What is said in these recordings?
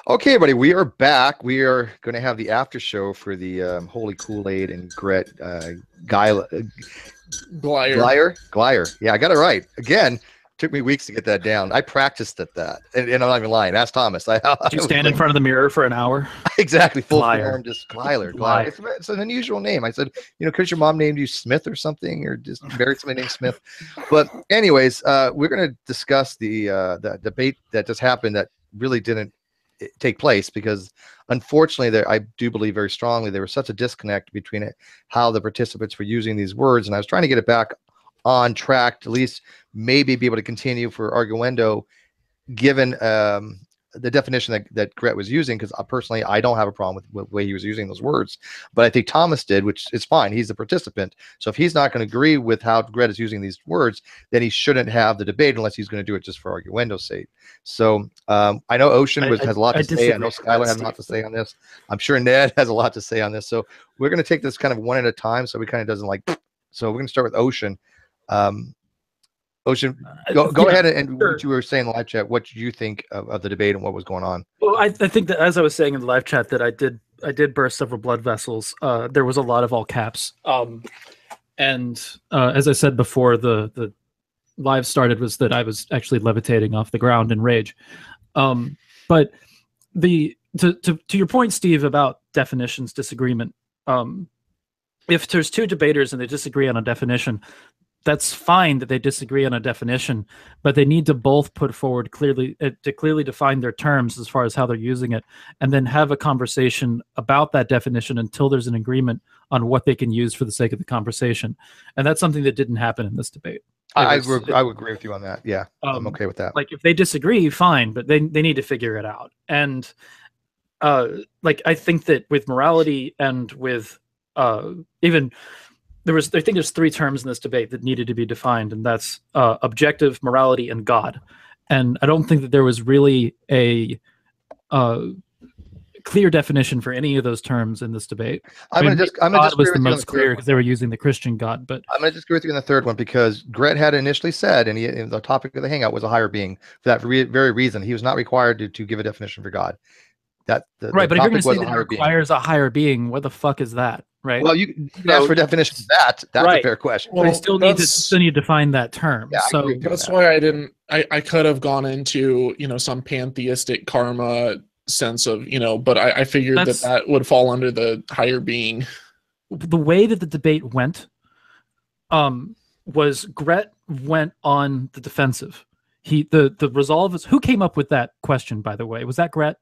Okay, everybody, we are back. We are going to have the after show for the Holy Koolaid and Gret Gyler. Gyler. Yeah, I got it right. Again, took me weeks to get that down. I practiced at that. And I'm not even lying. Ask Thomas. Did you stand in front of the mirror for an hour? Exactly. Full Gyler. form, just Gyler. It's an unusual name. I said, because your mom named you Smith or something, or just married somebody named Smith. But anyways, we're going to discuss the debate that just happened that really didn't take place because unfortunately I do believe very strongly there was such a disconnect between it, how the participants were using these words, and I was trying to get it back on track to at least maybe be able to continue for arguendo given the definition that Gret was using, because personally I don't have a problem with the way he was using those words, but I think Thomas did, which is fine. He's the participant, so if he's not going to agree with how Gret is using these words, then he shouldn't have the debate unless he's going to do it just for arguendo's sake. So I know Ocean has a lot to say. I know Skylar has a lot to say on this. I'm sure Ned has a lot to say on this. So we're going to take this kind of one at a time, so we kind of doesn't like. So we're going to start with Ocean. Ocean, go ahead and sure. What you were saying in the live chat, what did you think of the debate and what was going on? Well, I think that, as I was saying in the live chat, that I did burst several blood vessels. There was a lot of all caps. And as I said before the live started, was that I was actually levitating off the ground in rage. But to your point, Steve, about definitions disagreement, if there's two debaters and they disagree on a definition, that's fine that they disagree on a definition, but they need to both put forward clearly to clearly define their terms as far as how they're using it, and then have a conversation about that definition until there's an agreement on what they can use for the sake of the conversation. And that's something that didn't happen in this debate. I would agree with you on that. Yeah, I'm okay with that. Like if they disagree, fine, but they need to figure it out. And I think that with morality and with even I think there's three terms in this debate that needed to be defined, and that's objective, morality, and God. And I don't think that there was really a clear definition for any of those terms in this debate. God was the most clear because they were using the Christian God. But I'm going to disagree with you on the third one, because Gret had initially said, and the topic of the hangout was a higher being. For that very reason, he was not required to give a definition for God. But if you're going to say that it requires a higher being, what the fuck is that? Right. Well, you ask for a definition of that. That's right. A fair question. Well, they still need to define that term. Yeah, so that's why I could have gone into, some pantheistic karma sense of, but I figured that would fall under the higher being. The way that the debate went was Gret went on the defensive. The resolve is, who came up with that question, by the way? Was that Gret?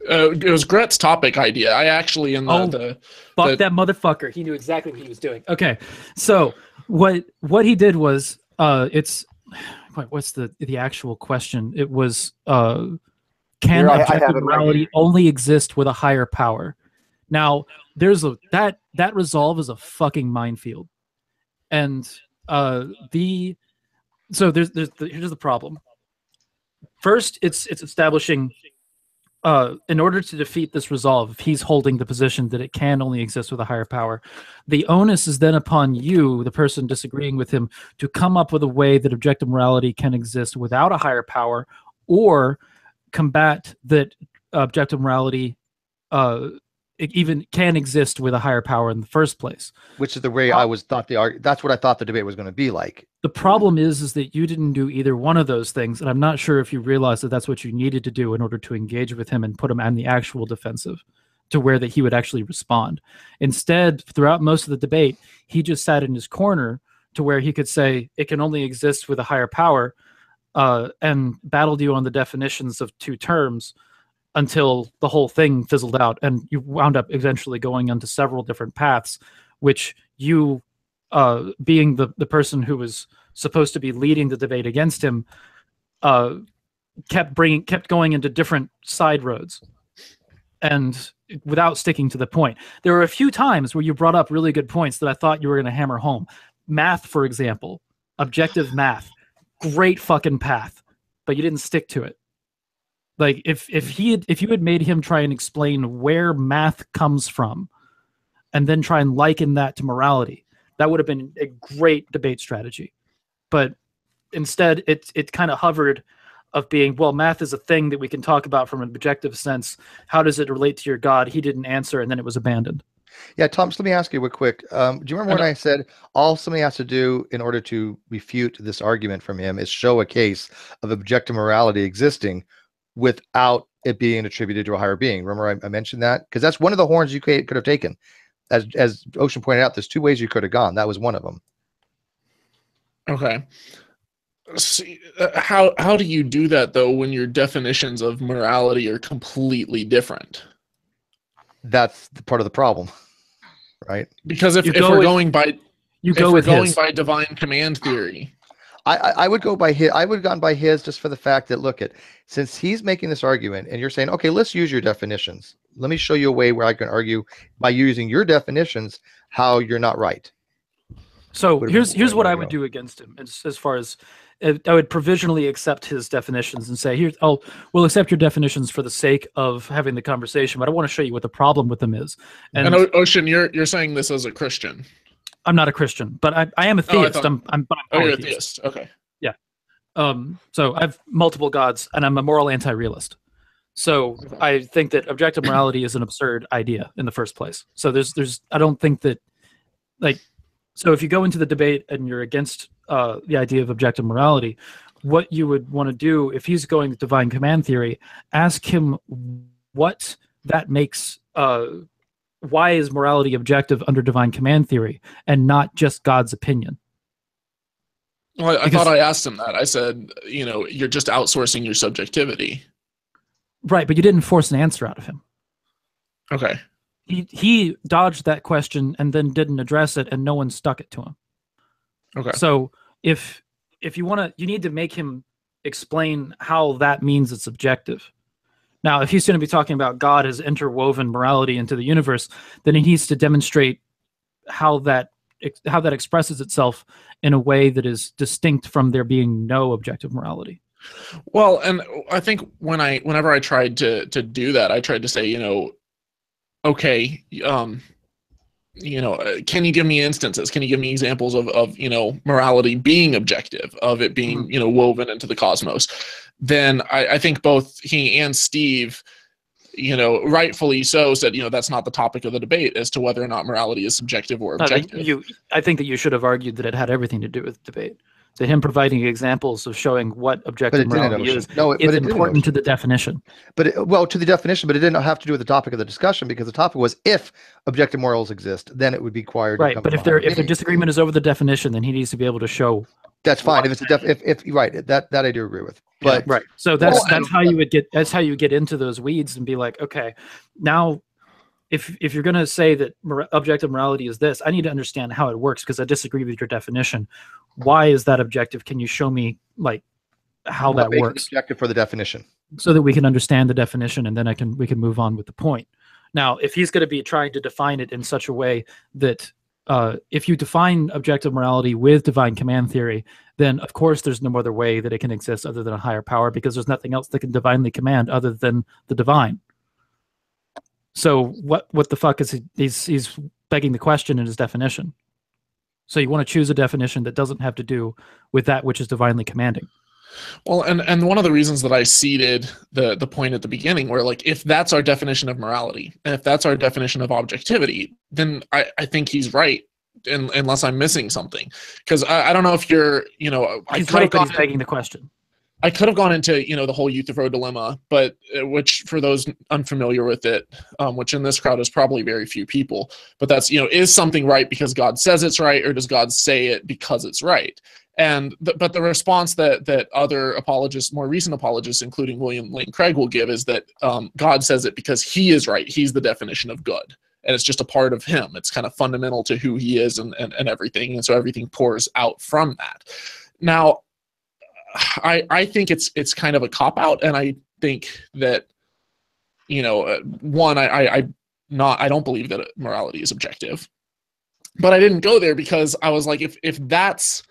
It was Gret's topic idea. I actually fuck that motherfucker. He knew exactly what he was doing. Okay, so what he did was what's the actual question? It was can objective morality only exist with a higher power? Now there's that resolve is a fucking minefield, and here's the problem. First, it's establishing. In order to defeat this resolve, if he's holding the position that it can only exist with a higher power, the onus is then upon you, the person disagreeing with him, to come up with a way that objective morality can exist without a higher power, or combat that objective morality it even can exist with a higher power in the first place. Which is the way that's what I thought the debate was going to be like. The problem is that you didn't do either one of those things, and I'm not sure if you realized that that's what you needed to do in order to engage with him and put him on the actual defensive, to where that he would actually respond. Instead, throughout most of the debate, he just sat in his corner to where he could say it can only exist with a higher power, and battled you on the definitions of two terms until the whole thing fizzled out, and you wound up eventually going onto several different paths, which you, being the person who was supposed to be leading the debate against him, kept going into different side roads, and without sticking to the point. There were a few times where you brought up really good points that I thought you were going to hammer home. Math, for example, objective math, great fucking path, but you didn't stick to it. Like if you had made him try and explain where math comes from, and then try and liken that to morality, that would have been a great debate strategy. But instead, it kind of hovered of being, well, math is a thing that we can talk about from an objective sense. How does it relate to your God? He didn't answer, and then it was abandoned. Yeah, Tom, just let me ask you real quick. Do you remember when I said all somebody has to do in order to refute this argument from him is show a case of objective morality existing without it being attributed to a higher being? Remember I mentioned that? Because that's one of the horns you could have taken. As Ocean pointed out, there's two ways you could have gone. That was one of them. Okay. See, how do you do that though when your definitions of morality are completely different? That's the part of the problem, right? Because if we're going by divine command theory, I would go by his. I would have gone by his just for the fact that since he's making this argument and you're saying, okay, let's use your definitions. Let me show you a way where I can argue by using your definitions how you're not right. So here's what I would do against him as far as I would provisionally accept his definitions and say, we'll accept your definitions for the sake of having the conversation, but I want to show you what the problem with them is. And Ocean, you're saying this as a Christian. I'm not a Christian, but I am a theist. I'm you're a theist. Okay. Yeah. So I have multiple gods, and I'm a moral anti-realist. So I think that objective morality is an absurd idea in the first place. So I don't think that, so if you go into the debate and you're against the idea of objective morality, what you would want to do, if he's going with divine command theory, ask him what that makes, why is morality objective under divine command theory and not just God's opinion? Well, I thought I asked him that. I said, you're just outsourcing your subjectivity. Right, but you didn't force an answer out of him. Okay. He dodged that question and then didn't address it, and no one stuck it to him. Okay. So if you need to make him explain how that means it's objective. Now, if he's going to be talking about God has interwoven morality into the universe, then he needs to demonstrate how that expresses itself in a way that is distinct from there being no objective morality. Well, and I think whenever I tried to do that, I tried to say, okay, can you give me instances? Can you give me examples of morality being objective, of it being, woven into the cosmos? Then I think both he and Steve, rightfully so, said, that's not the topic of the debate as to whether or not morality is subjective or objective. I think that you should have argued that it had everything to do with the debate. To him providing examples of showing what objective morality is, it's important to the definition. To the definition, but it didn't have to do with the topic of the discussion, because the topic was if objective morals exist, then it would be required. Right, but if the disagreement is over the definition, then he needs to be able to show. That's fine. If it's that I do agree with. But right, so that's how you would get. That's how you get into those weeds and be like, okay, now. If you're going to say that objective morality is this, I need to understand how it works because I disagree with your definition. Why is that objective? Can you show me how that works? Objective for the definition, so that we can understand the definition, and then we can move on with the point. Now, if he's going to be trying to define it in such a way that if you define objective morality with divine command theory, then of course there's no other way that it can exist other than a higher power, because there's nothing else that can divinely command other than the divine. So what the fuck is he's begging the question in his definition? So you want to choose a definition that doesn't have to do with that which is divinely commanding. Well, and one of the reasons that I ceded the point at the beginning, where if that's our definition of morality, and if that's our definition of objectivity, then I think he's right, unless I'm missing something. Because I don't know if you're, he's right, but he's begging the question. I could have gone into, the whole Euthyphro dilemma, but which for those unfamiliar with it, which in this crowd is probably very few people, but that's, is something right because God says it's right, or does God say it because it's right? And but the response that other apologists, more recent apologists, including William Lane Craig, will give is that God says it because he is right. He's the definition of good. And it's just a part of him. It's kind of fundamental to who he is and everything. And so everything pours out from that. Now, I think it's kind of a cop-out, and I think that, one, I don't believe that morality is objective. But I didn't go there because I was like, if that's,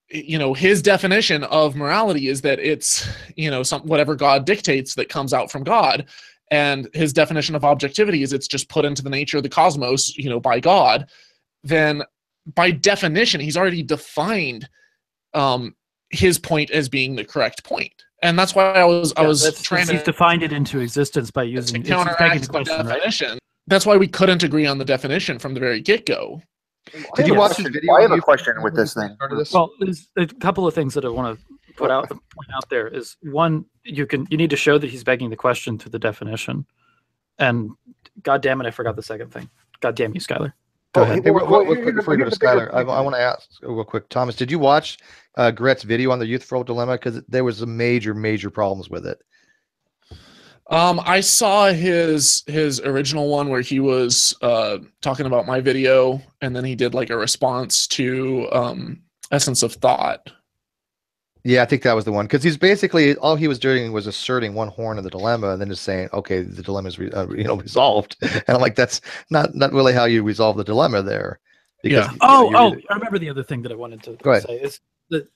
his definition of morality is that it's, whatever God dictates that comes out from God, and his definition of objectivity is it's just put into the nature of the cosmos, by God, then by definition, he's already defined his point as being the correct point. And that's why I was trying he's defined it into existence by using counteract the definition. Right? That's why we couldn't agree on the definition from the very get-go. Did you watch the video? I have a question with this thing. Well, there's a couple of things that I want to point out there. Is one, you need to show that he's begging the question through the definition, and God damn it, I forgot the second thing. God damn you, Gyler. Go ahead. Hey, real quick before you go to Gyler, I want to ask real quick, Thomas, did you watch Gret's video on the youth role dilemma? Because there was some major problems with it. I saw his original one where he was talking about my video, and then he did like a response to Essence of Thought. Yeah, I think that was the one, because he's basically all he was doing was asserting one horn of the dilemma, and then just saying, "Okay, the dilemma is resolved." And I'm like, that's not really how you resolve the dilemma there. Because, yeah. I remember the other thing that I wanted to say is that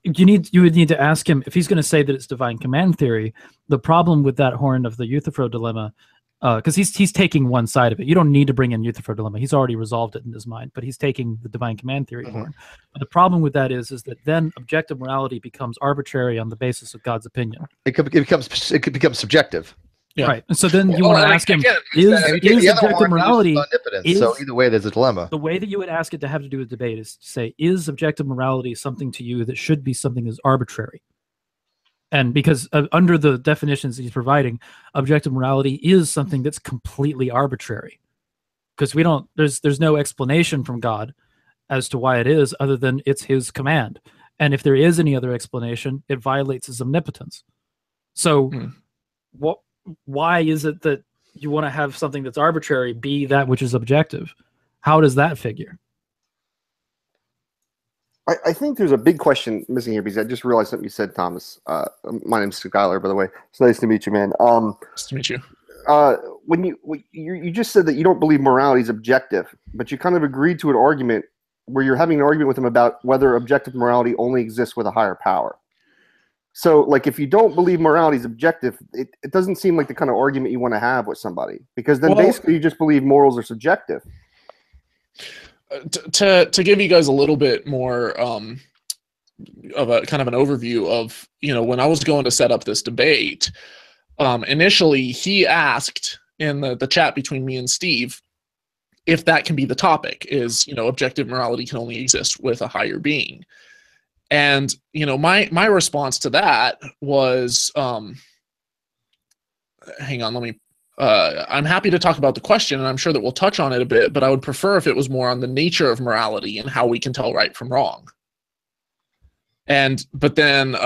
you would need to ask him if he's going to say that it's divine command theory. The problem with that horn of the Euthyphro dilemma, because he's taking one side of it. You don't need to bring in Euthyphro dilemma. He's already resolved it in his mind, but he's taking the divine command theory horn. But the problem with that is that then objective morality becomes arbitrary on the basis of God's opinion. It could become subjective. Yeah. Right. And so then you want to ask him, is objective morality, so either way, there's a dilemma. The way that you would ask it to have to do with debate is to say, is objective morality something to you that should be something that's arbitrary? And because under the definitions he's providing, objective morality is something that's completely arbitrary. Because there's no explanation from God as to why it is, other than it's his command. And if there is any other explanation, it violates his omnipotence. So why is it that you want to have something that's arbitrary be that which is objective? How does that figure? I think there's a big question missing here, because I just realized something you said, Thomas. My name's Gyler, by the way. It's nice to meet you, man. Nice to meet you. When you just said that you don't believe morality is objective, but you kind of agreed to an argument where you're having an argument with him about whether objective morality only exists with a higher power. So, like, if you don't believe morality is objective, it doesn't seem like the kind of argument you want to have with somebody, because then basically you just believe morals are subjective. To give you guys a little bit more of a kind of an overview of, when I was going to set up this debate, initially he asked in the chat between me and Steve if that can be the topic, is, objective morality can only exist with a higher being. And, my response to that was, hang on, let me, I'm happy to talk about the question, and I'm sure that we'll touch on it a bit, but I would prefer if it was more on the nature of morality and how we can tell right from wrong. But then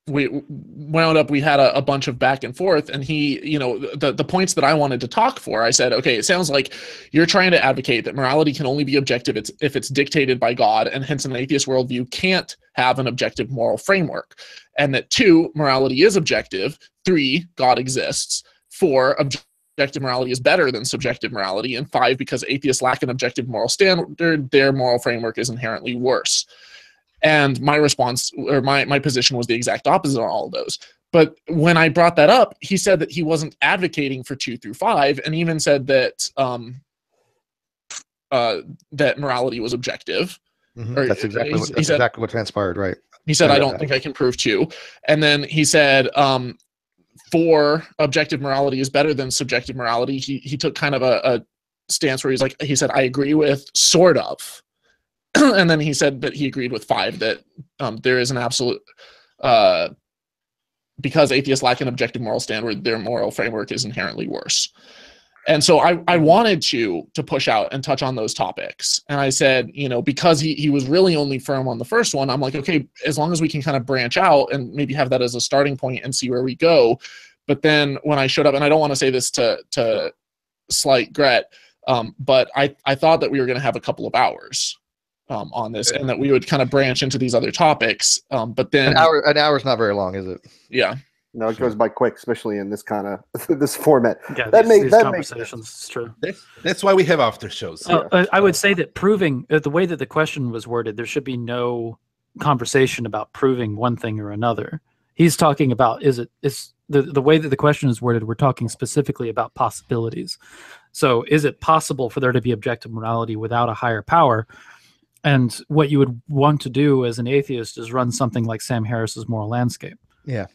we wound up, we had a bunch of back and forth, and he, the points that I wanted to talk for, I said, okay, it sounds like you're trying to advocate that morality can only be objective if it's dictated by God, and hence an atheist worldview can't have an objective moral framework. And that 2, morality is objective. 3, God exists. 4, objective morality is better than subjective morality. And 5, because atheists lack an objective moral standard, their moral framework is inherently worse. And my response, or my position, was the exact opposite on all of those. But when I brought that up, he said that he wasn't advocating for 2 through 5, and even said that that morality was objective. Mm-hmm. That's exactly what transpired, right? He said, I don't think I can prove 2. And then he said, 4, objective morality is better than subjective morality. He took kind of a stance where he said, I agree with, sort of. And then he said that he agreed with 5, that there is an absolute, because atheists lack an objective moral standard, their moral framework is inherently worse. And so I wanted to push out and touch on those topics. And I said, because he was really only firm on the first one, I'm like, okay, as long as we can kind of branch out and maybe have that as a starting point and see where we go. But then when I showed up, and I don't want to say this to slight Gret, but I thought that we were going to have a couple of hours on this, and that we would kind of branch into these other topics. But then an hour is not very long, is it? Yeah. No, it goes by quick, especially in this kind of this format. Yeah, these conversations. It's true. That's why we have after shows. I would say that proving the way that the question was worded, there should be no conversation about proving one thing or another. He's talking about is the way that the question is worded. We're talking specifically about possibilities. So, is it possible for there to be objective morality without a higher power? And what you would want to do as an atheist is run something like Sam Harris's Moral Landscape. Yeah.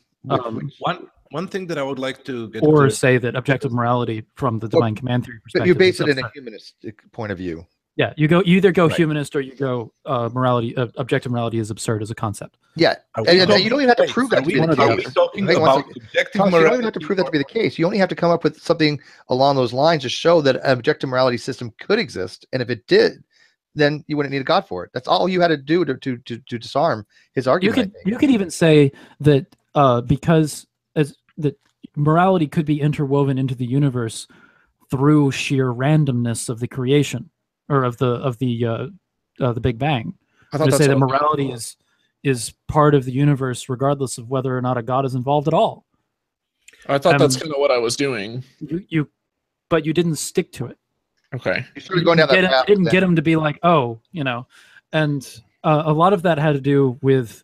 One thing that I would like to get or clear, say that objective morality from the divine command theory perspective. But you base is it in a absurd. humanistic point of view. Yeah, you either go Right. humanist or you go morality. Objective morality is absurd as a concept. Yeah, and you don't even have to prove that to be the are we case. talking Hang on one about second. objective Thomas, you don't even have morality to prove that to be the case. You only have to come up with something along those lines to show that an objective morality system could exist, and if it did, then you wouldn't need a God for it. That's all you had to do to disarm his argument. You could even say that because that morality could be interwoven into the universe through sheer randomness of the creation or of the Big Bang. I thought To that's say that what- morality is part of the universe regardless of whether or not a God is involved at all. I thought that's kind of what I was doing. But you didn't stick to it. Okay. You're sort of going down that path. Didn't get him to be like, oh, and a lot of that had to do with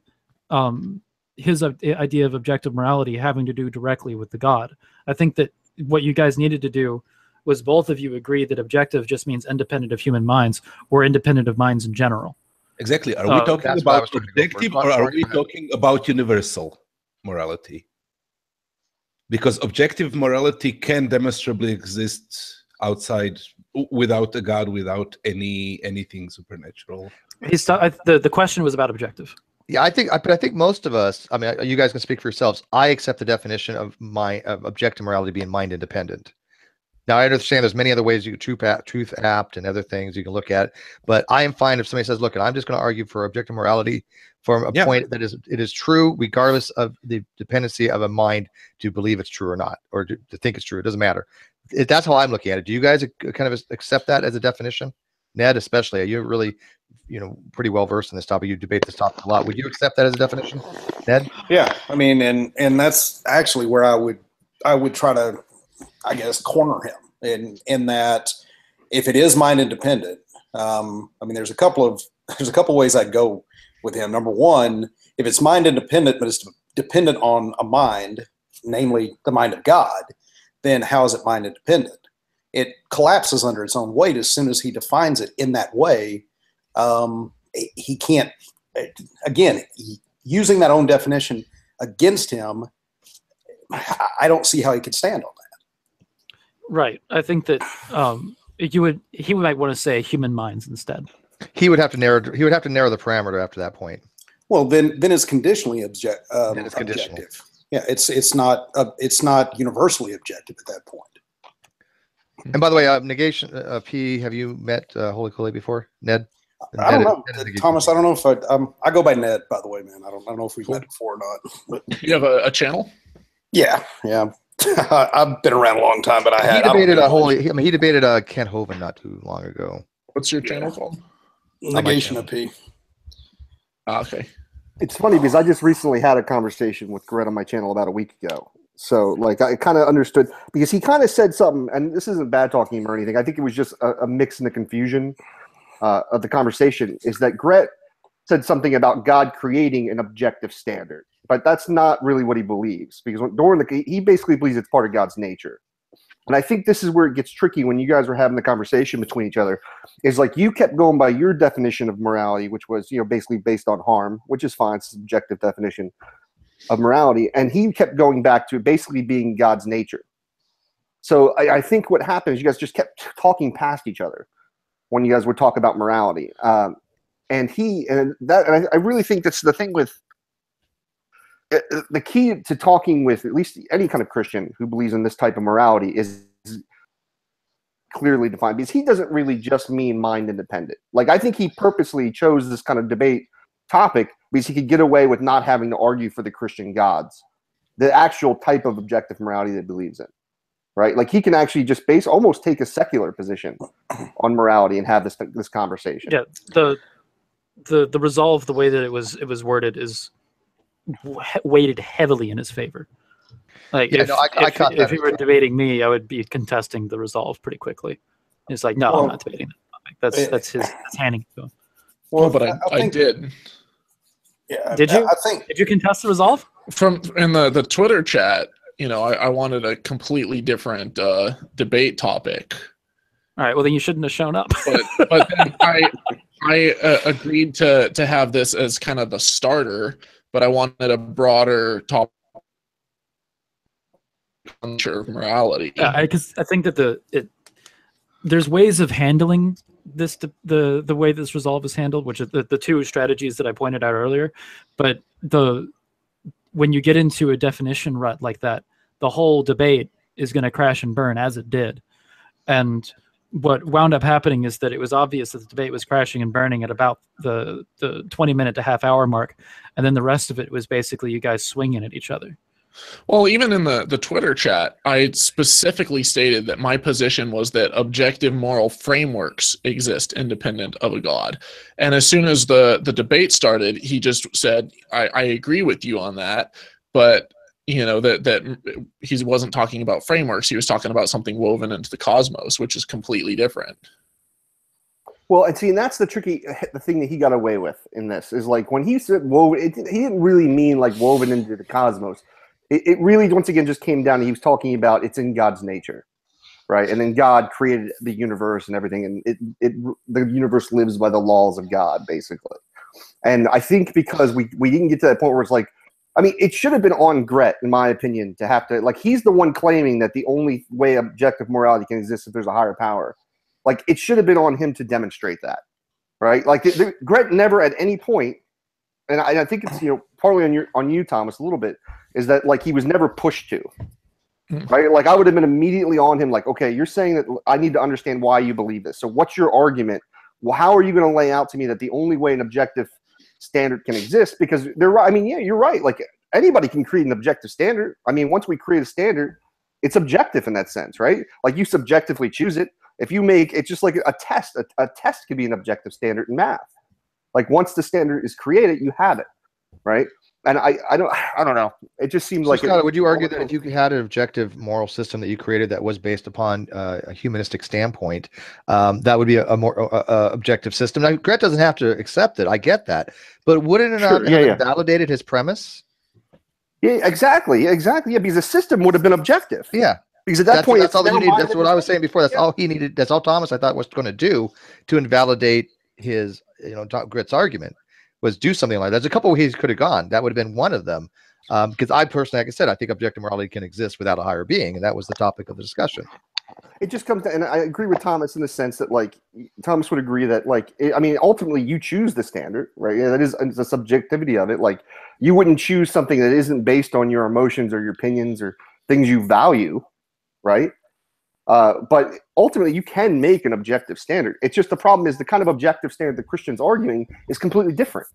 his idea of objective morality having to do directly with the God. I think that what you guys needed to do was both of you agree that objective just means independent of human minds or independent of minds in general. Exactly. Are we talking that's what I was about trying to go for. objective Not or are we argument. talking about universal morality? Because objective morality can demonstrably exist outside, without a God, without anything supernatural. The question was about objective. Yeah, I think most of us. I mean, you guys can speak for yourselves. I accept the definition of objective morality being mind independent. Now, I understand there's many other ways you can truth apt and other things you can look at, but I am fine if somebody says, "Look, I'm just going to argue for objective morality from a point that it is true, regardless of the dependency of a mind to believe it's true or not, or to think it's true. It doesn't matter." That's how I'm looking at it. Do you guys kind of accept that as a definition? Ned, especially, you're really, pretty well versed in this topic. You debate this topic a lot. Would you accept that as a definition, Ned? Yeah, I mean, and that's actually where I would try to, I guess, corner him in that if it is mind independent, I mean, there's a couple ways I'd go with him. Number one, if it's mind independent but it's dependent on a mind, namely the mind of God, then how is it mind independent? It collapses under its own weight as soon as he defines it in that way. He can't, again, using that own definition against him, I don't see how he could stand on that. Right. I think that he might want to say human minds instead. He would have to narrow the parameter after that point. Well, then it's conditionally It's conditional. objective. Yeah, it's not universally objective at that point. And by the way, negation P. Have you met Holy Koolaid before, Ned? I don't know, Ned is negation Thomas. P. I don't know if I go by Ned, by the way, man. I don't know if we've met before or not. But You have a channel? yeah. I've been around a long time, but He debated Kent Hovind not too long ago. What's your channel called? negation of P. Okay. It's funny because I just recently had a conversation with Gret on my channel about a week ago. So, like, I kind of understood because he kind of said something, and this isn't bad talking him or anything. I think it was just a mix in the confusion of the conversation. Is that Gret said something about God creating an objective standard, but that's not really what he believes because he basically believes it's part of God's nature. And I think this is where it gets tricky when you guys were having the conversation between each other. Is like you kept going by your definition of morality, which was basically based on harm, which is fine. It's an objective definition of morality, and he kept going back to basically being God's nature. So I think what happened is you guys just kept talking past each other when you guys would talk about morality, and I really think that's the thing with the key to talking with at least any kind of Christian who believes in this type of morality is clearly defined, because he doesn't really just mean mind independent. Like, I think he purposely chose this kind of debate topic because he could get away with not having to argue for the Christian gods, the actual type of objective morality that he believes in, right? Like, he can actually just almost take a secular position on morality and have this conversation. Yeah, the resolve, the way that it was worded, is weighted heavily in his favor. Like, if he were debating me, I would be contesting the resolve pretty quickly. It's like, no, I'm not debating that. That's handing to him. Well, but I did. Yeah, Did you? think. Did you contest the resolve? In the Twitter chat, I wanted a completely different debate topic. All right. Well, then you shouldn't have shown up. But then agreed to have this as kind of the starter, but I wanted a broader topic on morality. Because I think that there's ways of handling this, the way this resolve is handled, which is the two strategies that I pointed out earlier. But when you get into a definition rut like that, the whole debate is going to crash and burn, as it did. And what wound up happening is that it was obvious that the debate was crashing and burning at about the 20-minute to half-hour mark, and then the rest of it was basically you guys swinging at each other. Well, even in the Twitter chat, I specifically stated that my position was that objective moral frameworks exist independent of a God. And as soon as the debate started, he just said, I agree with you on that, but that he wasn't talking about frameworks. He was talking about something woven into the cosmos, which is completely different. Well, and see, and that's the thing that he got away with in this is like when he said woven, he didn't really mean like woven into the cosmos. It really, once again, just came down to he was talking about it's in God's nature, right? And then God created the universe and everything, and the universe lives by the laws of God, basically. And I think because we didn't get to that point where it's like, I mean, it should have been on Gret, in my opinion, to have to, like, he's the one claiming that the only way objective morality can exist if there's a higher power. Like, it should have been on him to demonstrate that, right? Like, Gret never at any point, and I think it's, partly on you, Thomas, a little bit, is that, like, he was never pushed to, right? Like, I would have been immediately on him, like, okay, you're saying that I need to understand why you believe this. So what's your argument? Well, how are you going to lay out to me that the only way an objective standard can exist? Because I mean, yeah, you're right. Like, anybody can create an objective standard. I mean, once we create a standard, it's objective in that sense, right? Like, you subjectively choose it. If you make it's just like a test. A test could be an objective standard in math. Like, once the standard is created, you have it, right? And I don't know. It just seems like. Scott, would you argue that if you had an objective moral system that you created that was based upon a humanistic standpoint, that would be a more objective system? Now, Gret doesn't have to accept it. I get that, but wouldn't it have validated his premise? Yeah, exactly. Yeah, because the system would have been objective. Yeah. Because at that point, that's all you need. That's what I was saying before. That's all he needed. That's all Thomas, I thought, was going to do to invalidate his, Gret's argument, was do something like that. There's a couple ways he could have gone. That would have been one of them. Because I personally, like I said, I think objective morality can exist without a higher being, and that was the topic of the discussion. It just comes to, and I agree with Thomas in the sense that, like, Thomas would agree that, like, I mean, ultimately you choose the standard, right? Yeah, that is the subjectivity of it. Like, you wouldn't choose something that isn't based on your emotions or your opinions or things you value, right? But ultimately, you can make an objective standard. It's just the problem is the kind of objective standard the Christian's arguing is completely different.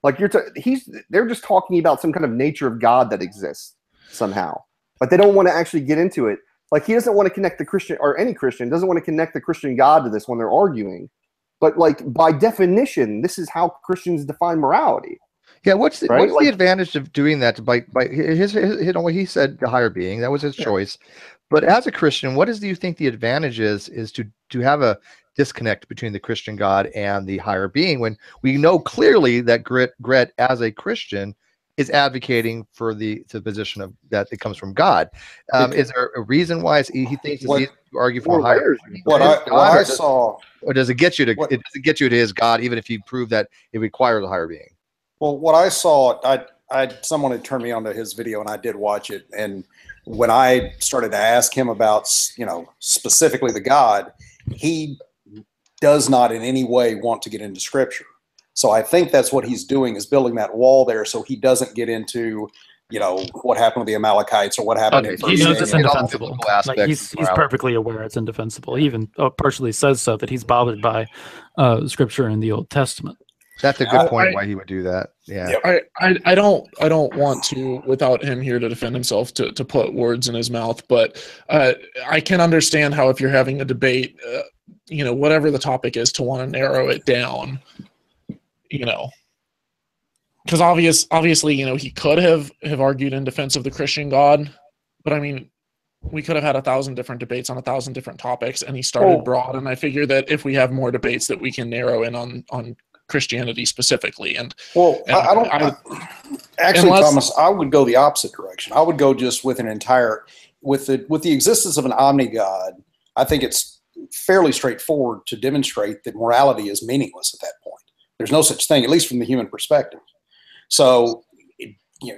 Like, they're just talking about some kind of nature of God that exists somehow, but they don't want to actually get into it. Like, he doesn't want to connect the Christian, or any Christian doesn't want to connect the Christian God to this when they're arguing. But, like, by definition, this is how Christians define morality. Yeah, what's the advantage of doing that? By his he said the higher being, that was his choice. But as a Christian, what do you think the advantage is to have a disconnect between the Christian God and the higher being, when we know clearly that Gret as a Christian is advocating for the position of that it comes from God? Is there a reason why he thinks it's easy to argue for a higher being? What I saw, or does it get you to it doesn't get you to his God, even if you prove that it requires a higher being? Well, what I saw, someone had turned me on to his video, and I did watch it. And when I started to ask him about, specifically the God, he does not in any way want to get into Scripture. So I think that's what he's doing, is building that wall there so he doesn't get into, what happened with the Amalekites or what happened. He knows it's indefensible. Like, he's perfectly aware it's indefensible. He even partially says so, that he's bothered by Scripture in the Old Testament. That's a good point why he would do that. Yeah. I don't want to, without him here to defend himself, to put words in his mouth, but I can understand how, if you're having a debate, whatever the topic is, to want to narrow it down, because obviously, he could have argued in defense of the Christian God, but I mean, we could have had 1,000 different debates on 1,000 different topics, and he started broad, and I figure that if we have more debates, that we can narrow in on Christianity specifically. Thomas, I would go the opposite direction. I would go just with with the existence of an omni-God. I think it's fairly straightforward to demonstrate that morality is meaningless at that point. There's no such thing, at least from the human perspective. So,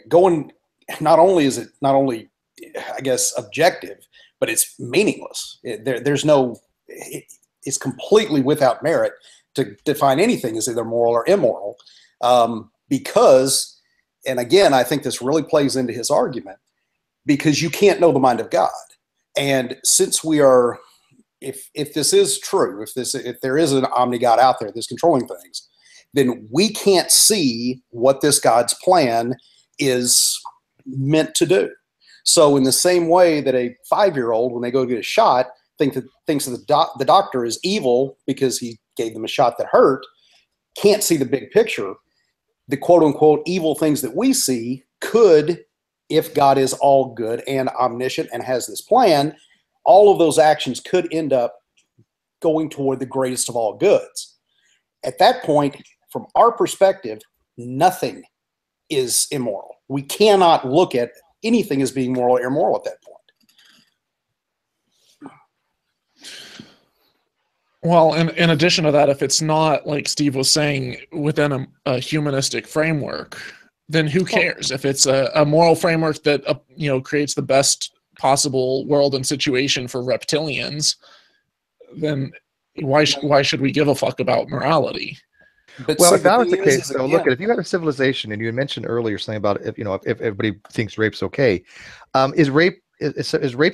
going, not only is it not only, I guess, objective, but it's meaningless. It's completely without merit to define anything as either moral or immoral, because, and again, I think this really plays into his argument, because you can't know the mind of God. And since we are, if this is true, if there is an omni-God out there that's controlling things, then we can't see what this God's plan is meant to do. So in the same way that a 5-year-old, when they go get a shot, thinks that the doctor is evil because he gave them a shot that hurt, can't see the big picture. The quote-unquote evil things that we see could, if God is all good and omniscient and has this plan, all of those actions could end up going toward the greatest of all goods. At that point, from our perspective, nothing is immoral. We cannot look at anything as being moral or immoral at that point. Well, in addition to that, if it's not, like Steve was saying, within a humanistic framework, then who cares? If it's a moral framework that creates the best possible world and situation for reptilians, then why should we give a fuck about morality? But well, if that was the case, so look, if you had a civilization, and you had mentioned earlier something about if everybody thinks rape's okay, is rape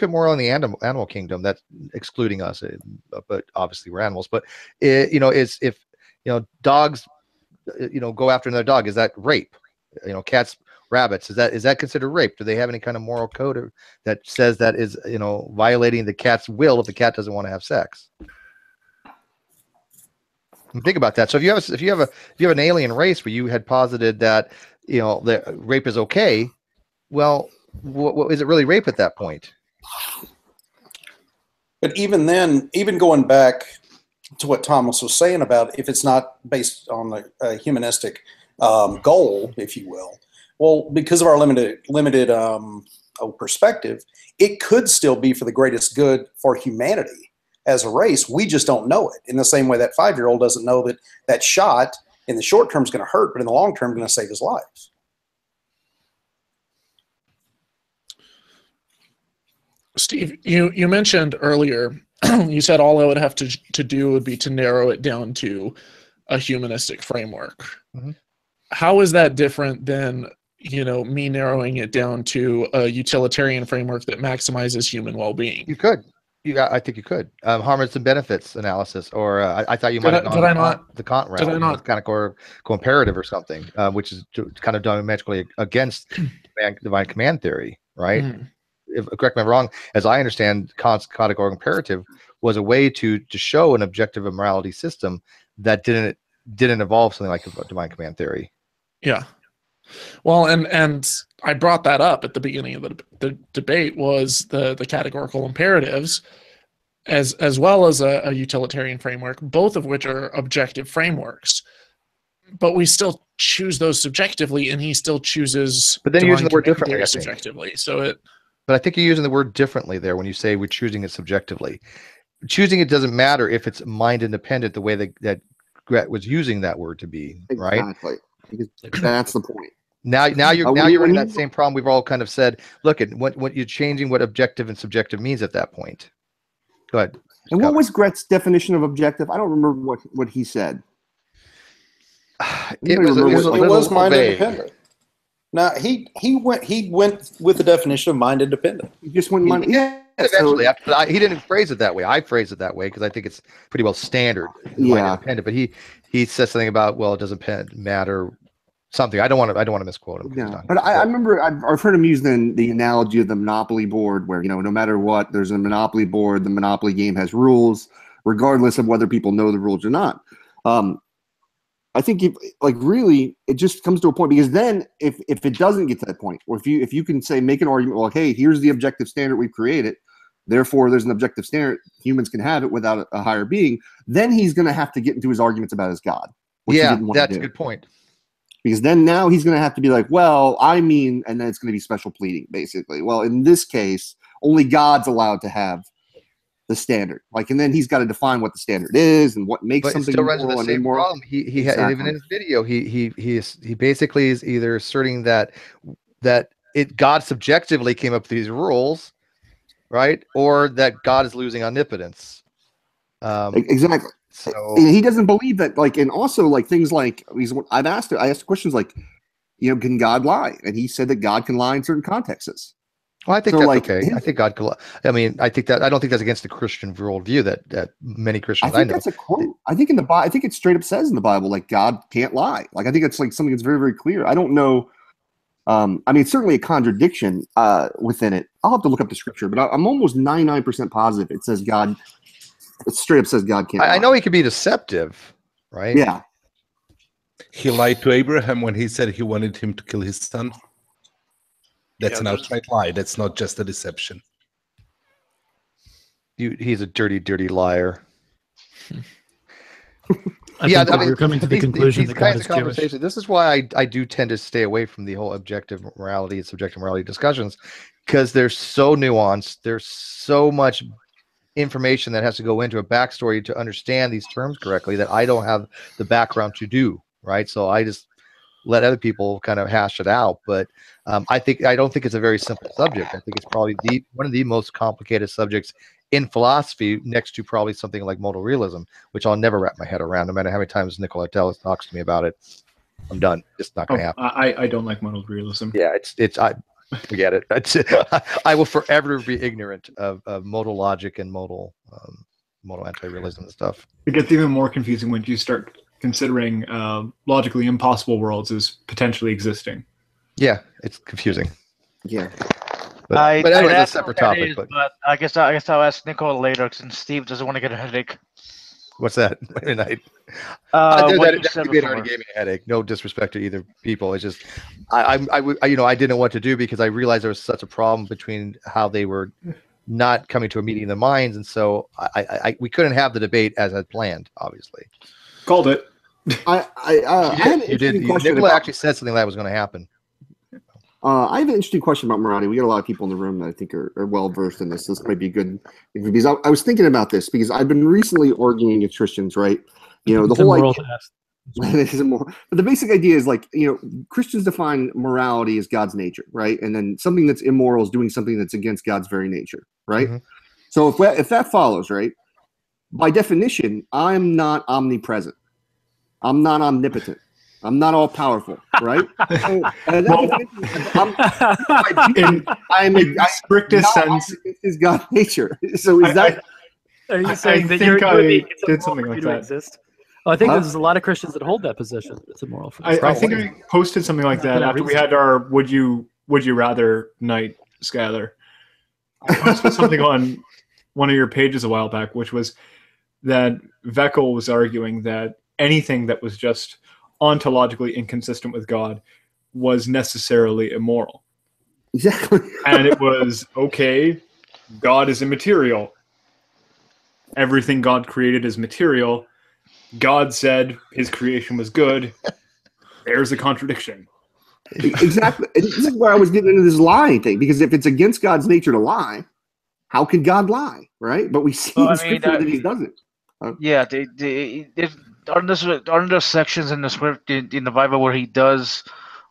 immoral in the animal kingdom? That's excluding us, but obviously we're animals. But is if dogs go after another dog, is that rape? Cats, rabbits, is that considered rape? Do they have any kind of moral code that says that is violating the cat's will if the cat doesn't want to have sex? And think about that. So if you have an alien race where you had posited that that rape is okay, well, what is it really rape at that point? But even then, even going back to what Thomas was saying about if it's not based on a humanistic goal, if you will, well, because of our limited perspective, it could still be for the greatest good for humanity as a race. We just don't know it. In the same way that 5-year-old doesn't know that shot in the short term is going to hurt, but in the long term going to save his life. Steve, you mentioned earlier, you said all I would have to do would be to narrow it down to a humanistic framework. Mm-hmm. How is that different than me narrowing it down to a utilitarian framework that maximizes human well-being? You could. I think you could. Harms and benefits analysis, or I thought you might have gone the Kant route. Did I not? Kind of co-imperative or something, which is kind of diametrically against divine command theory, right? Mm. Correct me if I'm wrong. As I understand, Kant's categorical imperative was a way to show an objective morality system that didn't involve something like divine command theory. Yeah. Well, and I brought that up at the beginning of the debate, was the categorical imperatives as well as a utilitarian framework, both of which are objective frameworks. But we still choose those subjectively, and he still chooses. But then you're using the word differently, subjectively. But I think you're using the word differently there when you say we're choosing it subjectively. Choosing it doesn't matter if it's mind independent, the way that Gret was using that word to be, right? Exactly. Because that's the point. Now you're in that same problem we've all kind of said. Look at what you're changing what objective and subjective means at that point. Go ahead. And what was Gret's definition of objective? I don't remember what he said. It was mind independent. Now he went with the definition of mind independent. He just went mind. Yeah, eventually. He didn't phrase it that way. I phrased it that way because I think it's pretty well standard. Yeah. Independent, but he says something about, well, it doesn't matter. Something I don't want to misquote him. Yeah, but I remember I've heard him use the analogy of the Monopoly board, where no matter what, there's a Monopoly board. The Monopoly game has rules, regardless of whether people know the rules or not. I think really it just comes to a point, because then if it doesn't get to that point, or if you can make an argument, well, hey, here's the objective standard we've created, therefore there's an objective standard, humans can have it without a higher being, then he's going to have to get into his arguments about his God. Yeah, that's a good point. Because then now he's going to have to be like, well, I mean, and then it's going to be special pleading, basically. Well, in this case, only God's allowed to have the standard. Like, and then he's got to define what the standard is and what makes But it something still runs into moral the and same immoral. problem. He Exactly. even in his video, he basically is either asserting that God subjectively came up with these rules, right, or that God is losing omnipotence. Exactly. So and he doesn't believe that. Like, and also like things like I asked questions like, can God lie? And he said that God can lie in certain contexts. Well, I think So, that's like, okay. I think God could. I mean, I don't think that's against the Christian worldview that many Christians I think know. that's a quote. I think in the Bible, I think it straight up says in the Bible, like, God can't lie. Like, I think it's like something that's very, very clear. I don't know. I mean, it's certainly a contradiction within it. I'll have to look up the scripture, but I'm almost 99% positive it says God. It straight up says God can't lie. I know he could be deceptive, right? Yeah. He lied to Abraham when he said he wanted him to kill his son. That's an outright lie. That's not just a deception. He's a dirty, dirty liar. I think we're coming to the conclusion that God is Jewish. This is why I do tend to stay away from the whole objective morality and subjective morality discussions, because they're so nuanced. There's so much information that has to go into a backstory to understand these terms correctly that I don't have the background to do, right? So I just let other people kind of hash it out. But I don't think it's a very simple subject. I think it's probably one of the most complicated subjects in philosophy, next to probably something like modal realism, which I'll never wrap my head around. No matter how many times Nikola Tesla talks to me about it, I'm done. It's not going to happen. I don't like modal realism. Yeah, I forget it. I will forever be ignorant of modal logic and modal anti-realism and stuff. It gets even more confusing when you start considering logically impossible worlds as potentially existing. Yeah, it's confusing. Yeah. But anyway, that's a separate topic. But I guess I'll ask Nicole later, since Steve doesn't want to get a headache. What's that? That could be already gave me a headache. No disrespect to either people. It's just I didn't know what to do, because I realized there was such a problem between how they were not coming to a meeting in their minds, and so we couldn't have the debate as I'd planned. Obviously, called it. You did. Nicola actually said something that was going to happen. I have an interesting question about morality. We got a lot of people in the room that I think are well versed in this. This might be a good, because I was thinking about this because I've been recently arguing with Christians, right? The whole idea. But the basic idea is like, Christians define morality as God's nature, right? And then something that's immoral is doing something that's against God's very nature, right? Mm-hmm. So if that follows, right, by definition, I'm not omnipresent. I'm not omnipotent. I'm not all powerful, right? So, I'm in strictest sense is God's nature. So is that? Are you saying that it's did something like that? Exist? Well, I think there's a lot of Christians that hold that position. It's immoral. I think I posted something like that after we had our "Would you rather" night, Gyler. I posted something on one of your pages a while back, which was that Veckel was arguing that anything that was just ontologically inconsistent with God was necessarily immoral. Exactly. And it was, okay, God is immaterial. Everything God created is material. God said his creation was good. There's a contradiction. Exactly. This is where I was getting into this lying thing, because if it's against God's nature to lie, how can God lie, right? But we see in Scripture that he doesn't. Yeah, aren't there sections in the script in the Bible where he does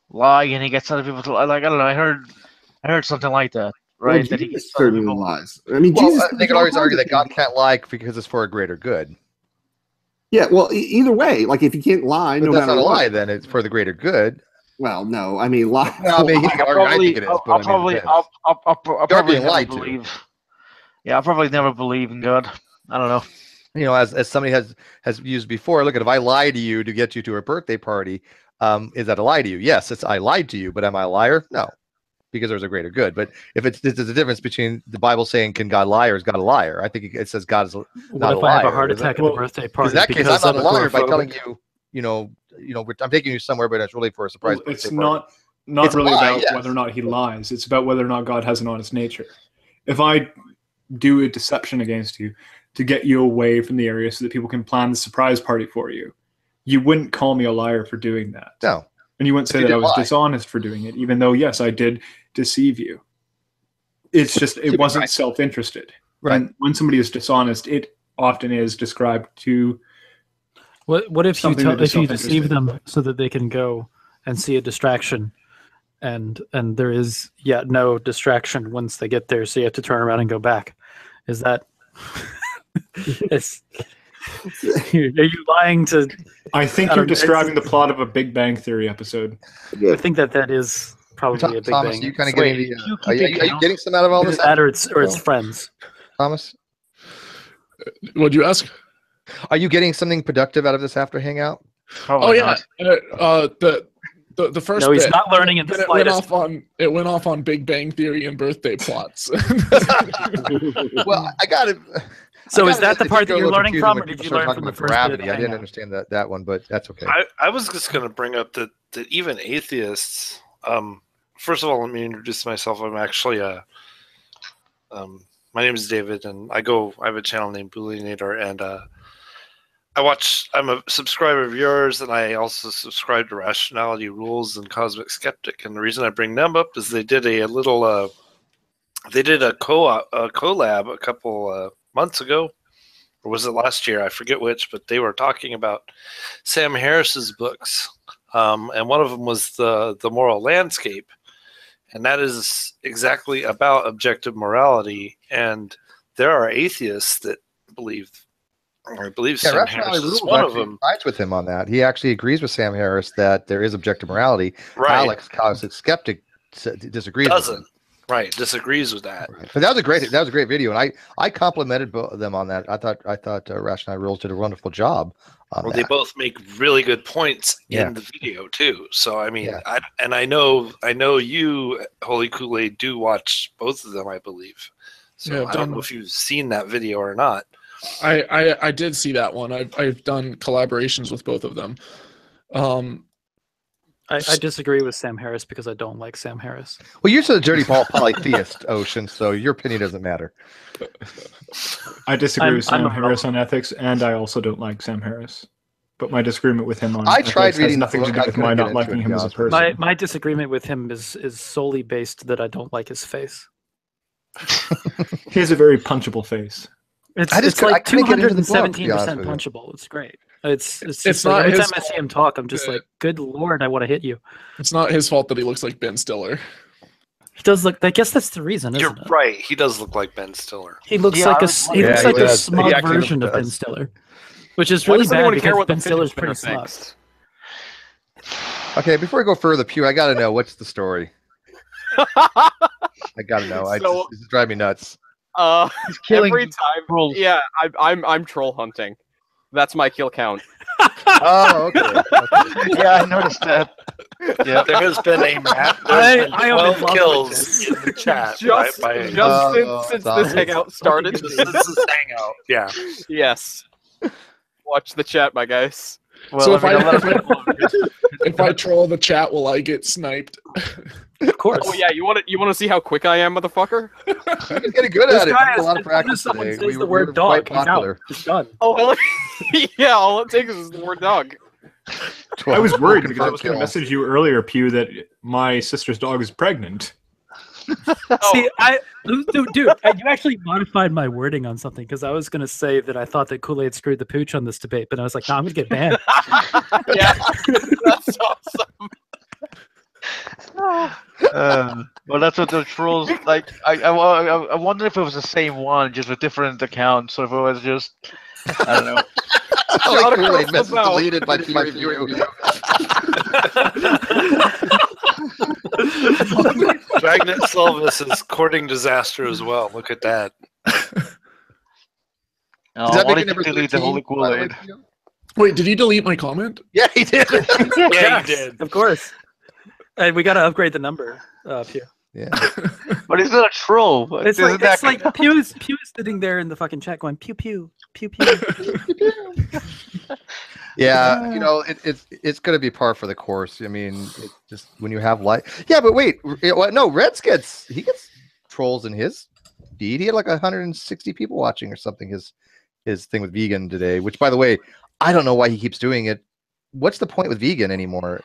lie and he gets other people to lie? Like, I don't know. I heard something like that, right? Well, that he certainly lies. I mean, Jesus. They could always argue that God can't lie because it's for a greater good. Yeah, well, either way, like if he can't lie, but that's not a lie. Then it's for the greater good. Well, no, I mean, lie. No, I mean, I think it is. I'll probably never believe. Yeah, I'll probably never believe in God. I don't know. As somebody has used before, look at, if I lie to you to get you to a birthday party, is that a lie to you? Yes, I lied to you, but am I a liar? No, because there's a greater good. But if there's a difference between the Bible saying, can God lie, or is God a liar? I think it says God is not a liar. What if I have a heart attack at the birthday party? In that case, I'm not a liar by telling you, I'm taking you somewhere, but it's really for a surprise. Well, it's not really about whether or not he lies. It's about whether or not God has an honest nature. If I do a deception against you to get you away from the area so that people can plan the surprise party for you, you wouldn't call me a liar for doing that. No. And you wouldn't say that I was dishonest for doing it, even though, yes, I did deceive you. It's just, it wasn't self-interested. Right. And when somebody is dishonest, it often is described to. What if you something that is if you deceive self-interested. them so that they can go and see a distraction, and there is yet no distraction once they get there, so you have to turn around and go back? Is that? Are you lying to? I think you're describing the plot of a Big Bang Theory episode. I think that is probably a Big Thomas, Bang. you kind of Wait, getting you are you getting some out of all Either this? that or it's friends. Thomas, What'd you ask? are you getting something productive out of this after hangout? Oh yeah, the first. No, he's bit, not learning in the then it went slightest. off on Big Bang Theory and birthday plots. Well, I got it. So is that the part that you're learning from, or did you learn talking from the about first bit of gravity? the I didn't hangout? understand that one, but that's okay. I was just going to bring up that even atheists. First of all, let me introduce myself. I'm actually my name is David, and I have a channel named Booleanator, and I'm a subscriber of yours, and I also subscribe to Rationality Rules and Cosmic Skeptic. And the reason I bring them up is they did a collab a couple months ago, or was it last year? I forget which, but they were talking about Sam Harris's books, and one of them was the Moral Landscape, and that is exactly about objective morality. And there are atheists that believe. I believe Sam Harris is one of them. Sides with him on that. He actually agrees with Sam Harris that there is objective morality. Right. Alex, Cosmic Skeptic, disagrees. Doesn't. Right. Disagrees with that. Right. But that was a great video, and I complimented both of them on that. I thought Rational Rules did a wonderful job. Well, they both make really good points in the video too. So I mean, I know you, Holy Koolaid, do watch both of them, I believe. So I don't know if you've seen that video or not. I did see that one. I've done collaborations with both of them. I disagree with Sam Harris because I don't like Sam Harris. Well, you're a dirty polytheist, Ocean, so your opinion doesn't matter. I disagree with Sam Harris on ethics, and I also don't like Sam Harris. But my disagreement with him on ethics has nothing to do with my not liking him as a person. My disagreement with him is solely based that I don't like his face. He has a very punchable face. It's like 217% punchable. It's great. It's not every time I see him talk, I'm just like, good Lord, I want to hit you. It's not his fault that he looks like Ben Stiller. He does look. I guess that's the reason. Isn't You're right. He does look like Ben Stiller. He looks like a smug version of Ben Stiller, which is really bad because Ben Stiller's pretty smug. Okay, before we go further, Pew, I gotta know what's the story. I gotta know. This is driving me nuts. Every time, yeah, I'm troll hunting. That's my kill count. Oh, okay. Yeah, I noticed that. Yeah, there has been a map. There's been 12 kills in the chat. Just since this hangout started. This is hangout. Yeah. Yes. Watch the chat, my guys. Well, so if I troll the chat, will I get sniped? Of course. Oh yeah, you want to see how quick I am, motherfucker? He's getting good at it. A lot of practice today. We the word dog. He's out. He's done. Oh well, yeah. All it takes is the word dog. I was worried because I was going to message you earlier, Pew, that my sister's dog is pregnant. See, dude, you actually modified my wording on something because I was going to say that I thought that Kool-Aid screwed the pooch on this debate, but I was like, no, I'm going to get banned. Yeah, that's awesome. Well, that's what the trolls like. I wonder if it was the same one, just with different accounts, or if it was just, I don't know. Kool-Aid message deleted by view. Dragnet Silvis is courting disaster as well. Look at that. Does that make it number 13, the Holy Koolaid? Wait, did he delete my comment? Yeah, he did. Yeah, he did. Of course. And we got to upgrade the number up here. Yeah. But he's not a troll. It's like Pew's sitting there in the fucking chat going pew pew pew pew. Yeah, it's going to be par for the course. I mean, it's just when you have yeah, but wait, no, Reds gets trolls in his feed. He had like 160 people watching or something. His thing with vegan today, which by the way, I don't know why he keeps doing it. What's the point with vegan anymore?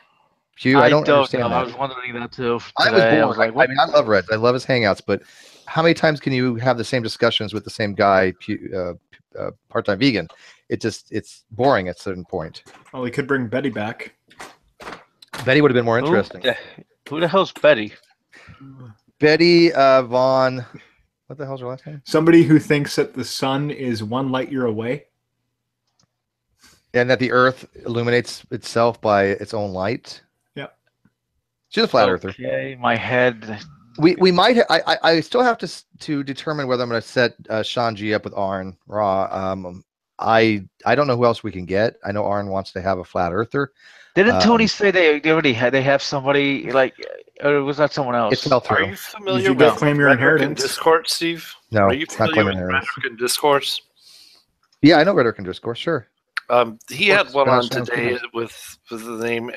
Hugh, I don't understand know. that. I was wondering that too. I was bored. I mean, I love Reds. I love his hangouts, but how many times can you have the same discussions with the same guy, part-time vegan? It's boring at a certain point. Well, we could bring Betty back. Betty would have been more interesting. Who the hell's Betty? Betty Vaughn. What the hell's her last name? Somebody who thinks that the sun is 1 light year away. And that the Earth illuminates itself by its own light. Yeah. She's a flat earther. Okay, my head. We might. I still have to determine whether I'm going to set Sean G up with Arn Raw. I don't know who else we can get. I know Arn wants to have a flat earther. Didn't Tony say they already have somebody like? Or was that someone else? It's fell through. Are you familiar You should with claim your rhetoric and inheritance. discourse, Steve? No, Are you it's not familiar claiming with inheritance. rhetoric and discourse? Yeah, I know rhetoric and discourse. Sure. He had one on Sounds today good. with the name.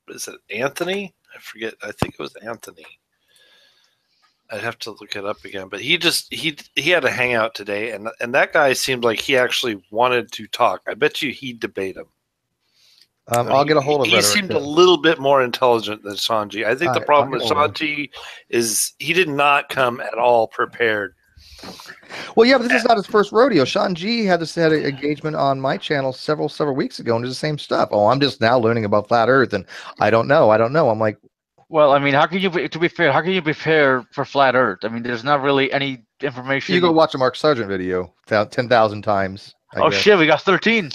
Is it Anthony? I forget. I think it was Anthony. I'd have to look it up again. But he had a hangout today, and that guy seemed like he actually wanted to talk. I bet you he'd debate him. I'll get a hold of He rhetoric. seemed a little bit more intelligent than Sanji. I think the Alright, problem I'll with get a hold of Sanji is he did not come at all prepared. Well, yeah, but this is not his first rodeo. Sean G had an engagement on my channel several weeks ago, and it's the same stuff. Oh, I'm just now learning about flat Earth, and I don't know. I'm like, Well, I mean, how can you to be fair? How can you prepare for flat Earth? I mean, there's not really any information. you go watch a Mark Sargent video 10,000 times. I guess. Shit, we got 13.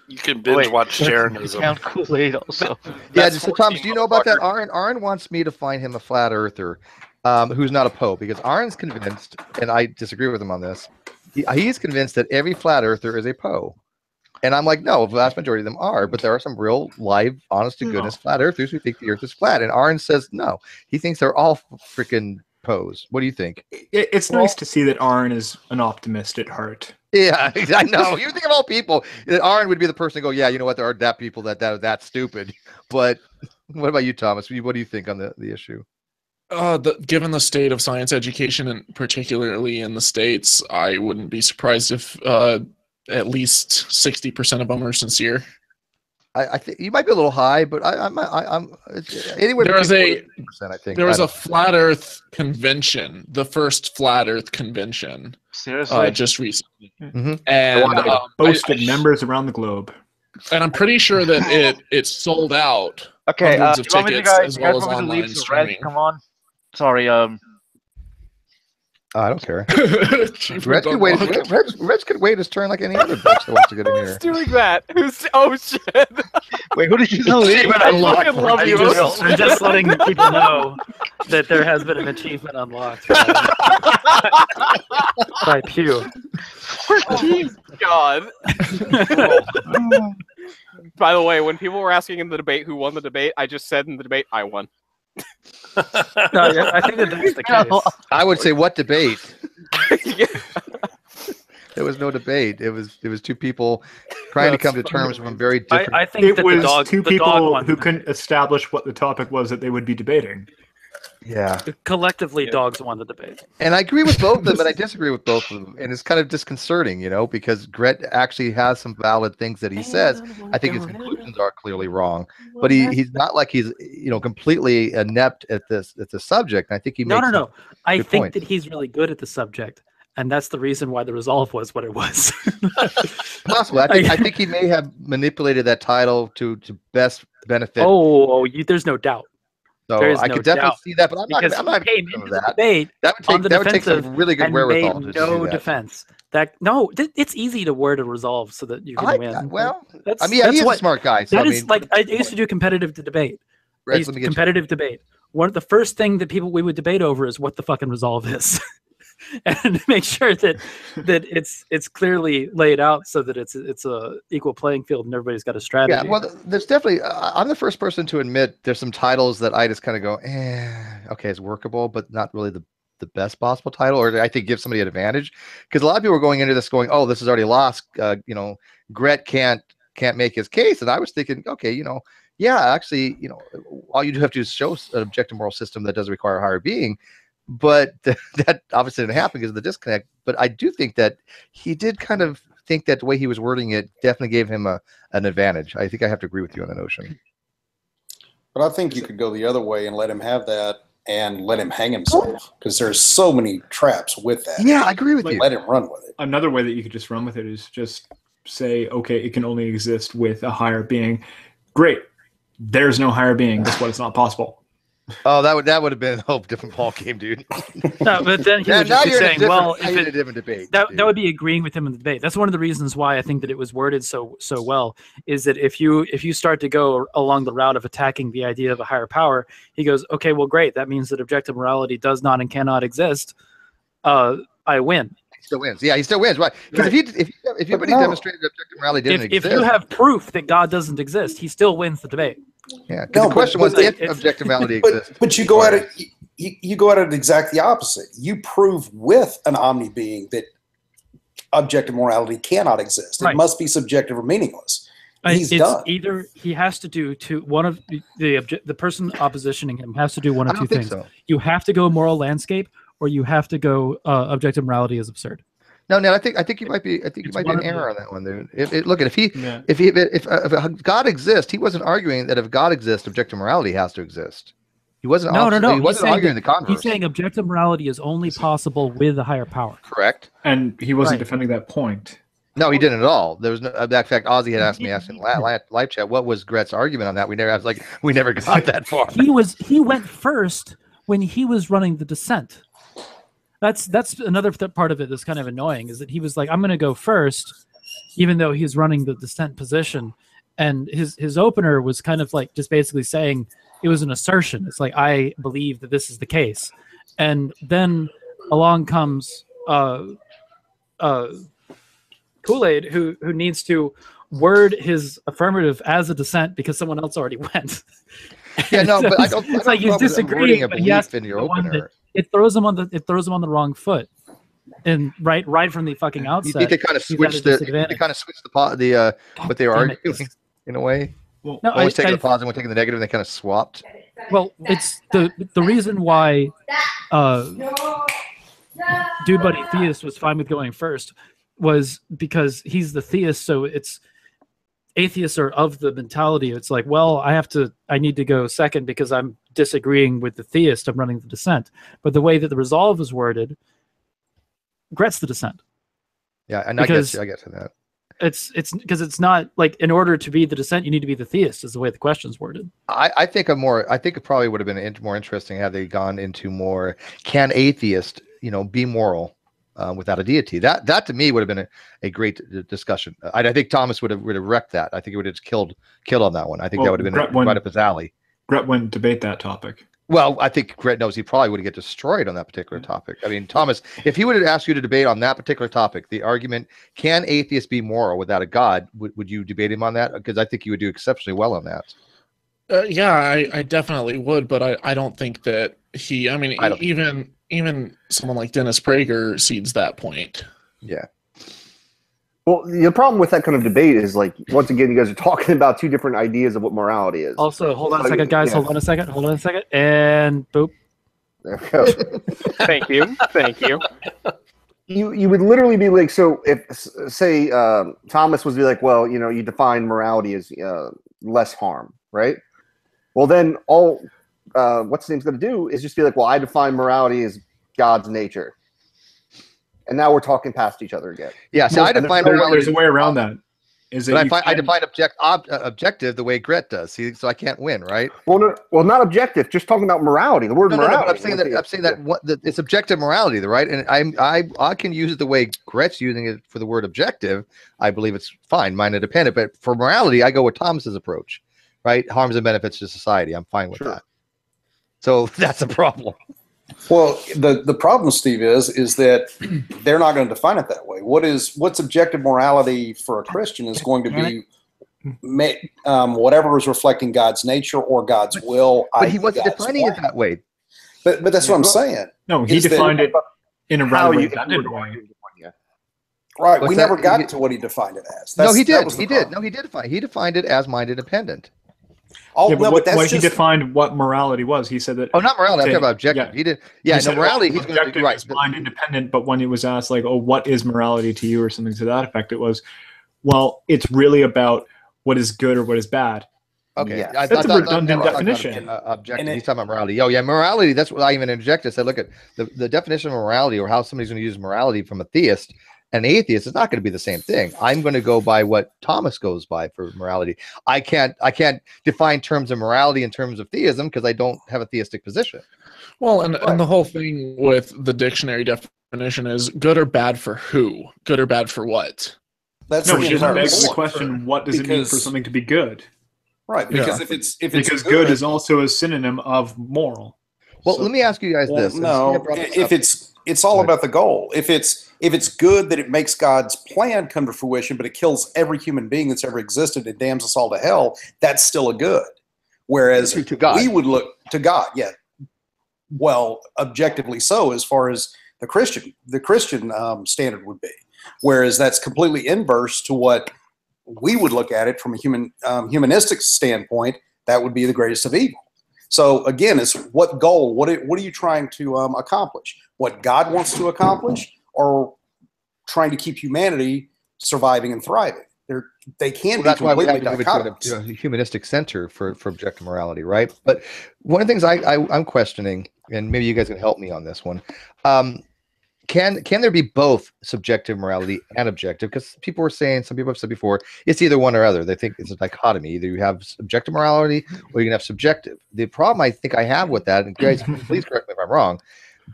You can binge watch Sharonism. Count Koolaid also. Yeah, just Thomas, do you know about that? Arn wants me to find him a flat earther who's not a Pope, because Arn's convinced, and I disagree with him on this. He's convinced that every flat earther is a Poe. And I'm like, no, the vast majority of them are, but there are some real live, honest to goodness flat earthers who think the earth is flat. And Arn says no. He thinks they're all freaking Poes. What do you think? It's nice to see that Arn is an optimist at heart. Yeah, I know. You think of all people, Arn would be the person to go, yeah, you know what? There are that people that are that stupid. But what about you, Thomas? What do you think on the issue? Given the state of science education, and particularly in the States, I wouldn't be surprised if at least 60% of them are sincere. I think you might be a little high, but I'm anywhere. There was a 80%, I think. There was a flat Earth convention, the first flat Earth convention. Seriously, just recently, and boasted members around the globe. And I'm pretty sure that it sold out. Okay, hundreds of you want me to tickets as well as want me to online leave so streaming. Red, come on. Sorry, I don't care. Red could wait his turn like any other bitch that wants to get in here. Who's doing that? Oh shit! Wait, who did you know? I fucking love you. I'm just letting people know that there has been an achievement unlocked by Pew. Oh, God. By the way, when people were asking in the debate who won the debate, I just said in the debate, I won. No, I think that's the case. I would say, what debate? There was no debate. It was two people trying to come to terms from very different. I think It was two people who couldn't establish what the topic was that they would be debating. Yeah. Collectively, dogs won the debate. And I agree with both of them, but I disagree with both of them. And it's kind of disconcerting, because Gret actually has some valid things that he says. I think his conclusions are clearly wrong, but he's not like he's completely inept at the subject. I think he makes No. I think point. that he's really good at the subject, and that's the reason why the resolve was what it was. Possibly. I think he may have manipulated that title to best benefit. There's no doubt. So I could definitely see that, but I'm not came into into the debate. That would take some really good wherewithal to do that. Defense. It's easy to word a resolve so that you can win. Well, that's he's a smart guy. So I used to do competitive debate. Competitive debate. One of the first thing that we would debate over is what the fucking resolve is. And make sure that it's clearly laid out so that it's a equal playing field and everybody's got a strategy. Yeah, well, there's definitely. I'm the first person to admit there's some titles that I just kind of go, okay, it's workable, but not really the best possible title, or I think give somebody an advantage, because a lot of people are going into this going, oh, this is already lost. Gret can't make his case, and I was thinking, okay, yeah, actually, all you do have to do is show an objective moral system that doesn't require a higher being. But that obviously didn't happen because of the disconnect. But I do think that he did kind of think that the way he was wording it definitely gave him an advantage. I think I have to agree with you on that notion. But I think you could go the other way and let him have that and let him hang himself, because there's so many traps with that. Yeah, I agree with you. Let him run with it. Another way that you could just run with it is just say, okay, it can only exist with a higher being. Great. There's no higher being. That's why it's not possible. Oh, that would have been a whole different ball game, dude. No, but then he would now just be you're saying, well, if in a it, different debate. that would be agreeing with him in the debate. That's one of the reasons why I think that it was worded so well, is that if you start to go along the route of attacking the idea of a higher power, he goes, okay, well, great. That means that objective morality does not and cannot exist. I win. He still wins. Yeah, he still wins. Right? Because if anybody demonstrated that objective morality didn't exist, if you have proof that God doesn't exist, he still wins the debate. Yeah. The question was if objective morality exists. But you go at it. You go at it exactly the opposite. You prove with an omni being that objective morality cannot exist. It must be subjective or meaningless. He's done. Either he has to do one of the person oppositioning him has to do one of two things. So. You have to go moral landscape, or you have to go objective morality is absurd. No, I think you might be. I think you might be an error on that one, dude. If God exists, he wasn't arguing that if God exists, objective morality has to exist. He wasn't. No. He wasn't arguing the converse. He's saying objective morality is only possible with a higher power. Correct. And he wasn't defending that point. No, he didn't at all. There was no. In fact, Ozzy had asked me in live chat, what was Gret's argument on that? We never got that far. He went first when he was running the dissent. That's another part of it that's kind of annoying, is that he was like, I'm going to go first, even though he's running the dissent position. And his opener was kind of like just basically saying it was an assertion. It's like, I believe that this is the case. And then along comes Koolaid, who needs to word his affirmative as a dissent because someone else already went. Yeah, no, but it's like he's disagreeing, but he has to your opener. It throws him on the wrong foot, and right from the fucking outset. They kind of switched the what they were arguing in a way. Well, no, always taking the positive, and taking the negative, and they kind of swapped. Well, it's the reason why Dude Buddy Theist was fine with going first was because he's the theist, so it's atheists are of the mentality. It's like, well, I need to go second because I'm disagreeing with the theist. I'm running the dissent. But the way that the resolve is worded, Gret's the dissent. Yeah, and I get to that. It's because it's not like, in order to be the dissent, you need to be the theist, is the way the question's worded. I think it probably would have been more interesting had they gone into more, can atheist, be moral without a deity? That to me would have been a great discussion. I think Thomas would have wrecked that. I think it would have killed on that one. I think that would have been right up his alley. Gret wouldn't debate that topic. Well, I think Gret knows he probably would get destroyed on that particular topic. I mean, Thomas, if he would have asked you to debate on that particular topic, the argument, can atheists be moral without a God, would you debate him on that? Because I think you would do exceptionally well on that. Yeah, I definitely would, but I don't think that even someone like Dennis Prager sees that point. Yeah. Well, the problem with that kind of debate is, like, once again, you guys are talking about two different ideas of what morality is. Also, hold on a second, guys. Yeah. Hold on a second. And boop. There we go. Thank you. You would literally be like, so if, say, Thomas was like, well, you define morality as less harm, right? Well, then all what's the name's going to do is just be like, well, I define morality as God's nature. And now we're talking past each other again. Yeah, so I define morality. There's a way around that. I define objective the way Gret does. See, so I can't win, right? Well, not objective. Just talking about morality. The word morality. No, I'm saying that it's objective morality, right? And I can use it the way Gret's using it for the word objective. I believe it's fine, mind independent. But for morality, I go with Thomas's approach, right? Harms and benefits to society. I'm fine with that. So that's a problem. Well, the problem, Steve, is that they're not going to define it that way. What's objective morality for a Christian is going to be whatever is reflecting God's nature or God's will. But he wasn't defining it that way. But that's what I'm saying. No, he defined it in a rather redundant way. Right. We never got to what he defined it as. No, he did. He defined it as mind independent. Oh, yeah, but he defined what morality was. He said that. Oh, not morality. I'm talking about objective. Yeah. He did. Yeah, no, morality. He's going to be right. Mind independent. But when it was asked, like, "Oh, what is morality to you?" or something to that effect, it was, well, it's really about what is good or what is bad. Okay, Yes. That's a redundant definition. Objective. He's talking about morality. Oh yeah, morality. That's what I even interjected. I said, look at the definition of morality, or how somebody's going to use morality from a theist and atheist. Is not going to be the same thing. I'm going to go by what Thomas goes by for morality. I can't define terms of morality in terms of theism because I don't have a theistic position. Well, and the whole thing with the dictionary definition is good or bad for who? Good or bad for what? That's No, which begs the question: what does it mean for something to be good? Right, because Yeah. if it's good is also a synonym of moral. Well, let me ask you guys this. No, if it's all about the goal. If it's good that it makes God's plan come to fruition, but it kills every human being that's ever existed and damns us all to hell, that's still a good. Whereas to God. we would look to God, yeah. Well, objectively so, as far as the Christian standard would be. Whereas that's completely inverse to what we would look at it from a humanistic standpoint. That would be the greatest of evil. So again, it's what goal? What are you trying to accomplish? What God wants to accomplish, or trying to keep humanity surviving and thriving? They can be that's why we have completely to move to a humanistic center for objective morality, right? But one of the things I'm questioning, and maybe you guys can help me on this one. Can there be both subjective morality and objective? Because people were saying, some people have said before, it's either one or other. They think it's a dichotomy. Either you have objective morality or you can have subjective. The problem I think I have with that, and guys, please correct me if I'm wrong,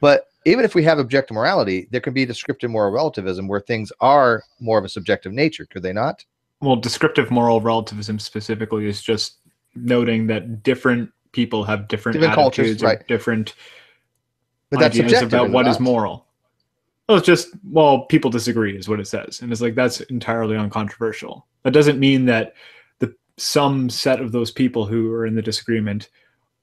but even if we have objective morality, there can be descriptive moral relativism where things are more of a subjective nature. Could they not? Well, descriptive moral relativism specifically is just noting that different people have different attitudes, cultures, right? Different But that's ideas subjective, about is it what is not? moral. Well, people disagree is what it says. And it's like, that's entirely uncontroversial. That doesn't mean that some set of those people who are in the disagreement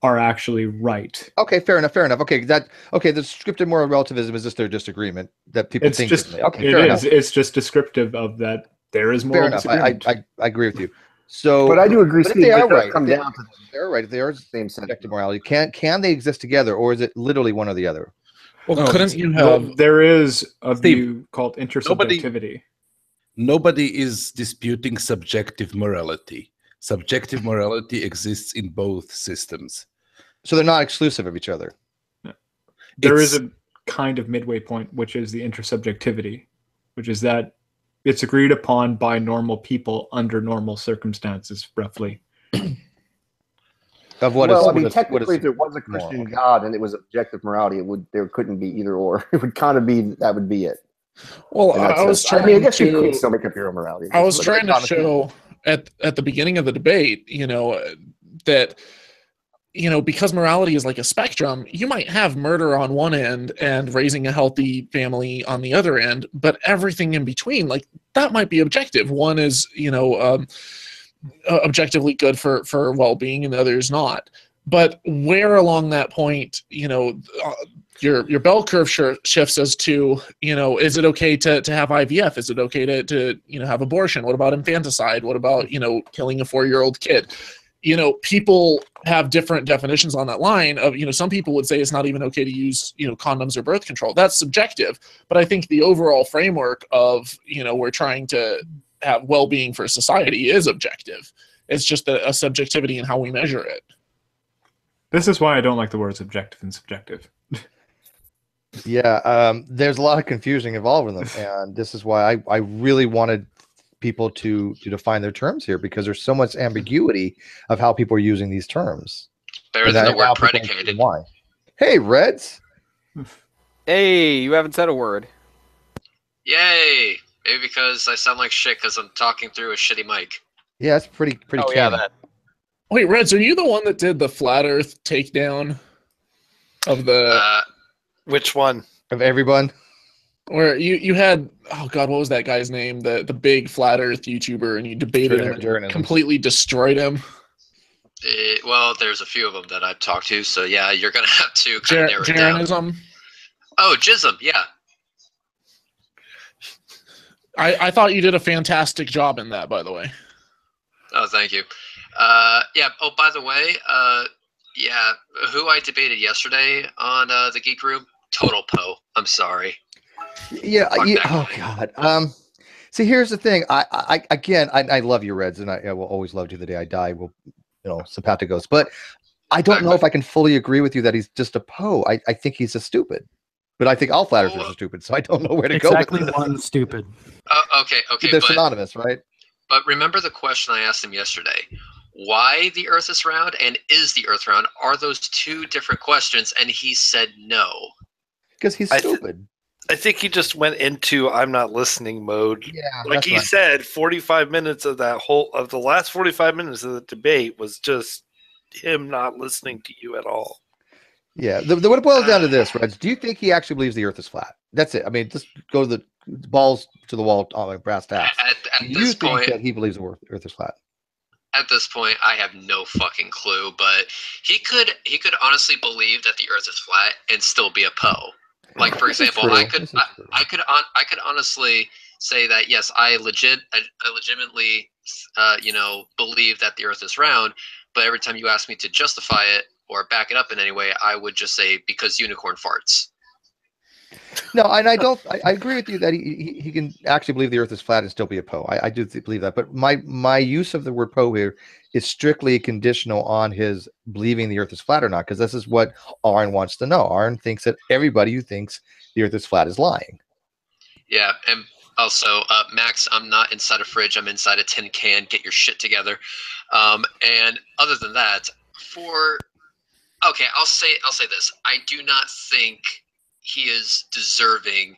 are actually right. Okay, fair enough. Okay, the descriptive moral relativism is just their disagreement that people think. It's just descriptive of that there is moral disagreement. I agree with you. So, but I do agree. But if they are right, if they are same subjective morality, can they exist together, or is it literally one or the other? Well, couldn't you have? There is a view called intersubjectivity. Nobody is disputing subjective morality. Subjective morality exists in both systems. So they're not exclusive of each other. There is a kind of midway point, which is the intersubjectivity, which is that it's agreed upon by normal people under normal circumstances, roughly. Technically, if there was a Christian God and it was objective morality, there couldn't be either or. It would kind of be that would be it. Well, I guess you could still make up your own morality. I was trying to show at the beginning of the debate, that because morality is like a spectrum, you might have murder on one end and raising a healthy family on the other end, but everything in between, like that might be objective. One is, objectively good for well-being and the other is not. But where along that point, your bell curve shifts as to, is it okay to have IVF? Is it okay to have abortion? What about infanticide? What about, killing a 4-year-old kid? People have different definitions on that line of, some people would say it's not even okay to use, condoms or birth control. That's subjective. But I think the overall framework of, we're trying to have well-being for society is objective. It's just a subjectivity in how we measure it. This is why I don't like the words objective and subjective. Yeah, there's a lot of confusion involved in them, and this is why I really wanted people to define their terms here, because there's so much ambiguity of how people are using these terms. Better than the word predicated. Why? Hey, Reds. Hey, you haven't said a word. Yay! Maybe because I sound like shit because I'm talking through a shitty mic. Yeah, that's pretty Oh, canon. yeah, that. Wait, Reds, are you the one that did the flat Earth takedown of the? Which one? Of everyone? Where you had, oh god, what was that guy's name? The big flat Earth YouTuber, and you debated him and completely destroyed him. Well, there's a few of them that I've talked to, so yeah, you're gonna have to kind of narrow it down. Jeranism? Oh, Jism, yeah. I thought you did a fantastic job in that, by the way. Oh, thank you. Yeah. Oh, by the way, yeah, who I debated yesterday on the Geek Room? Total Poe. I'm sorry. Yeah. Oh God. See, here's the thing. I love you, Reds, and I will always love you the day I die. simpaticos. But I don't know if I can fully agree with you that he's just a Poe. I think he's a stupid. But I think all flat earthers are stupid, so I don't know where to go with Exactly one stupid. Okay. They're synonymous, right? But remember the question I asked him yesterday. Why the Earth is round and is the Earth round? Are those two different questions? And he said no. Because he's stupid. I think he just went into I'm not listening mode. Yeah, like he said, 45 minutes of the last 45 minutes of the debate was just him not listening to you at all. Yeah, what it boils down to this, Reg. Do you think he actually believes the Earth is flat? That's it. I mean, just go to the balls to the wall on brass tacks. At Do this you think point, that he believes the Earth is flat? At this point, I have no fucking clue. But he could honestly believe that the Earth is flat and still be a Poe. Like, for example, I could honestly say that yes, I legitimately believe that the Earth is round. But every time you ask me to justify it or back it up in any way, I would just say because unicorn farts. No, and I agree with you that he can actually believe the Earth is flat and still be a Poe. I do believe that. But my use of the word Poe here is strictly conditional on his believing the Earth is flat or not, because this is what Arn wants to know. Arn thinks that everybody who thinks the Earth is flat is lying. Yeah, and also, Max, I'm not inside a fridge. I'm inside a tin can. Get your shit together. And other than that, I'll say this. I do not think he is deserving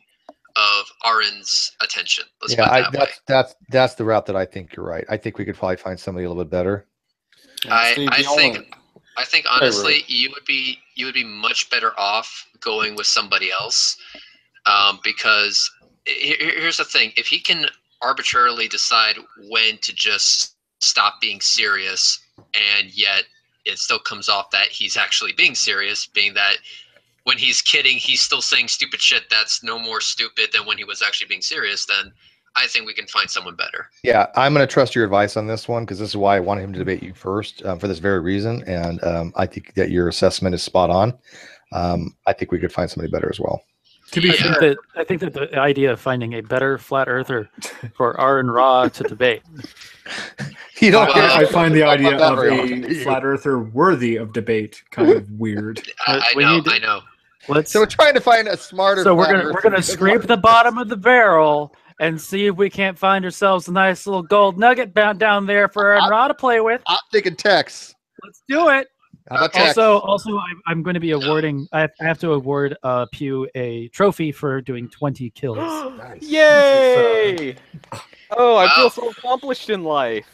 of Arn's attention. Let's put it that way. That's the route that I think you're right. I think we could probably find somebody a little bit better. I think honestly, you would be much better off going with somebody else, because here's the thing: if he can arbitrarily decide when to just stop being serious, and yet it still comes off that he's actually being serious, being that when he's kidding, he's still saying stupid shit that's no more stupid than when he was actually being serious, then I think we can find someone better. Yeah, I'm going to trust your advice on this one, because this is why I wanted him to debate you first, for this very reason. And I think that your assessment is spot on. I think we could find somebody better as well. To be fair, I think that the idea of finding a better flat earther for Arn Ra to debate. I find the idea of a flat earther worthy of debate kind of weird. I know. So we're trying to find a smarter. So we're gonna scrape the bottom of the barrel and see if we can't find ourselves a nice little gold nugget down there for Arn Ra to play with. I'm thinking Tex. Let's do it. Also, I'm going to be awarding. I have to award Pew a trophy for doing 20 kills. Nice. Yay! I feel so accomplished in life.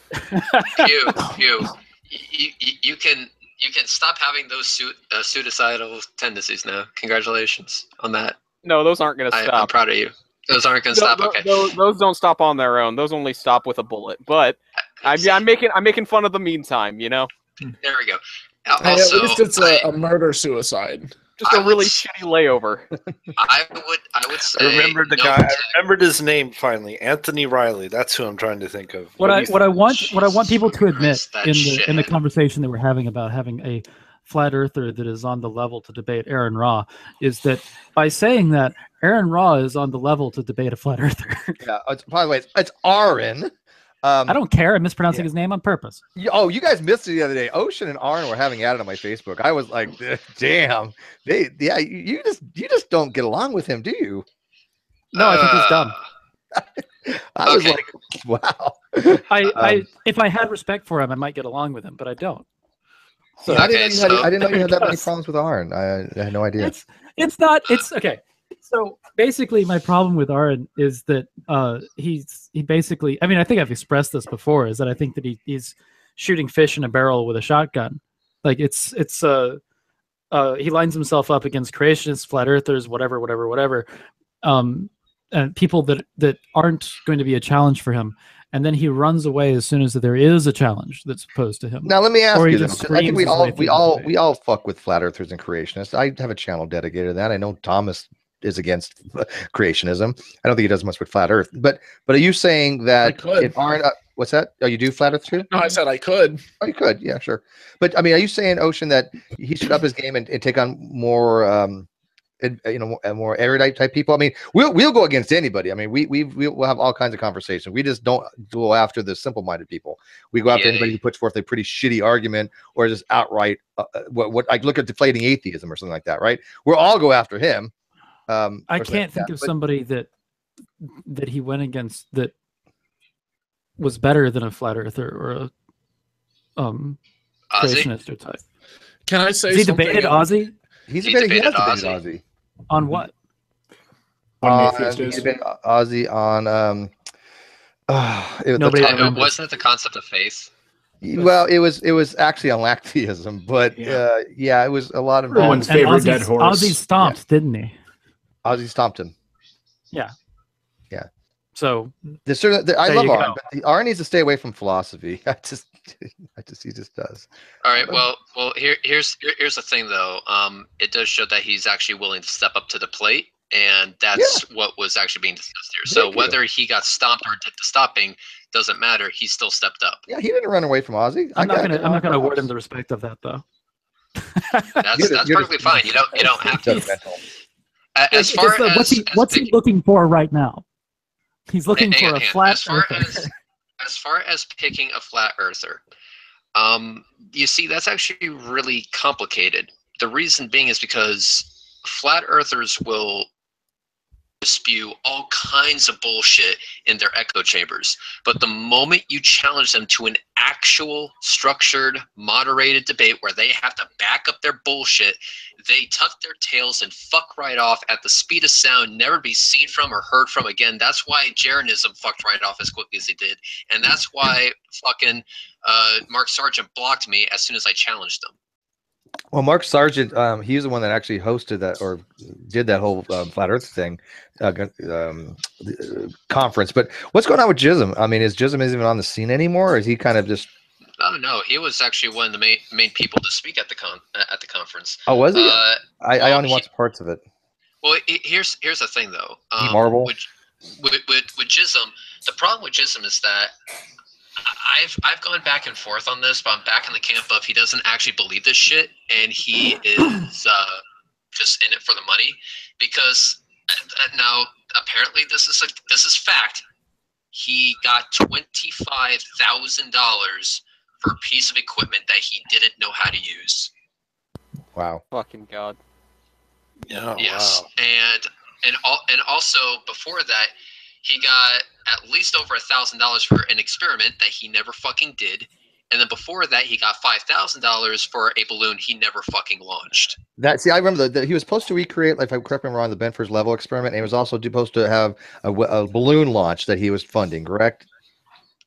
Pew, you can stop having those suicidal tendencies now. Congratulations on that. No, those aren't going to stop. I'm proud of you. Those aren't going to stop. Okay. Those don't stop on their own. Those only stop with a bullet. But I'm making fun of the meantime. You know. There we go. Also, at least it's a murder suicide. Just a really shitty layover. I would say. I remembered his name finally. Anthony Riley. That's who I'm trying to think of. What I want people to admit in the conversation that we're having about having a flat earther that is on the level to debate Aaron Ra is that by saying that Aaron Ra is on the level to debate a flat earther. Yeah. By the way, it's Aaron. I don't care. I'm mispronouncing his name on purpose. You guys missed it the other day. Ocean and Arn were having at it on my Facebook. I was like, damn. You just don't get along with him, do you? No, I think he's dumb. I was like, wow. If I had respect for him, I might get along with him, but I don't. So I didn't know you had that many problems with Arn. I had no idea. It's okay. So basically, my problem with Arn is that he basically. I mean, I think I've expressed this before. Is that I think that he's shooting fish in a barrel with a shotgun. Like it's he lines himself up against creationists, flat earthers, whatever, and people that aren't going to be a challenge for him. And then he runs away as soon as there is a challenge that's posed to him. Now let me ask you this. I think we all fuck with flat earthers and creationists. I have a channel dedicated to that. I know Thomas is against creationism. I don't think he does much with flat earth. But are you saying that if Arn what's that? Oh, you do flat earth too? No, I said I could. Oh, you could. Yeah, sure. But I mean, are you saying, Ocean, that he should up his game and take on more and more erudite type people. I mean, we'll go against anybody. I mean, we'll have all kinds of conversations. We just don't go after the simple-minded people. We go after anybody who puts forth a pretty shitty argument or just outright what like look at deflating atheism or something like that, right? We'll all go after him. I can't think of somebody that he went against that was better than a flat earther or a creationist or type. Can I say he debated Ozzy? He has debated Ozzy. On what? He debated Ozzy on wasn't it the concept of faith? Well, it was actually on lactheism, but it was a lot of everyone's favorite dead horse. Ozzy stomped, didn't he? Ozzy stomped him. Yeah. Yeah. So I love Arn, but Arn needs to stay away from philosophy. He just does. All right. Well. Here's the thing, though. It does show that he's actually willing to step up to the plate, and that's what was actually being discussed here. So whether he got stomped or did the stopping doesn't matter. He still stepped up. Yeah, he didn't run away from Ozzy. I'm not gonna award him the respect of that, though. That's perfectly fine. You don't have to. As far as what's he looking for right now? He's looking for a flat earther. As far as picking a flat earther, you see, that's actually really complicated. The reason being is because flat earthers will spew all kinds of bullshit in their echo chambers. But the moment you challenge them to an actual structured, moderated debate where they have to back up their bullshit, they tuck their tails and fuck right off at the speed of sound, never be seen from or heard from again. That's why Jeranism fucked right off as quickly as he did. And that's why fucking Mark Sargent blocked me as soon as I challenged him. Well, Mark Sargent, he's the one that actually hosted that or did that whole flat Earth thing conference. But what's going on with Jism? I mean, is Jism even on the scene anymore, or is he kind of just? Oh no, he was actually one of the main people to speak at the conference. Oh, was he? I only watched parts of it. Well, here's the thing though. Marvel. With Jism, the problem with Jism is that. I've gone back and forth on this, but I'm back in the camp of he doesn't actually believe this shit, and he is just in it for the money. Because now apparently this is fact. He got $25,000 for a piece of equipment that he didn't know how to use. Wow! Fucking god. Yeah. Yes, Wow. and also before that. He got at least over $1,000 for an experiment that he never fucking did. And then before that, he got $5,000 for a balloon he never fucking launched. I remember that he was supposed to recreate, if I'm correct me wrong, the Benford's level experiment. And he was also supposed to have a balloon launch that he was funding, correct?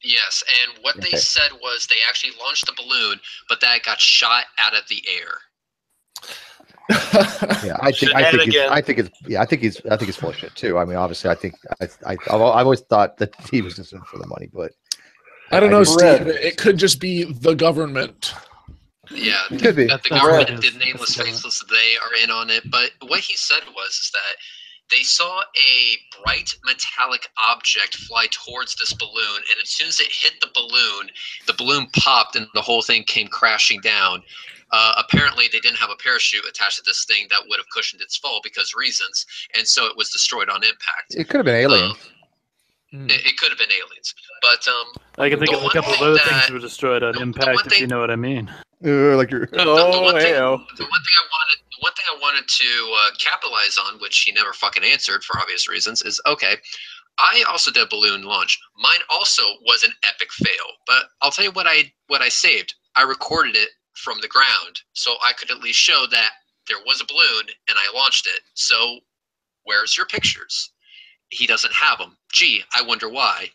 Yes. And what they said was they actually launched the balloon, but that got shot out of the air. Yeah, I think he's full of shit too. I mean, obviously, I've always thought that he was just in for the money, but I don't know, Steve. It could just be the government. Yeah, it could be. The government did nameless, faceless. They are in on it. But what he said was that they saw a bright metallic object fly towards this balloon, and as soon as it hit the balloon popped, and the whole thing came crashing down. Apparently, they didn't have a parachute attached to this thing that would have cushioned its fall because reasons, and so it was destroyed on impact. It could have been aliens. It could have been aliens, but I can think of a couple of other things that were destroyed on impact, if you know what I mean. The one thing I wanted to capitalize on, which he never fucking answered for obvious reasons, is okay. I also did a balloon launch. Mine also was an epic fail, but I'll tell you what I saved. I recorded it from the ground, so I could at least show that there was a balloon and I launched it. So where's your pictures? He doesn't have them. Gee, I wonder why.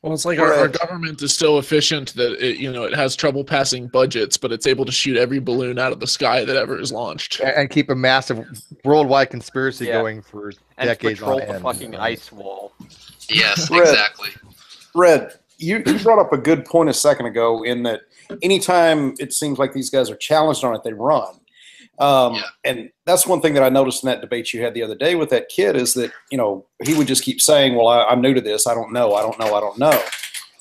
Well, it's like our government is so efficient that it has trouble passing budgets, but it's able to shoot every balloon out of the sky that ever is launched and keep a massive worldwide conspiracy going for decades on end. The fucking ice wall. Yes, exactly. Red, you brought up a good point a second ago in that anytime it seems like these guys are challenged on it, they run. And that's one thing that I noticed in that debate you had the other day with that kid is that, he would just keep saying, well, I'm new to this. I don't know.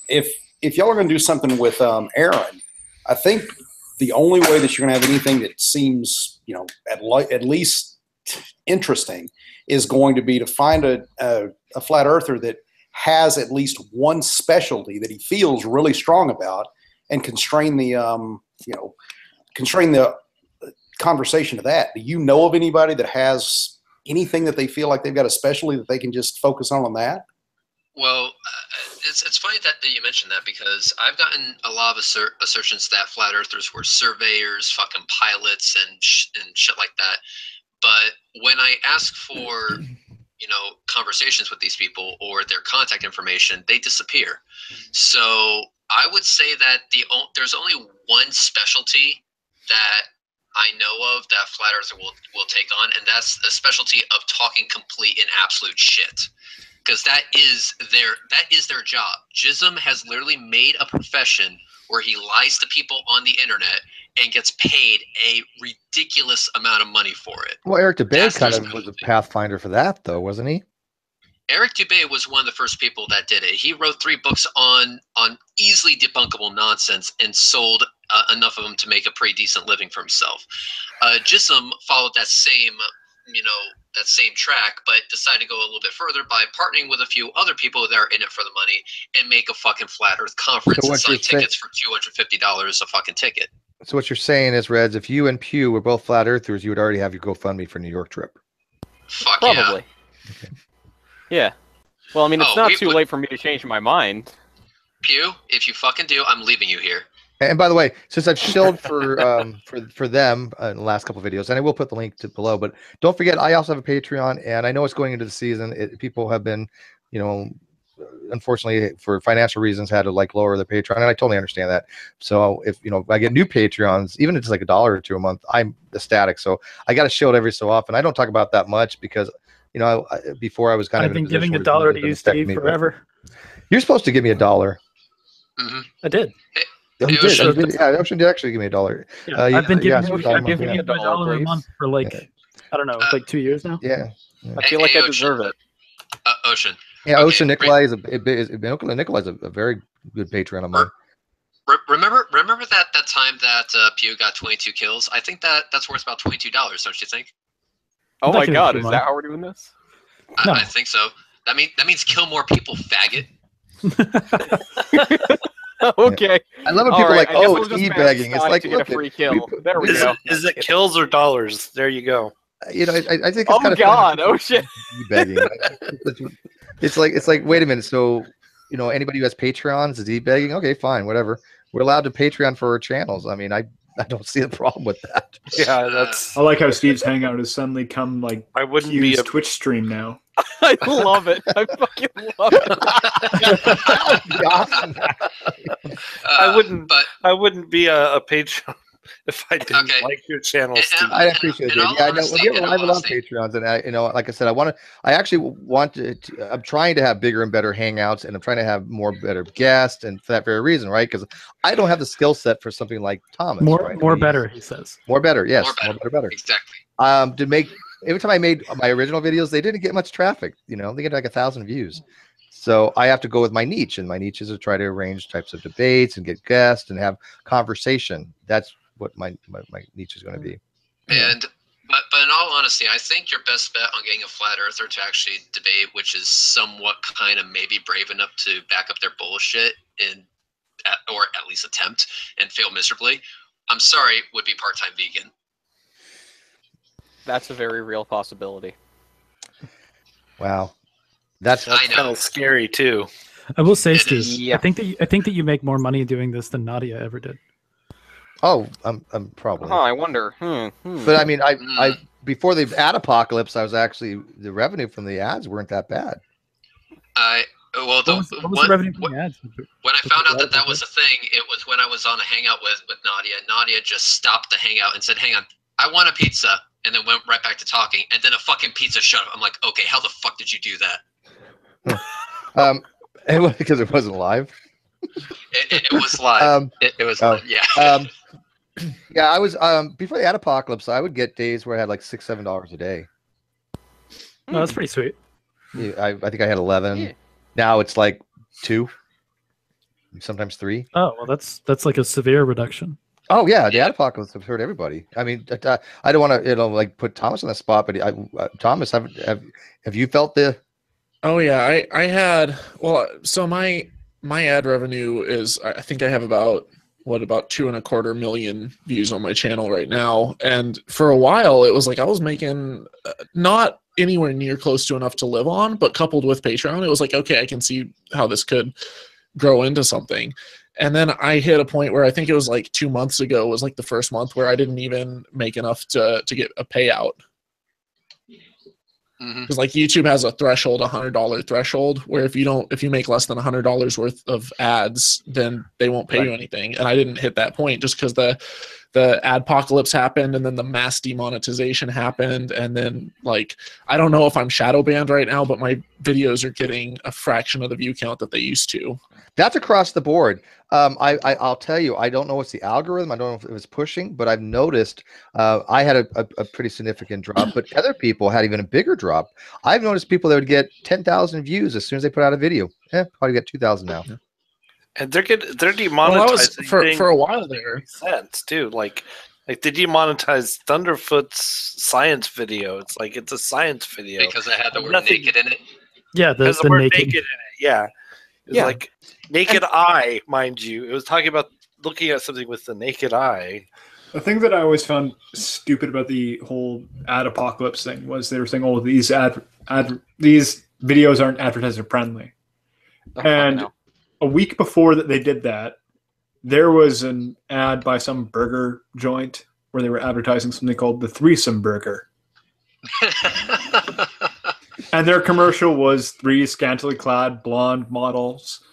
If y'all are going to do something with Aaron, I think the only way that you're going to have anything that seems, at least interesting is going to be to find a flat earther that has at least one specialty that he feels really strong about, and constrain the conversation to that. Do you know of anybody that has anything that they feel like they've got a specialty that they can just focus on that? Well, it's funny that you mentioned that, because I've gotten a lot of assertions that flat earthers were surveyors, fucking pilots, and shit like that. But when I ask for, conversations with these people or their contact information, they disappear. So I would say that there's only one specialty that I know of that flat earther will take on, and that's a specialty of talking complete and absolute shit. Because that is their job. Jism has literally made a profession where he lies to people on the internet and gets paid a ridiculous amount of money for it. Well, Eric Dubay kind of was a pathfinder for that, though, wasn't he? Eric Dubay was one of the first people that did it. He wrote 3 books on easily debunkable nonsense and sold enough of them to make a pretty decent living for himself. Jism followed that same track, but decided to go a little bit further by partnering with a few other people that are in it for the money and make a fucking flat earth conference and sell tickets for $250 a fucking ticket. So what you're saying is, Reds, if you and Pew were both flat earthers, you would already have your GoFundMe for New York trip. Fuck probably. Yeah. Okay. Yeah. Well, I mean, it's not too late for me to change my mind. Pew, if you fucking do, I'm leaving you here. And by the way, since I've shilled for them in the last couple of videos, and I will put the link below, but don't forget, I also have a Patreon, and I know it's going into the season. People have been, unfortunately for financial reasons, had to lower the Patreon, and I totally understand that. So if I get new Patreons, even if it's like $1 or $2 a month, I'm ecstatic. So I got to shield every so often. I don't talk about that much because before I was kind of. I've been giving $1 to you, Steve, forever. You're supposed to give me $1. Mm-hmm. I did. Ocean did actually give me $1. Yeah, I've been giving you $1 a month for I don't know, 2 years now. Yeah. I feel like I deserve it. Ocean. Yeah, okay, Ocean Nikolai is a very good Patreon of mine. Remember that time that Pew got 22 kills? I think that's worth about $22, don't you think? Oh my God, is that how we're doing this? I think so. That means kill more people, faggot. Okay. I love when people it's e-bagging. It's like, look, a free kill. There we go. Is it kills or dollars? There you go. I think it's oh kind of God, oh shit. E-bagging. It's like, wait a minute. So, anybody who has Patreons is e-bagging? Okay, fine, whatever. We're allowed to Patreon for our channels. I mean, I don't see the problem with that. Yeah, that's. I like how Steve's Hangout has suddenly come I wouldn't be a Twitch stream now. I love it. I fucking love it. I wouldn't be a Patreon if I didn't like your channel. I appreciate it. Yeah, I know. We have a lot of Patreons, and like I said, I actually want to. I'm trying to have bigger and better hangouts, and I'm trying to have more better guests, and for that very reason, right? Because I don't have the skill set for something like Thomas. More better, he says. More better, yes. More better. Exactly. To make every time I made my original videos, they didn't get much traffic. They get like 1,000 views. So I have to go with my niche, and my niche is to try to arrange types of debates and get guests and have conversation. That's what my niche is going to be. And but in all honesty, I think your best bet on getting a flat earther to actually debate, which is somewhat kind of maybe brave enough to back up their bullshit or at least attempt and fail miserably, I'm sorry, would be part-time vegan. That's a very real possibility. Wow. That's kind of scary too. I will say, Steve, yeah. I think that you make more money doing this than Nadia ever did. Oh, I'm probably. I wonder. But I mean, I before the ad apocalypse, I was actually the revenue from the ads weren't that bad. What was the revenue from the ads? When I found out that was a thing, it was when I was on a hangout with Nadia. Nadia just stopped the hangout and said, "Hang on, I want a pizza," and then went right back to talking. And then a fucking pizza shut up. I'm like, okay, how the fuck did you do that? Because it wasn't live. It was live. It was live. Yeah. Yeah, I was before the ad apocalypse. I would get days where I had like $6-7 a day. No, that's pretty sweet. Yeah, I think I had 11. Yeah. Now it's like 2, sometimes 3. Oh well, that's like a severe reduction. Oh yeah, the ad apocalypse have hurt everybody. I mean, I don't want to, like put Thomas on the spot, but Thomas, have you felt the? Oh yeah, I had so my ad revenue is, I think I have about 2.25 million views on my channel right now, and for a while it was like I was making not anywhere near close to enough to live on, but coupled with Patreon, it was like, okay, I can see how this could grow into something. And then I hit a point where I think it was like 2 months ago was like the first month where I didn't even make enough to get a payout. Because like YouTube has a threshold, $100 threshold, where if you make less than $100 worth of ads, then they won't pay you anything. And I didn't hit that point just because the adpocalypse happened, and then the mass demonetization happened, and then like I don't know if I'm shadow banned right now, but my videos are getting a fraction of the view count that they used to. That's across the board. I'll tell you, I don't know what's the algorithm. I don't know if it was pushing, but I've noticed I had a pretty significant drop, but other people had even a bigger drop. I've noticed people that would get 10,000 views as soon as they put out a video. Probably get 2,000 now. And they're demonetizing for a while there. Sense too, like they demonetized Thunderfoot's science video. It's like it's a science video because it had the word naked in it. Yeah, the word naked in it. Yeah. It was like naked eye, mind you. It was talking about looking at something with the naked eye. The thing that I always found stupid about the whole ad apocalypse thing was they were saying, "Oh, these videos aren't advertiser friendly," and a week before that they did that, there was an ad by some burger joint where they were advertising something called the Threesome Burger. And their commercial was 3 scantily clad blonde models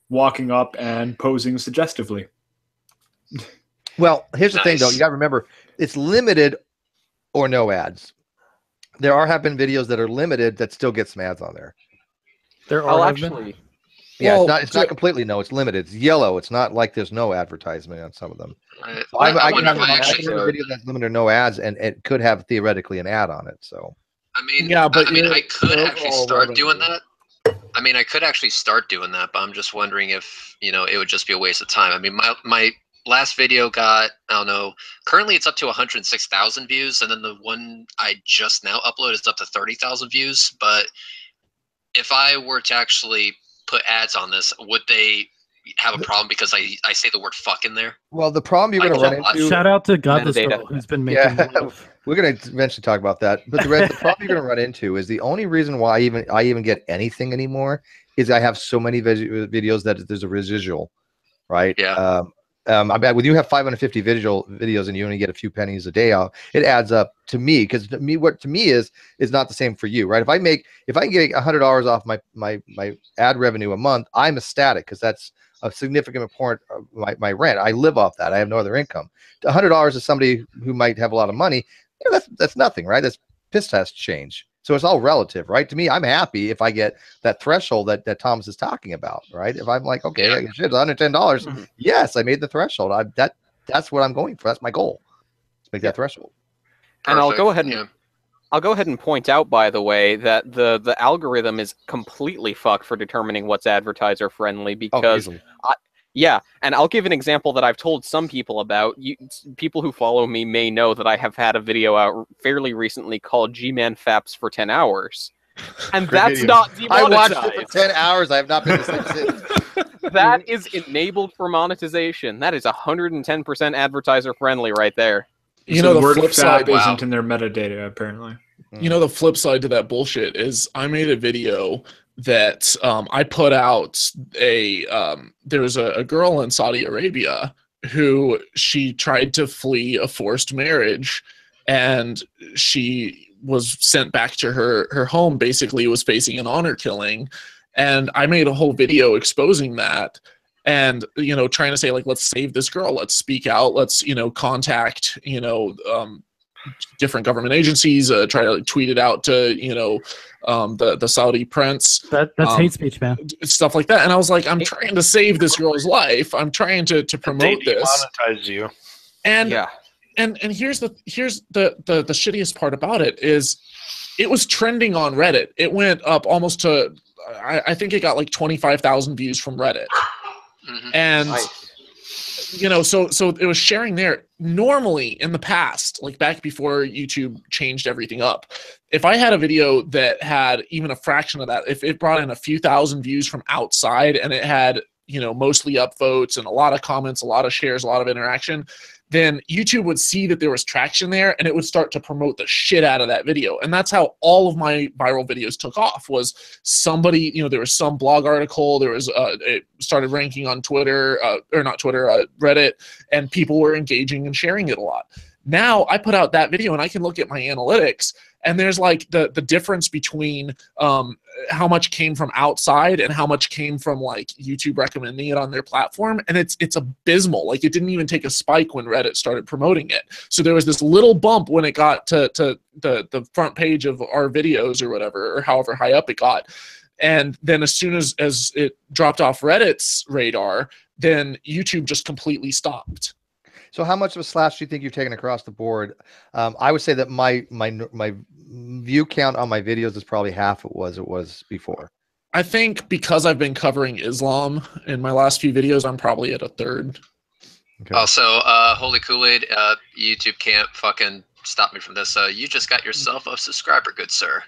walking up and posing suggestively. Well, here's the thing, though. You got to remember, it's limited or no ads. There have been videos that are limited that still get some ads on there. There are actually. Yeah, it's not completely no. It's limited. It's yellow. It's not like there's no advertisement on some of them. I can have a video that's limited or no ads, and it could have theoretically an ad on it. So. I mean, I could actually start doing that. I mean, I could actually start doing that, but I'm just wondering if, it would just be a waste of time. I mean, my last video got, I don't know, currently it's up to 106,000 views, and then the one I just now uploaded is up to 30,000 views. But if I were to actually put ads on this, would they have a problem because I say the word fuck in there? Well, the problem you're going to run into... Shout out to Godless Girl, who's been making... We're going to eventually talk about that. But the problem you're going to run into is the only reason why I even get anything anymore is I have so many videos that there's a residual, right? Yeah. I bet when you have 550 videos and you only get a few pennies a day off, it adds up to me, because what to me is not the same for you, right? If I can get $100 off my ad revenue a month, I'm ecstatic, because that's a significant part of my rent. I live off that. I have no other income. $100 is somebody who might have a lot of money. That's nothing, right? That's piss test change. So it's all relative, right? To me, I'm happy if I get that threshold that Thomas is talking about, right? If I'm like, okay, shit, $110. Yes, I made the threshold. That's what I'm going for. That's my goal. Let's make that threshold. And I'll go ahead and point out, by the way, that the algorithm is completely fucked for determining what's advertiser friendly, because and I'll give an example that I've told some people about. People who follow me may know that I have had a video out fairly recently called G-Man Faps for 10 hours. And that's not demonetized. I watched it for 10 hours. I have not been the same since. That is enabled for monetization. That is 110% advertiser friendly right there. The word flip side isn't in their metadata, apparently. The flip side to that bullshit is I made a video that I put out there was a girl in Saudi Arabia who she tried to flee a forced marriage, and she was sent back to her home, basically was facing an honor killing. And I made a whole video exposing that. And, trying to say, like, let's save this girl. Let's speak out. Let's, contact, different government agencies, try to tweet it out to, the Saudi prince. That's hate speech, man. Stuff like that. And I was like, I'm trying to save this girl's life. I'm trying to promote this. Monetize you. And here's the shittiest part about it is it was trending on Reddit. It went up almost to, I think it got like 25,000 views from Reddit. And you know, so it was sharing there. Normally in the past, like back before YouTube changed everything up, if I had a video that had even a fraction of that, if it brought in a few thousand views from outside and it had, you know, mostly upvotes and a lot of comments, a lot of shares, a lot of interaction, then YouTube would see that there was traction there and it would start to promote the shit out of that video. And that's how all of my viral videos took off, was somebody, you know, there was some blog article, there was, it started ranking on Twitter, or not Twitter, Reddit, and people were engaging and sharing it a lot. Now I put out that video and I can look at my analytics, and there's like the difference between how much came from outside and how much came from like YouTube recommending it on their platform, and it's abysmal. Like it didn't even take a spike when Reddit started promoting it. So there was this little bump when it got to the front page of our videos or whatever, or however high up it got. And then as soon as it dropped off Reddit's radar, then YouTube just completely stopped. So how much of a slash do you think you've taken across the board? I would say that my view count on my videos is probably half it was before. I think because I've been covering Islam in my last few videos, I'm probably at a third. Okay. Also, holy Koolaid, YouTube can't fucking stop me from this. You just got yourself a subscriber, good sir.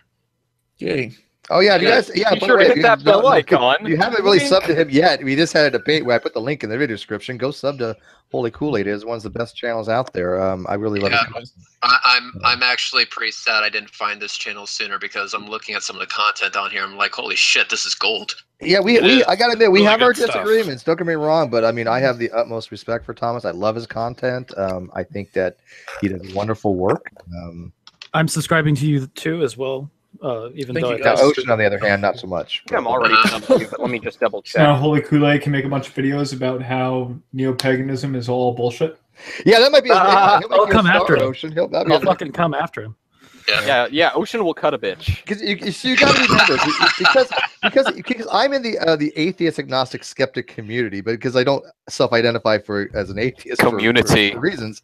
Yay. Oh yeah, you guys, yeah. Be sure to hit that bell icon. You haven't really subbed to him yet. We just had a debate where I put the link in the video description. Go sub to Holy Koolaid. It is one of the best channels out there. I really love it. I'm actually pretty sad I didn't find this channel sooner, because I'm looking at some of the content on here. I'm like, holy shit, this is gold. Yeah, I gotta admit, we have our disagreements. Don't get me wrong, but I mean, I have the utmost respect for Thomas. I love his content. I think that he does wonderful work. I'm subscribing to you too as well. Even though Ocean, on the other hand, not so much. I'm already somebody, but let me just double check. Now, Holy Koolaid can make a bunch of videos about how neo-paganism is all bullshit. Yeah, that might be. I'll come after him. Ocean. I'll fucking come after him. Yeah. Ocean will cut a bitch. Because you got to remember, because I'm in the atheist, agnostic, skeptic community, but because I don't self-identify as an atheist community for reasons,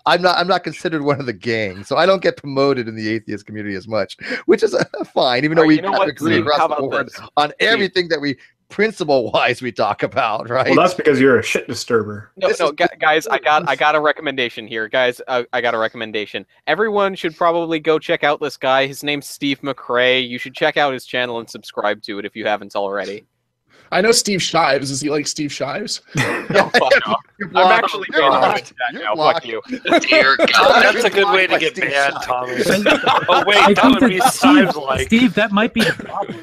I'm not considered one of the gang, so I don't get promoted in the atheist community as much, which is fine, even though we kind of agree across the board on everything that we principle-wise we talk about, right? Well, that's because you're a shit disturber. No, guys, I got a recommendation here. Guys, I got a recommendation. Everyone should probably go check out this guy. His name's Steve McRae. You should check out his channel and subscribe to it if you haven't already. I know Steve Shives. Is he like Steve Shives? No, fuck off. I'm actually banned now. Fuck you. Dear God. That's a good way to get banned, Thomas. Oh wait, that would be Steve-like. Steve, that might be the problem.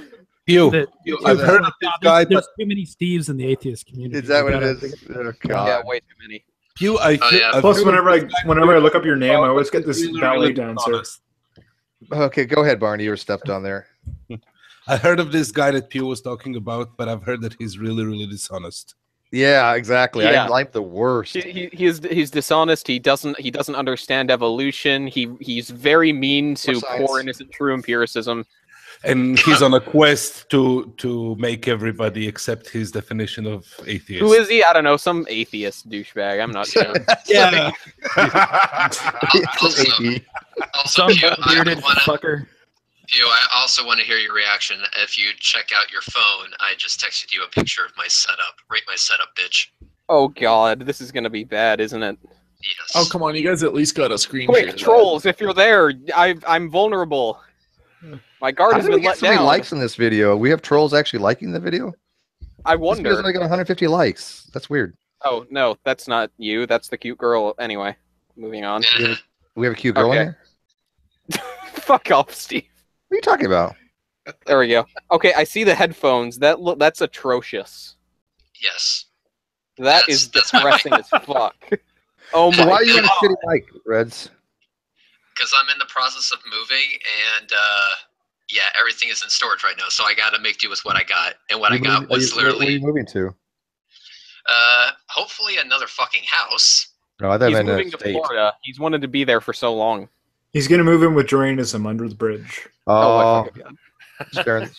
I've heard of this guy. There's too many Steves in the atheist community. Is that what it is? Oh, God. Yeah, way too many. Plus, whenever I look up your name, I always get this ballet dancer. Okay, go ahead, Barney. You were stepped on there. I heard of this guy that Pew was talking about, but I've heard that he's really, really dishonest. Yeah, exactly. Yeah. I'm like the worst. He's dishonest. He doesn't understand evolution. He's very mean to poor innocent true empiricism. And he's on a quest to make everybody accept his definition of atheist. Who is he? I don't know. Some atheist douchebag. I'm not sure. Yeah. Also, bearded fucker. Pew, I also want to hear your reaction. If you check out your phone, I just texted you a picture of my setup. Rate my setup, bitch. Oh God, this is gonna be bad, isn't it? Yes. Oh come on, you guys at least got a screen. Quick, trolls! If you're there, I'm vulnerable. My guard has been let down. Likes in this video. We have trolls actually liking the video. I wonder. This video's only got 150 likes. That's weird. Oh no, that's not you. That's the cute girl. Anyway, moving on. We have a cute girl in here. Fuck off, Steve. What are you talking about? There we go. Okay, I see the headphones. That's atrocious. Yes. That's depressing as fuck. Oh my! So why are you in a shitty mic, Reds? Because I'm in the process of moving, and yeah, everything is in storage right now. So I got to make do with what I got, and what I got was literally. Where are you moving to? Hopefully another fucking house. No, I thought he's moving to Florida. He's wanted to be there for so long. He's gonna move in with Dranism under the bridge. Oh, sharing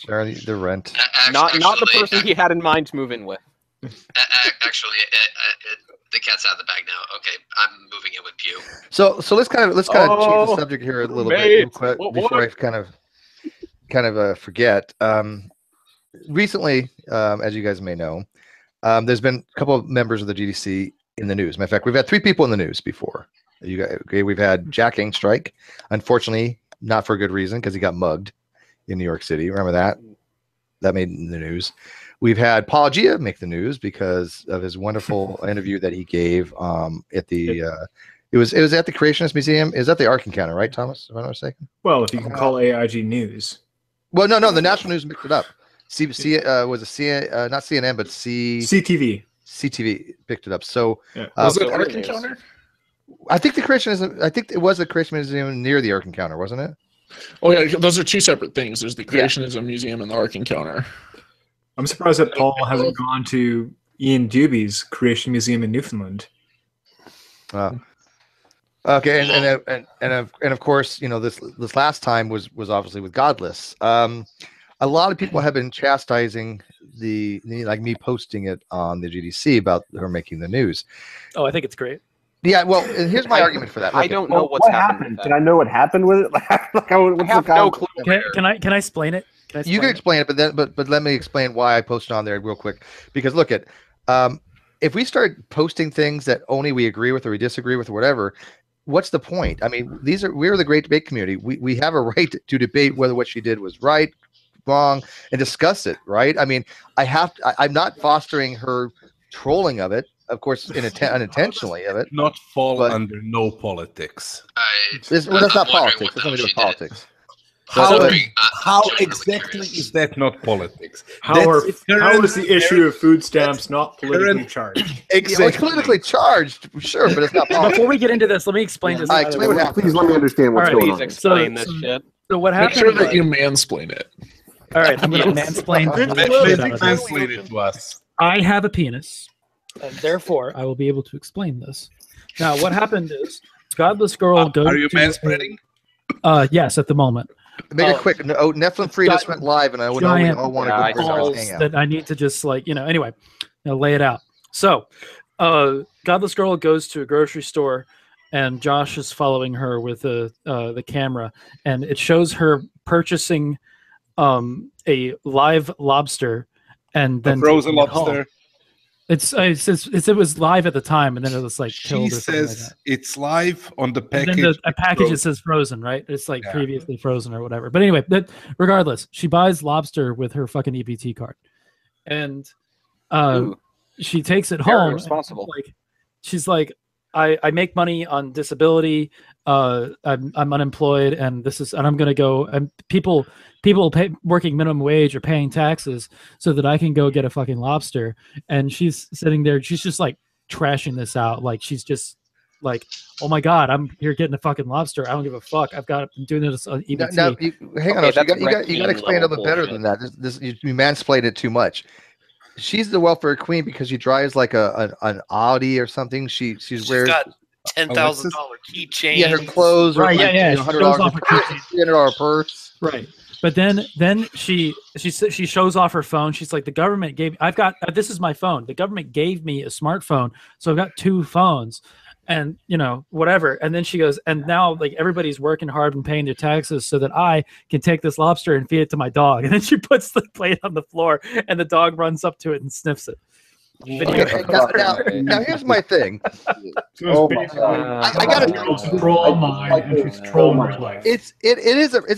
the rent. Not the person he had in mind to move in with. Actually, the cat's out of the bag now. Okay, I'm moving in with Pew. So let's kind of change the subject here a little bit real quick before I kind of forget. Recently, as you guys may know, there's been a couple of members of the GDC in the news. Matter of fact, we've had 3 people in the news before. We've had Jack Angstrike, unfortunately, not for a good reason, because he got mugged in New York City. Remember that? That made the news. We've had Paul Gia make the news because of his wonderful interview that he gave at the. It was at the Creationist Museum. Is that the Ark Encounter, right, Thomas? If I'm not mistaken. Well, if you can call AIG news. Well, no, the national news mixed it up. Was it not CNN, but CTV. CTV picked it up. So was it Ark Encounter? I think it was the Creation Museum near the Ark Encounter, wasn't it? Oh yeah, those are 2 separate things. There's the Creationism Museum and the Ark Encounter. I'm surprised that Paul hasn't gone to Ian Dubey's Creation Museum in Newfoundland. Okay, and of course, this last time was obviously with Godless. A lot of people have been chastising like me posting it on the GDC about her making the news. Oh, I think it's great. Yeah, well, and here's my argument for that. I don't know what's happened. Can I know what happened with it? I have no clue. Can I explain it? You can explain it, but let me explain why I posted on there real quick. Because look at, if we start posting things that only we agree with or we disagree with or whatever, what's the point? I mean, we're the great debate community. We have a right to debate whether what she did was right, wrong, and discuss it, right? I mean, I'm not fostering her trolling of it, of course, unintentionally of it. Not fall under no politics. That's not politics. That's nothing to do with politics. How exactly is that not politics? How is the issue of food stamps not politically charged? Exactly. It's politically charged, sure, but it's not politics. Before we get into this, let me explain this. Please let me understand what's going on. Explain this shit. So what happened? Make sure that you mansplain it. All right, I'm going to mansplain. Translate it to us. I have a penis, and therefore I will be able to explain this. Now, what happened is, Godless Girl goes. Are you manspreading? Yes, at the moment. Make it quick. No, Nephilim Free just went live, and I would all want to go hang out. That I need to just anyway, lay it out. So, Godless Girl goes to a grocery store, and Josh is following her with the camera, and it shows her purchasing a live lobster, and then frozen lobster. It was live at the time, and then it was like killed. She or says like that. It's live on the package. And then a package it says frozen, right? It's like previously frozen or whatever. But anyway, regardless, she buys lobster with her fucking EBT card, and she takes it home. Responsible. She's like, I make money on disability. I'm unemployed, and I'm gonna go. And people working minimum wage are paying taxes so that I can go get a fucking lobster. And she's sitting there. She's just like trashing this out. Like she's just like, oh my god, I'm here getting a fucking lobster. I don't give a fuck. I've been doing this on EBT. Now, hang on, you got to explain a little bit better than that. You mansplained it too much. She's the welfare queen because she drives like an Audi or something. She's wears got $10,000 keychain. Yeah, her clothes. Right. Like, yeah. $100 $300 purse. Right. But then she shows off her phone. She's like, the government gave. I've got this is my phone. The government gave me a smartphone, so I've got 2 phones, and whatever. And then she goes, and now like everybody's working hard and paying their taxes so that I can take this lobster and feed it to my dog. And then she puts the plate on the floor, and the dog runs up to it and sniffs it. Okay, now here's my thing. I gotta troll mine, and she's trolling my life. It's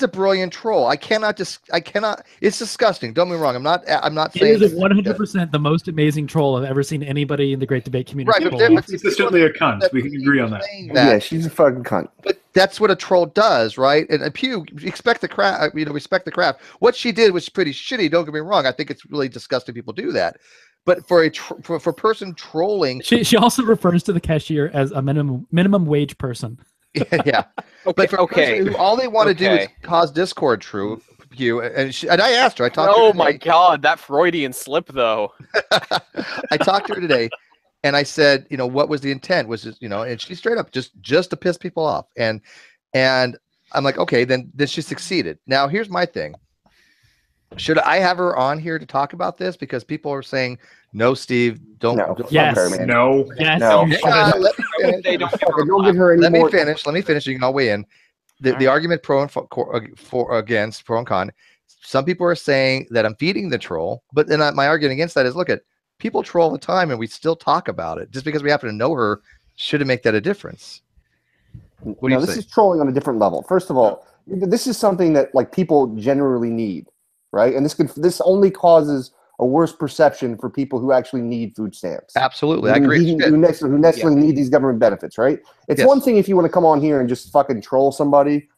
a brilliant troll. I cannot. It's disgusting. Don't get me wrong. I'm not saying it is 100% the most amazing troll I've ever seen anybody in the great debate community. Right, but consistently a cunt. We can agree on that. Yeah, she's a fucking cunt. But that's what a troll does, right? And Pew, respect the craft. Respect the craft. What she did was pretty shitty. Don't get me wrong. I think it's really disgusting people do that. But for a person trolling, she also refers to the cashier as a minimum wage person. Yeah. But for a person who all they want to do is cause discord, and I asked her. I talked. Oh my god, that Freudian slip though. I talked to her today, and I said, what was the intent? Was it, and she straight up just to piss people off, and I'm like, okay, then she succeeded. Now here's my thing. Should I have her on here to talk about this? Because people are saying, no, Steve, don't. Yes. No. Yes. No. Let me finish. You can all weigh in. The argument pro and against, pro and con. Some people are saying that I'm feeding the troll, but then my argument against that is, look at, people troll all the time, and we still talk about it. Just because we happen to know her, shouldn't make that a difference. What do you this think? is trolling on a different level. First of all, this is something that like people generally need, right? And this only causes a worse perception for people who actually need food stamps. Absolutely, I agree. Who necessarily need these government benefits, right? It's one thing if you want to come on here and just fucking troll somebody,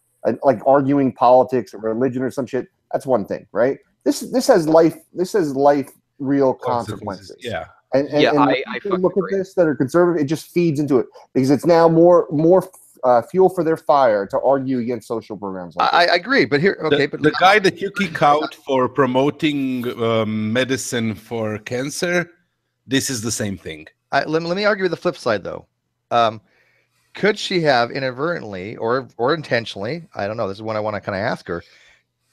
like arguing politics or religion or some shit. That's one thing, right? This has life real consequences. Yeah. And I look at this that are conservative, it just feeds into it because it's now more fuel for their fire to argue against social programs. Like I agree, but here, okay, but the guy that you kick out for promoting medicine for cancer, this is the same thing. Let me argue with the flip side, though. Could she have inadvertently or intentionally? I don't know. This is what I want to kind of ask her.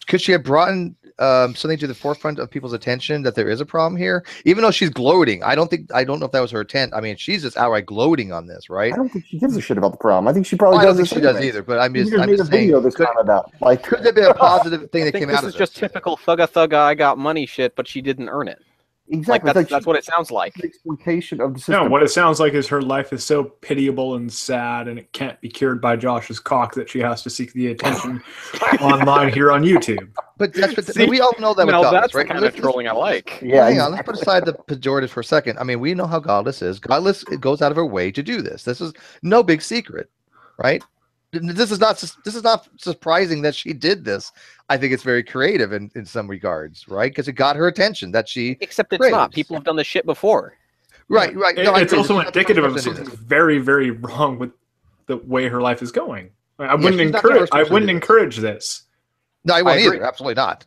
Could she have brought in something to the forefront of people's attention that there is a problem here? Even though she's gloating, I don't know if that was her intent. I mean, she's just outright gloating on this, right? I don't think she gives a shit about the problem. I think she probably does. I don't think she does either. But I'm just made a video this time about like could there be a positive thing that came out of this? This is just typical thugga I got money shit, but she didn't earn it. Exactly. Like that's what it sounds like. Exploitation of the system. No, what it sounds like is her life is so pitiable and sad, and it can't be cured by Josh's cock that she has to seek the attention online here on YouTube. But that's what we all know that with Godless, that's right? the kind of trolling I like. Yeah, hang on. Let's put aside the pejorative for a second. I mean, we know how Godless is. Godless goes out of her way to do this. This is no big secret, right? This is not surprising that she did this. I think it's very creative in some regards, right? Because it got her attention that she. Except it's not. People have done this shit before. Right. No, it's also indicative of something very, very wrong with the way her life is going. I wouldn't encourage this. No, I wouldn't either. Absolutely not.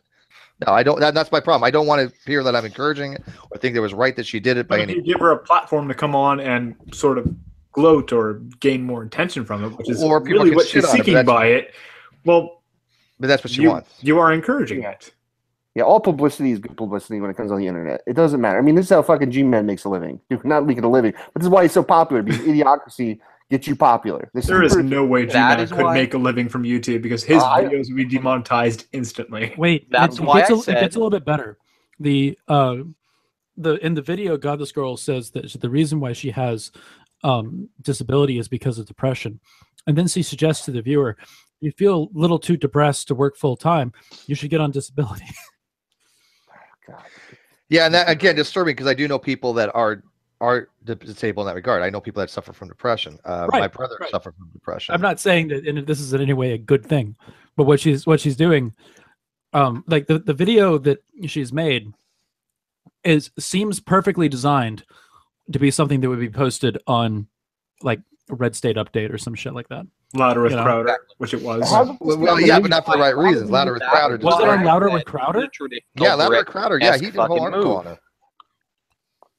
No, I don't. That's my problem. I don't want to hear that I'm encouraging it or think it was right that she did it by any. You give her a platform to come on and sort of gloat or gain more attention from it, which is really what she's seeking by it. Well, but that's what she wants. You are encouraging it. Yeah, all publicity is good publicity when it comes on the internet. It doesn't matter. I mean, this is how fucking G-Man makes a living. Not making a living, but this is why he's so popular, because idiocracy gets you popular. There is no way G-Man could make a living from YouTube because his videos would be demonetized instantly. Wait, it gets a little bit better. In the video, Godless Girl says that the reason why she has disability is because of depression, and then she suggests to the viewer, you feel a little too depressed to work full time, you should get on disability. God. Yeah, and that again disturbing because I do know people that are disabled in that regard. I know people that suffer from depression. My brother suffered from depression. I'm not saying that this is in any way a good thing, but what she's doing, like the video that she's made seems perfectly designed to be something that would be posted on like a Red State Update or some shit like that. Louder with Crowder, which it was. Well, yeah, but not for the right reasons. Louder with Crowder. Was it on Louder with Crowder? Yeah, Louder with Crowder. Yeah, he did a whole article on it.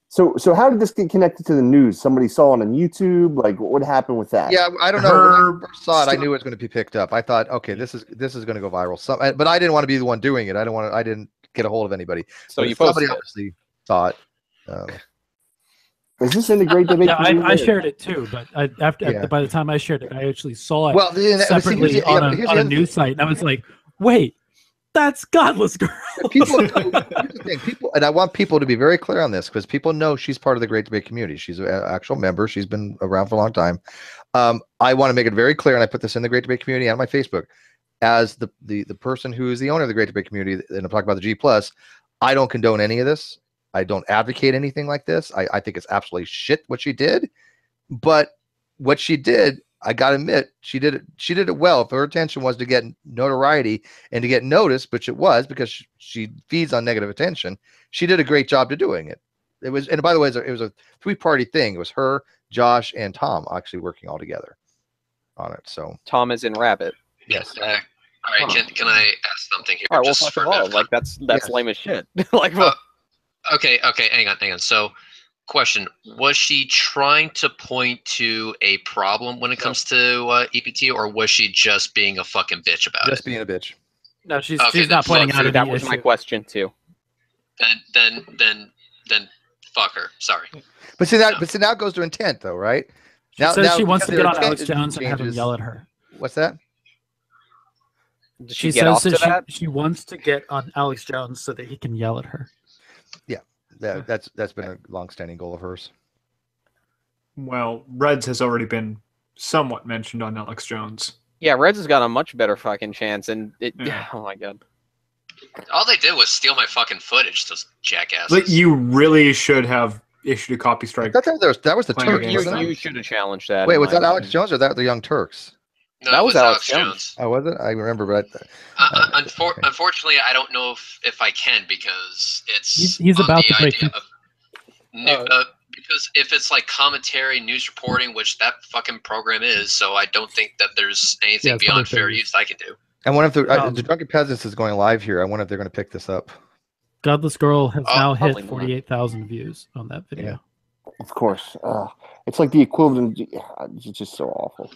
So how did this get connected to the news? Somebody saw it on YouTube. Like, what happened with that? Yeah, I don't know. When I first saw it, I knew it was going to be picked up. I thought, okay, this is going to go viral. But I didn't want to be the one doing it. I didn't get a hold of anybody. So somebody obviously saw it. Is this in the Great Debate? Yeah, I shared it too, but by the time I shared it, I actually saw it separately on a news site, and I was like, "Wait, that's Godless Girl." People, and I want people to be very clear on this because people know she's part of the Great Debate community. She's an actual member. She's been around for a long time. I want to make it very clear, and I put this in the Great Debate community and on my Facebook, as the person who is the owner of the Great Debate community, and I'm talking about the G+. I don't condone any of this. I don't advocate anything like this. I think it's absolutely shit what she did, but what she did, I gotta admit, she did it well. If her intention was to get notoriety and to get noticed, which it was because she feeds on negative attention, she did a great job to doing it. It was, and by the way, it was a three-party thing. It was her, Josh, and Tom actually working all together on it. So Tom is in Rabbit. Yes. All right. Can I ask something here? All right. Well, first of all, like that's lame as shit. Like. Okay, hang on. So, question, was she trying to point to a problem when it comes to EPT, or was she just being a fucking bitch about it? Just being a bitch. No, she's not pointing out that was my question too. Then fuck her. Sorry. But see now it goes to intent though, right? She says she wants to get on Alex Jones and have him yell at her. What's that? She says that she wants to get on Alex Jones so that he can yell at her. Yeah, that's been a long-standing goal of hers. Well, Reds has already been somewhat mentioned on Alex Jones. Yeah, Reds has got a much better fucking chance, and Yeah. oh my god. All they did was steal my fucking footage, those jackasses. Like, you really should have issued a copy strike. That was the Playing Turks. against them. You should have challenged that. Wait, in was my that Alex opinion. Jones or that the Young Turks? No, That it was Alex Jones. Oh, was it? I remember, but unfortunately, I don't know if I can because it's He's on about the to break idea because if it's like commentary, news reporting, which that fucking program is, so I don't think that there's anything it's beyond under fair 30. use I can do. I wonder if the Drunken Peasants is going live here. I wonder if they're going to pick this up. Godless Girl has now hit probably not. 48,000 views on that video. Of course. It's like the equivalent. It's just so awful.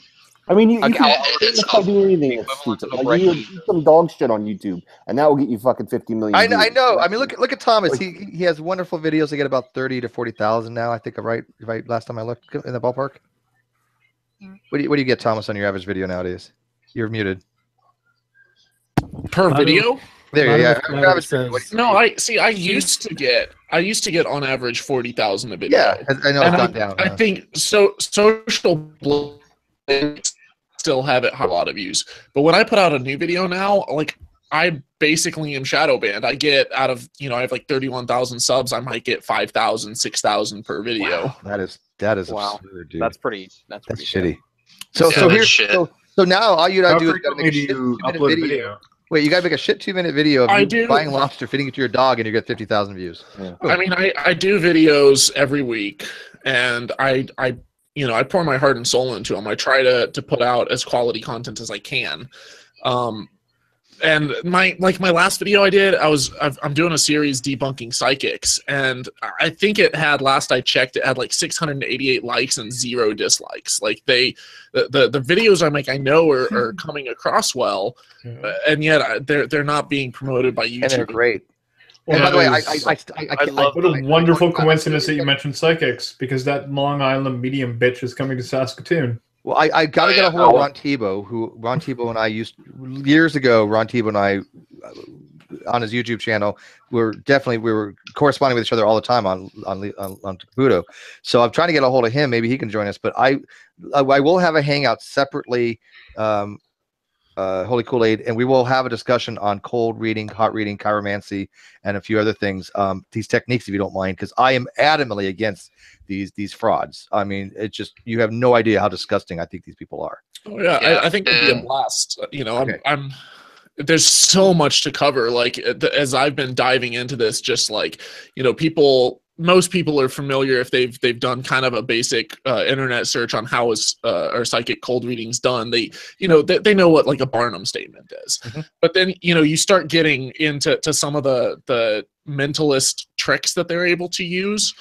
I mean, you Okay, can it's do anything that's equivalent stupid. of a Like, you break-even. do some dog shit on YouTube, and that will get you fucking 50 million. I views. know. I mean, look at Thomas. He has wonderful videos. They get about 30 to 40,000 now. I think right. Last time I looked in the ballpark. What do you get, Thomas, on your average video nowadays? You're muted. Per video? There you go. Lot of says- No, I used to get on average 40,000 a video. Yeah, I know it's And gone down. I think social blades still have it a lot of views. But when I put out a new video now, like I basically am shadow banned. I get out of, I have like 31,000 subs. I might get 5,000, 6,000 per video. Wow, that is Wow. absurd, dude. That's pretty shitty. Yeah, So that's here, shit. so now all you gotta How do is gotta frequently make a do shit you 2-minute upload a video. video? Wait, you gotta make a shit 2-minute video of I you do. buying lobster, feeding it to your dog, and you get 50,000 views. I mean, I do videos every week, and I pour my heart and soul into them. I try to put out as quality content as I can. And my last video I did, I'm doing a series debunking psychics, and I think it had, last I checked, it had like 688 likes and 0 dislikes. Like the videos I make, I know are coming across well, and yet they're not being promoted by YouTube. And they're great. Well, And by the way, I love what a wonderful coincidence that you mentioned psychics, because that Long Island medium bitch is coming to Saskatoon. Well, I got to get a hold of Ron Tebow, and I used years ago. Ron Tebow and I, on his YouTube channel, we were corresponding with each other all the time on Caputo. So I'm trying to get a hold of him. Maybe he can join us. But I will have a hangout separately. Holy Koolaid, and we will have a discussion on cold reading, hot reading, chiromancy, and a few other things. These techniques, if you don't mind, because I am adamantly against these frauds. I mean, it's just, you have no idea how disgusting I think these people are. Oh yeah, I think it'd be a blast. I'm there's so much to cover. Like as I've been diving into this, just like most people are familiar if they've done kind of a basic internet search on how is or psychic cold readings done. They know what like a Barnum statement is. Mm-hmm. But then you start getting into some of the mentalist tricks that they're able to use,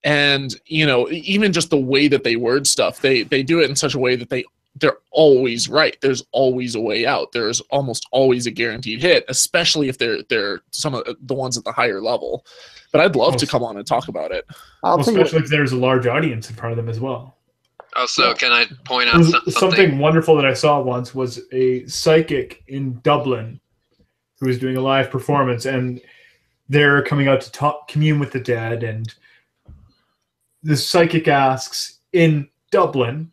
and even just the way that they word stuff, they do it in such a way that they're always right. There's always a way out. There's almost always a guaranteed hit, especially if they're some of the ones at the higher level. But I'd love to come on and talk about it. Especially if there's a large audience in front of them as well. Also, can I point out something wonderful that I saw once was a psychic in Dublin who was doing a live performance, and they're coming out to commune with the dead, and the psychic asks, in Dublin,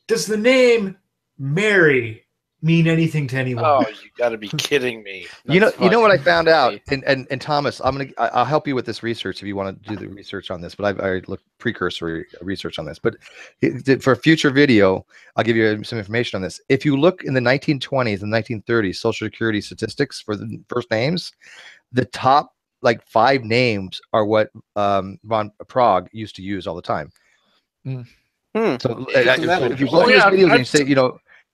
does the name Mary mean anything to anyone? Oh, you got to be kidding me! You know what I found out, and Thomas, I'll help you with this research if you want to do the research on this. But I looked precursory research on this. But for a future video, I'll give you some information on this. If you look in the 1920s and 1930s Social Security statistics for the first names, the top like 5 names are what von Prague used to use all the time. So if you look at his videos and you say,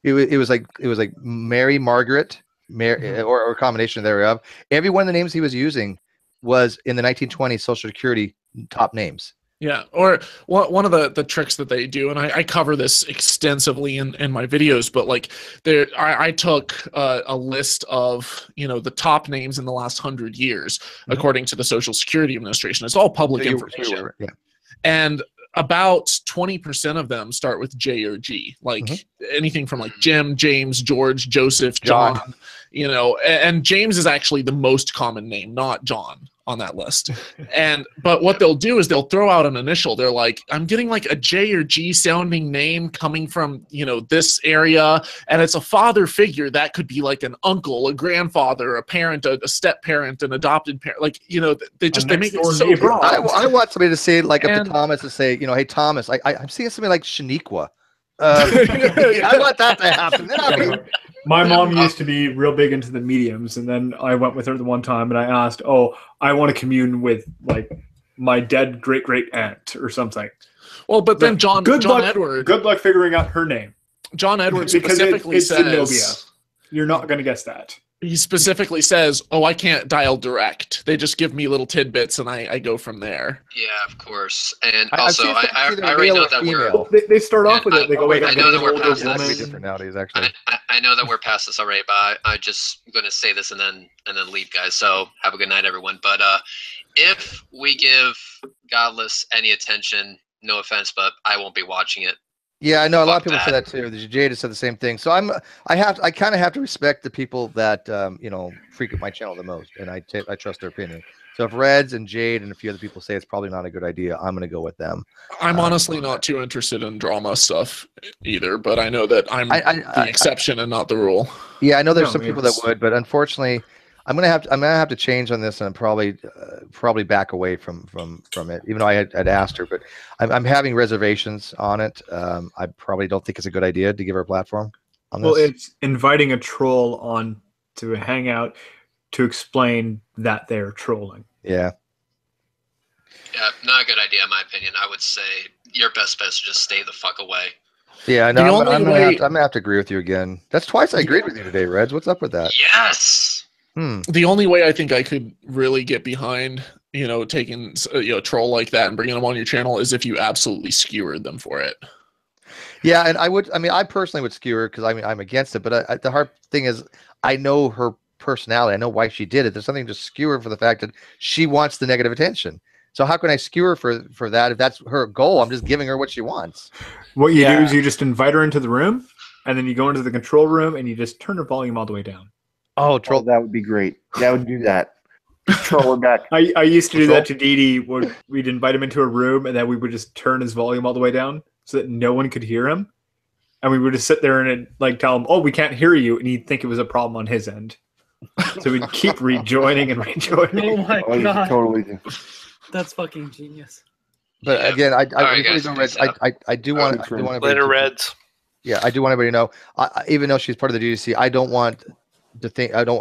it was like Mary, Margaret, Mary, or a combination thereof. Every one of the names he was using was in the 1920s Social Security top names. Yeah, or one of the tricks that they do, and I cover this extensively in my videos, but like I took a list of the top names in the last 100 years according to the Social Security Administration. It's all public information, and about 20% of them start with J or G, like anything from like Jim, James, George, Joseph, John, and James is actually the most common name, not John. on that list. But what they'll do is they'll throw out an initial. They're like, I'm getting like a J or G sounding name coming from, this area, and it's a father figure that could be like an uncle, a grandfather, a parent, a step parent, an adopted parent. Like, they make it so broad. I want somebody to say, like, up to Thomas to say, hey, Thomas, I'm seeing something like Shaniqua. I want that to happen. My mom used to be real big into the mediums, and then I went with her the one time, and I asked, I want to commune with, like, my dead great aunt or something. Well, but then John Edward. Good luck figuring out her name. John Edward specifically it's says Zenobia. You're not going to guess that. He specifically says, I can't dial direct. They just give me little tidbits, and I go from there. Yeah, of course. And also, I already know that They start off with it. They go, wait, I know that we're past this. Different nowadays, actually. I know that we're past this already, but I'm just going to say this and then leave, guys. So have a good night, everyone. But if we give Godless any attention, no offense, but I won't be watching it. Yeah, I know a lot of people say that too. Jade has said the same thing. So I kind of have to respect the people that frequent my channel the most, and I trust their opinion. So if Reds and Jade and a few other people say it's probably not a good idea, I'm going to go with them. I'm honestly not too interested in drama stuff either, but I know that I'm the exception and not the rule. Yeah, I know there's some people that would, but unfortunately, I'm gonna have to change on this, and probably back away from it. Even though I had asked her, but I'm having reservations on it. I probably don't think it's a good idea to give her a platform on this. Well, it's inviting a troll on to hang out to explain that they're trolling. Yeah. Yeah, not a good idea in my opinion. I would say your best bet is just stay the fuck away. Yeah, no, I'm gonna have to agree with you again. That's twice I agreed with you today, Reds. What's up with that? Yes. The only way I think I could really get behind, taking a troll like that and bringing them on your channel is if you absolutely skewered them for it. Yeah, and I personally would skewer because I'm against it. But the hard thing is, I know her personality. I know why she did it. There's something to skewer for the fact that she wants the negative attention. So how can I skewer for that if that's her goal? I'm just giving her what she wants. What you do is you just invite her into the room, and then you go into the control room and you just turn her volume all the way down. Oh, troll! That would be great. That would do that. Troll her back. I used to do that to Didi, where we'd invite him into a room, and then we would just turn his volume all the way down so that no one could hear him, and we would just sit there and tell him, "Oh, we can't hear you," and he'd think it was a problem on his end. So we'd keep rejoining and rejoining. Oh my god! Totally. That's fucking genius. But again, I do want to later, Reds. Yeah, I do want everybody to know. Even though she's part of the DDC, I don't want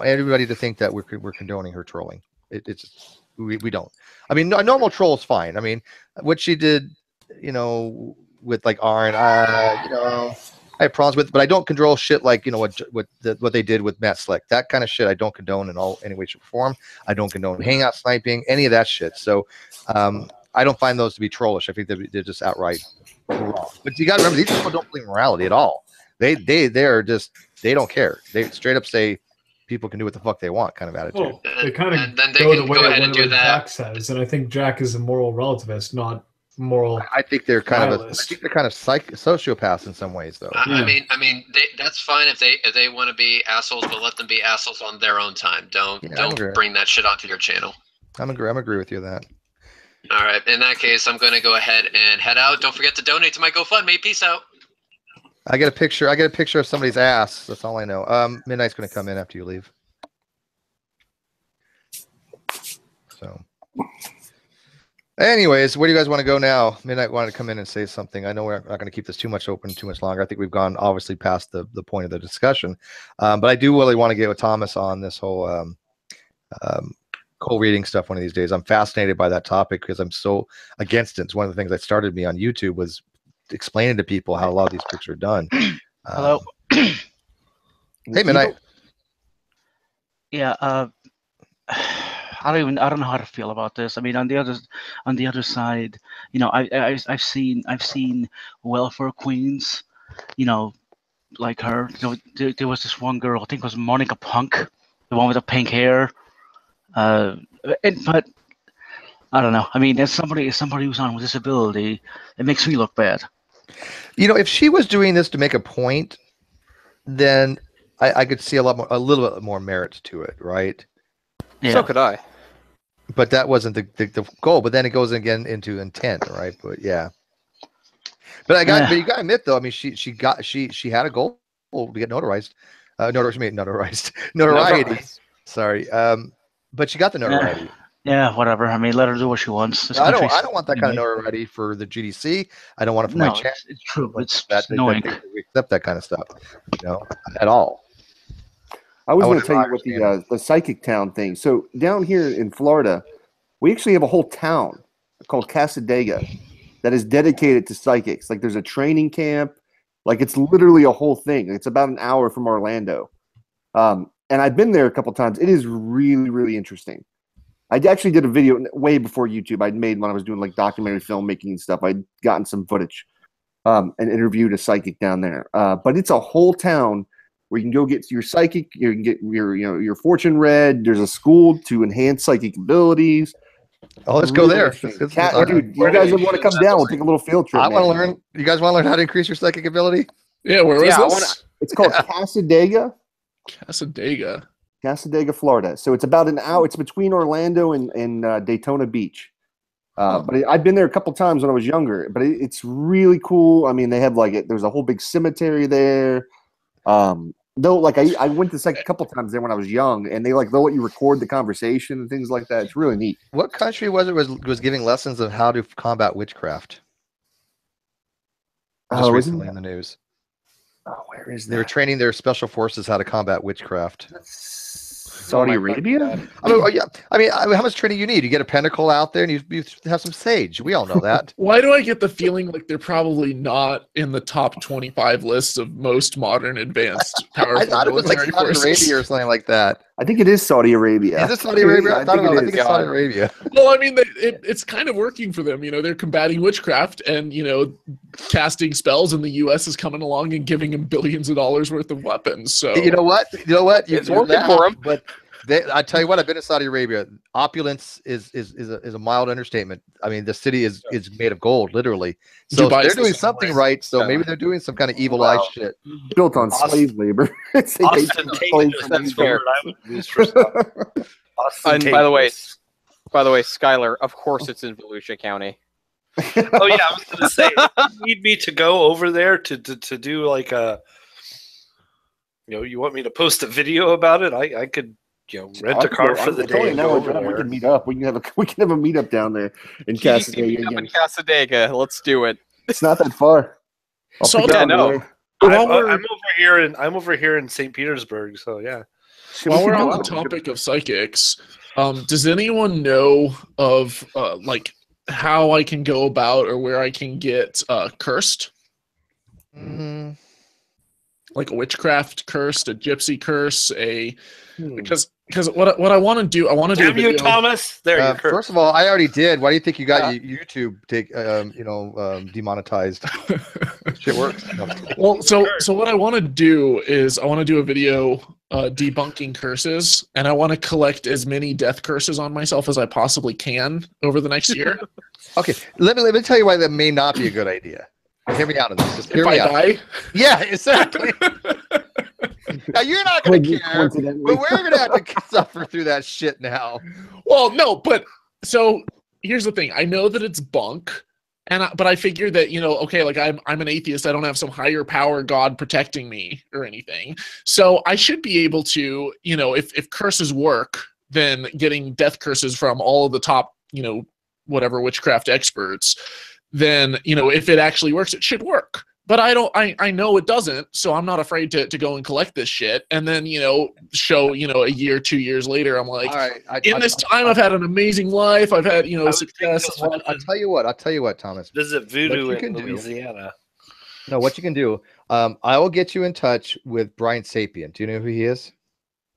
everybody to think that we're condoning her trolling. We don't. I mean, a normal troll is fine. I mean, what she did, with like Arn, I have problems with, but I don't condone shit like what they did with Matt Slick. That kind of shit I don't condone in any way, shape, or form. I don't condone hangout sniping, any of that shit. So I don't find those to be trollish. I think they're just outright wrong. But you got to remember, these people don't believe in morality at all. They don't care. They straight up say people can do what the fuck they want, kind of attitude. Well, they kind of then they can go ahead and do that. Jack says, and I think Jack is a moral relativist, not moral. I think they're kind of sociopaths in some ways, though. I mean, that's fine if they want to be assholes, but let them be assholes on their own time. Don't bring that shit onto your channel. I'm agree with you on that. All right, in that case, I'm going to go ahead and head out. Don't forget to donate to my GoFundMe. Peace out. I get a picture of somebody's ass. That's all I know. Midnight's going to come in after you leave. So, anyways, where do you guys want to go now? Midnight wanted to come in and say something. I know we're not going to keep this too much longer. I think we've gone obviously past the point of the discussion. But I do really want to get with Thomas on this whole cold reading stuff one of these days. I'm fascinated by that topic because I'm so against it. It's one of the things that started me on YouTube was explaining to people how a lot of these tricks are done. Hello. Hey, Midnight. Yeah. I don't know how to feel about this. I mean, on the other side, I've seen welfare queens, like her. There was this one girl, I think it was Monica Punk, the one with the pink hair. But I don't know. I mean, as somebody who's on with disability, it makes me look bad. If she was doing this to make a point, then I could see a little bit more merit to it, right? Yeah. So could I. But that wasn't the goal. But then it goes again into intent, right? But yeah. But you got to admit though. I mean, she had a goal to get notarized. Notoriety. Sorry. But she got the notoriety. Yeah, whatever. I mean, let her do what she wants. I don't want that kind of notoriety for the GDC. I don't want it for my channel. It's true. It's annoying. We accept that kind of stuff, at all. I was going to tell you what the Psychic Town thing. So down here in Florida, we actually have a whole town called Casadega that is dedicated to psychics. Like there's a training camp. Like it's literally a whole thing. It's about an hour from Orlando. And I've been there a couple times. It is really, really interesting. I actually did a video way before YouTube I'd made when I was doing like documentary filmmaking and stuff. I'd gotten some footage and interviewed a psychic down there. But it's a whole town where you can go get your psychic, you can get your fortune read. There's a school to enhance psychic abilities. Oh, let's go there. Dude, you guys would want to come down. We'll take a little field trip. I want to learn. You guys want to learn how to increase your psychic ability? Yeah, where is this? It's called Casadega. Casadega, Florida. So it's about an hour. It's between Orlando and Daytona Beach. But I've been there a couple times when I was younger. But it's really cool. I mean, they have there's a whole big cemetery there. Though, I went to a couple times there when I was young, and they'll let you record the conversation and things like that. It's really neat. What country was giving lessons of how to combat witchcraft? Just recently in the news. Oh, where is that? They were training their special forces how to combat witchcraft. Saudi Arabia? I mean, how much training you need? You get a pentacle out there, and you have some sage. We all know that. Why do I get the feeling like they're probably not in the top 25 lists of most modern advanced powerful I thought it was like Saudi Arabia or something like that. I think it is Saudi Arabia. Is it Saudi Arabia? I think it's Saudi Arabia. Well, I mean, it's kind of working for them. They're combating witchcraft and, casting spells, and the U.S. is coming along and giving them billions of dollars worth of weapons. So you know what? It's working for them. But I tell you what, I've been to Saudi Arabia. Opulence is a mild understatement. I mean, the city is made of gold, literally. So they're doing something right. So maybe they're doing some kind of evil eye shit. Built on slave labor. That's fair. And by the way, Gyler, of course it's in Volusia County. Oh yeah, I was going to say, you need me to go over there to do like a, you want me to post a video about it? I could. Rent a car for the day. We can meet up. We can have a meetup down there in Casadega. In Casadega, let's do it. It's not that far. I'm over here in St. Petersburg. So yeah. While we're on the topic of psychics, does anyone know of how I can go about or where I can get cursed? Mm-hmm. Like a witchcraft cursed, a gypsy curse, because what I want to do, I want to do. Damn you, Thomas! There you go. First of all, I already did. Why do you think you got YouTube demonetized? Shit works. Well, so what I want to do is I want to do a video debunking curses, and I want to collect as many death curses on myself as I possibly can over the next year. Okay, let me tell you why that may not be a good idea. Hear me out on this. Just hear me out. Die? Yeah, exactly. Now you're not going to care, but we're going to have to suffer through that shit now. Well, no, but so here's the thing. I know that it's bunk, but I figured that okay, I'm an atheist. I don't have some higher power God protecting me or anything. So I should be able to, if curses work, then getting death curses from all of the top, whatever witchcraft experts. Then if it actually works, it should work. But I know it doesn't, so I'm not afraid to go and collect this shit. And then show a year, 2 years later, I'm like, in this time I've had an amazing life. I've had success. I'll tell you what, Thomas. Visit Voodoo in Louisiana. No, what you can do, I will get you in touch with Brian Sapien. Do you know who he is?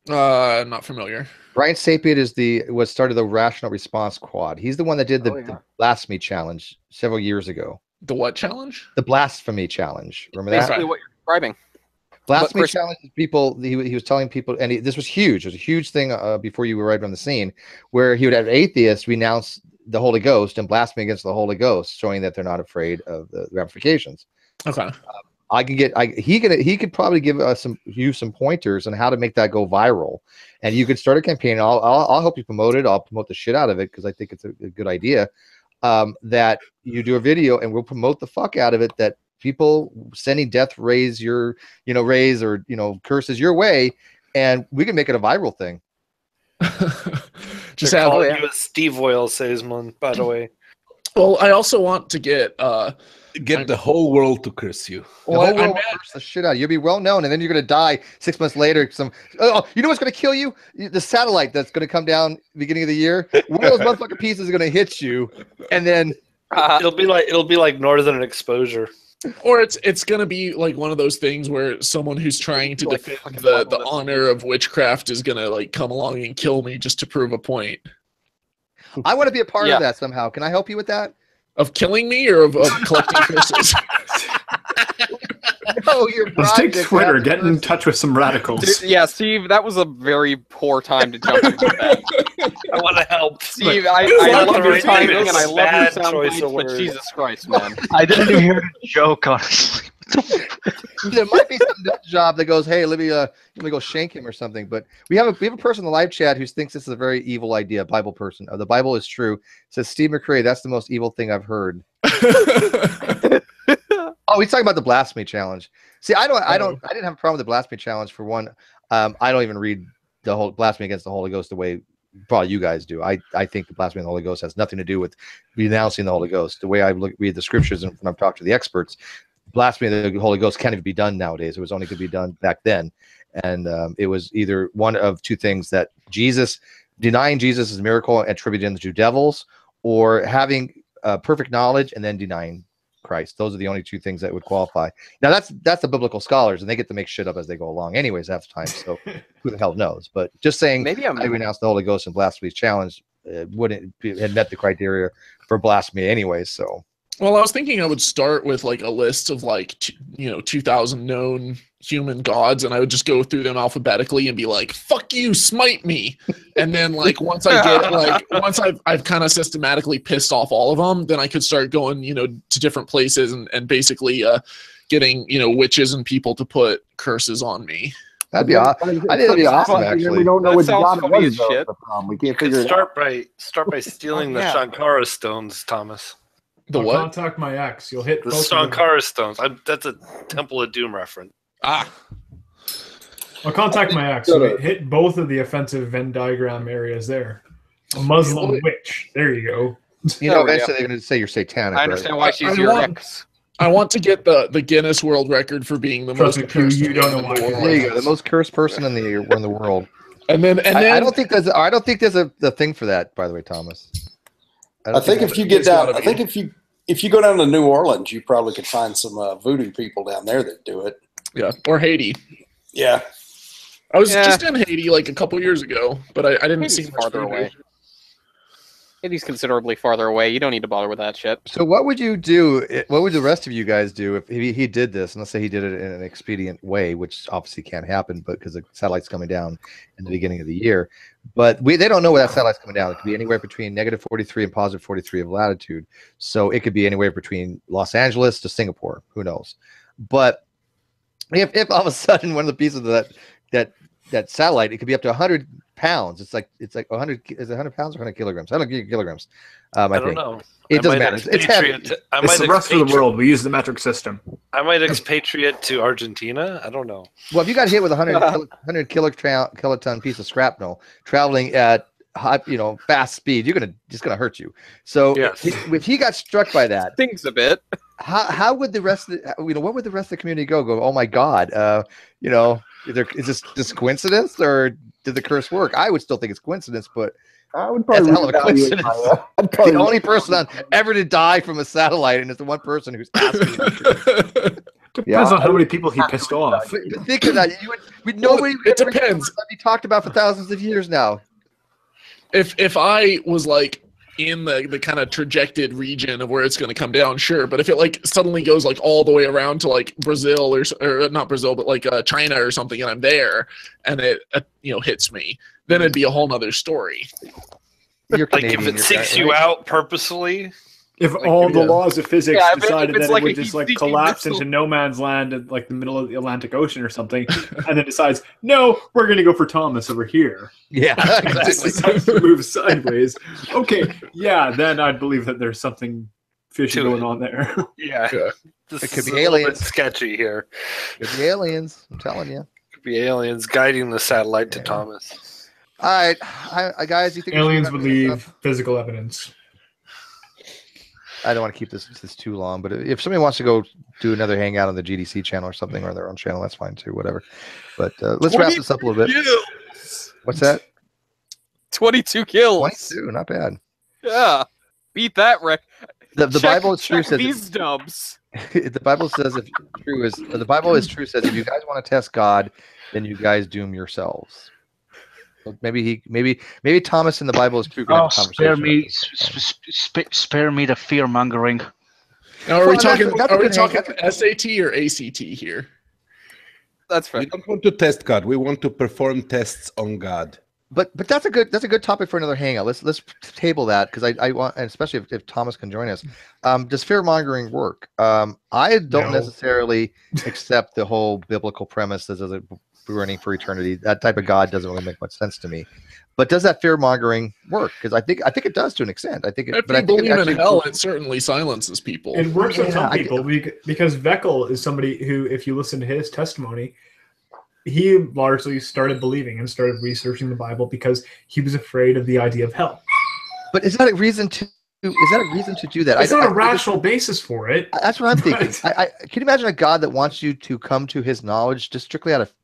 Not familiar. Brian Sapien started the Rational Response Squad. He's the one that did the Blasphemy Challenge several years ago. The what challenge? The Blasphemy Challenge. Remember that? Basically what you're describing. Blasphemy Challenge is people, he was telling people, and this was huge. It was a huge thing before you arrived on the scene, where he would have atheists renounce the Holy Ghost and blasphemy against the Holy Ghost, showing that they're not afraid of the ramifications. Okay. he could probably give us some pointers on how to make that go viral, and you could start a campaign. I'll help you promote it. I'll promote the shit out of it because I think it's a good idea. That you do a video and we'll promote the fuck out of it. That people sending death rays or curses your way, and we can make it a viral thing. Just have you a Steve Oil salesman, by the way. Well, I also want to get the whole world to curse you. The whole world will curse the shit out of you. You'll be well known, and then you're gonna die 6 months later. You know what's gonna kill you? The satellite that's gonna come down beginning of the year. One of those motherfucking pieces is gonna hit you, and then it'll be like Northern Exposure. Or it's gonna be like one of those things where someone who's trying to defend the honor of witchcraft is gonna like come along and kill me just to prove a point. I want to be a part of that somehow. Can I help you with that? Of killing me or of collecting curses? No, your Let's take Twitter. Get in touch with some radicals. Yeah, Steve, that was a very poor time to jump into that. I want to help. Steve, I love your timing and I love your sound bites, but Jesus Christ, man. I didn't even hear the joke, honestly. There might be some nut job that goes, hey, let me go shank him or something. But we have a person in the live chat who thinks this is a very evil idea. Bible person. The Bible is true. Says Steve McCrae, that's the most evil thing I've heard. Oh, he's talking about the blasphemy challenge. See, I didn't have a problem with the blasphemy challenge for one. I don't even read the whole blasphemy against the Holy Ghost the way probably you guys do. I think the blasphemy of the Holy Ghost has nothing to do with renouncing the Holy Ghost. The way I read the scriptures and when I've talked to the experts, blasphemy of the Holy Ghost can't even be done nowadays. It was only going to be done back then. And it was either one of two things: that denying Jesus is a miracle and attributing to devils, or having perfect knowledge and then denying Christ. Those are the only two things that would qualify. Now that's the biblical scholars, and they get to make shit up as they go along anyways half the time. So who the hell knows? But just saying I renounce the Holy Ghost and blasphemy challenge wouldn't had met the criteria for blasphemy anyways. So well, I was thinking I would start with like a list of like 2,000 known human gods, and I would just go through them alphabetically and be like, "Fuck you, smite me!" And then like once I've kind of systematically pissed off all of them, then I could start going to different places and basically getting witches and people to put curses on me. That'd be awesome. I think that'd be awesome. Actually, we don't know what God funny was. as shit. The problem. We can't figure it out. Start by stealing the Shankara stones, Thomas. The what? Contact my ex. You'll hit The both of them. Shankara stones. That's a Temple of Doom reference. I'll contact my ex. So hit both of the offensive Venn diagram areas there. A Muslim witch. There you go. Eventually they're going to say you're satanic. I understand why she's your ex. I want to get the Guinness World Record for being the most cursed. You don't know why. There you go. The most cursed person in the world. And then I don't think there's a thing for that. By the way, Thomas. I think if you get down, if you go down to New Orleans, you probably could find some voodoo people down there that do it. Yeah, or Haiti. Yeah, I was just in Haiti like a couple years ago, but I didn't see much farther away. Haiti's considerably farther away. You don't need to bother with that shit. So what would you do? What would the rest of you guys do if he did this? And let's say he did it in an expedient way, which obviously can't happen, but because the satellite's coming down in the beginning of the year. But they don't know where that satellite's coming down. It could be anywhere between -43 and +43 of latitude. So it could be anywhere between Los Angeles to Singapore. Who knows? But if all of a sudden one of the pieces of that satellite, it could be up to 100 pounds. It's like 100. Is it 100 pounds or 100 kilograms? I don't know kilograms. I don't know. It doesn't matter. It's heavy. It's the rest of the world. We use the metric system. I might expatriate to Argentina. I don't know. Well, if you got hit with a 100 kiloton piece of shrapnel traveling at fast speed, it's gonna hurt you. So if he got struck by that, stings a bit. How would the rest of what would the rest of the community go? Oh my God, is this coincidence or did the curse work? I would still think it's coincidence, but I would probably that's a hell of a coincidence. The only person ever to die from a satellite, and it's the one person who's asking. Depends on how many people he pissed off. But think of that. Nobody. It depends. That'd be talked about for thousands of years now. If I was like in the kind of trajected region of where it's going to come down, sure. But if it like suddenly goes like all the way around to like Brazil or not Brazil, but like China or something, and I'm there, and it hits me, then it'd be a whole nother story. You're like if it seeks you out purposefully. If all the laws of physics decided that like it would just like collapse into no man's land at like the middle of the Atlantic Ocean or something, and then decides, no, we're going to go for Thomas over here. Yeah, Just decides to move sideways. Okay, yeah, then I'd believe that there's something fishy going on there. Yeah. It could be aliens. Sketchy here. Could be aliens. I'm telling you. Could be aliens guiding the satellite to Thomas. All right, guys. You think aliens would leave physical evidence? I don't want to keep this too long, but if somebody wants to go do another hangout on the GDC channel or something, or their own channel, that's fine too. Whatever. But let's wrap this up a little bit. What's that? 22 kills. 22, not bad. Yeah, beat that, Rick. The Bible is true. Says these dubs. The Bible says if true is the Bible is true. Says if you guys want to test God, then you guys doom yourselves. So maybe Thomas in the Bible is true. Oh, spare me the fear mongering. Now, are we talking SAT or ACT here? That's fair. We don't want to test God. We want to perform tests on God. But that's a good topic for another hangout. Let's table that because I want, and especially if Thomas can join us. Does fear mongering work? I don't necessarily accept the whole biblical premise that there's a burning for eternity. That type of God doesn't really make much sense to me. But does that fear mongering work? Because I think it does to an extent. I think if you believe in hell, it certainly silences people. It works on some people because Veckel is somebody who, if you listen to his testimony, he largely started believing and started researching the Bible because he was afraid of the idea of hell. But is that a reason to do that? It's not a rational basis for it. That's what I'm thinking. Can you imagine a God that wants you to come to his knowledge just strictly out of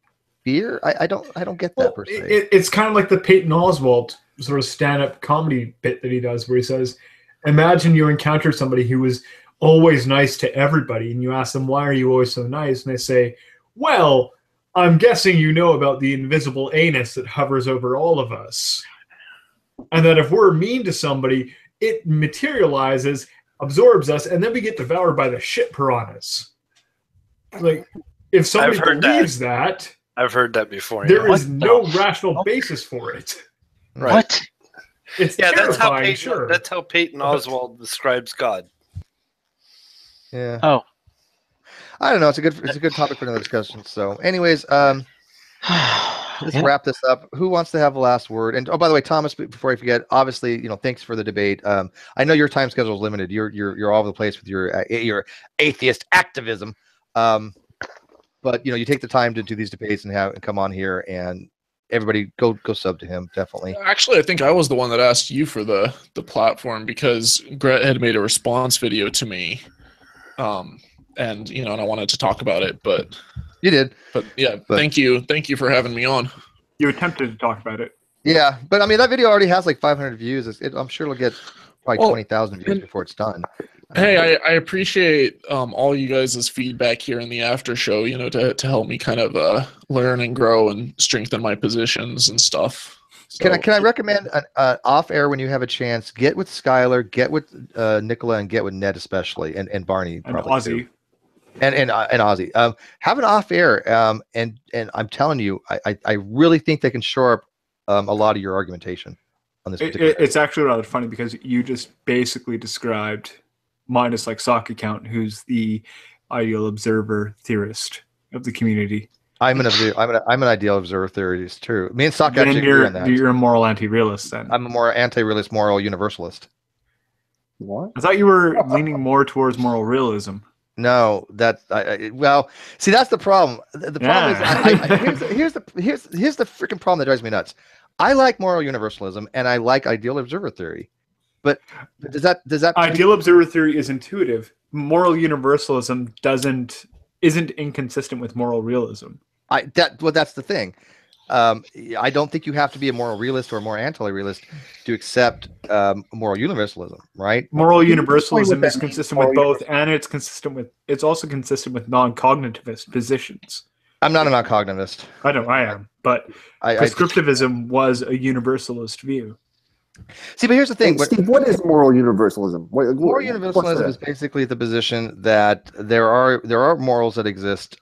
fear? I don't get that per se. It's kind of like the Peyton Oswalt sort of stand-up comedy bit that he does, where he says, imagine you encounter somebody who was always nice to everybody, and you ask them, why are you always so nice? And they say, well, I'm guessing you know about the invisible anus that hovers over all of us. And that if we're mean to somebody, it materializes, absorbs us, and then we get devoured by the shit piranhas. Like, if somebody believes that, I've heard that before. There is no rational basis for it. Right. What? It's terrifying, that's how Peyton Oswalt describes God. Yeah. Oh. I don't know. It's a good topic for another discussion. So, anyways, let's wrap this up. Who wants to have the last word? And by the way, Thomas, before I forget, obviously, thanks for the debate. I know your time schedule is limited. You're all over the place with your atheist activism. But you take the time to do these debates and come on here, and everybody go sub to him, definitely. Actually, I think I was the one that asked you for the platform because Gret had made a response video to me. And I wanted to talk about it, but you did. But thank you for having me on. You attempted to talk about it. Yeah, but I mean that video already has like 500 views. I'm sure it'll get probably 20,000 views before it's done. Hey, I appreciate all you guys' feedback here in the after show. To help me kind of learn and grow and strengthen my positions and stuff. So, can I recommend off air when you have a chance? Get with Gyler, get with Nicola, and get with Ned especially, and Barney and probably Ozzy. Too. And Ozzy. Have an off air, and I'm telling you, I really think they can shore up a lot of your argumentation on this. It's actually rather funny because you just basically described minus like sock account, who's the ideal observer theorist of the community. I'm an ideal observer theorist too. Me and Sock actually agree on that. You're a moral anti-realist then. I'm a more anti-realist, moral universalist. What? I thought you were leaning more towards moral realism. No, well, see, that's the problem. The problem is, here's the freaking problem that drives me nuts. I like moral universalism and I like ideal observer theory, but does that ideal observer theory is intuitive? Moral universalism isn't inconsistent with moral realism. That's the thing. I don't think you have to be a moral realist or a more anti-realist to accept moral universalism, right? Moral universalism is consistent with both, and it's also consistent with non-cognitivist positions. I'm not a non-cognitivist. I know I am, but prescriptivism was a universalist view. See, but here's the thing. Steve, what is moral universalism? Moral universalism is basically the position that there are morals that exist.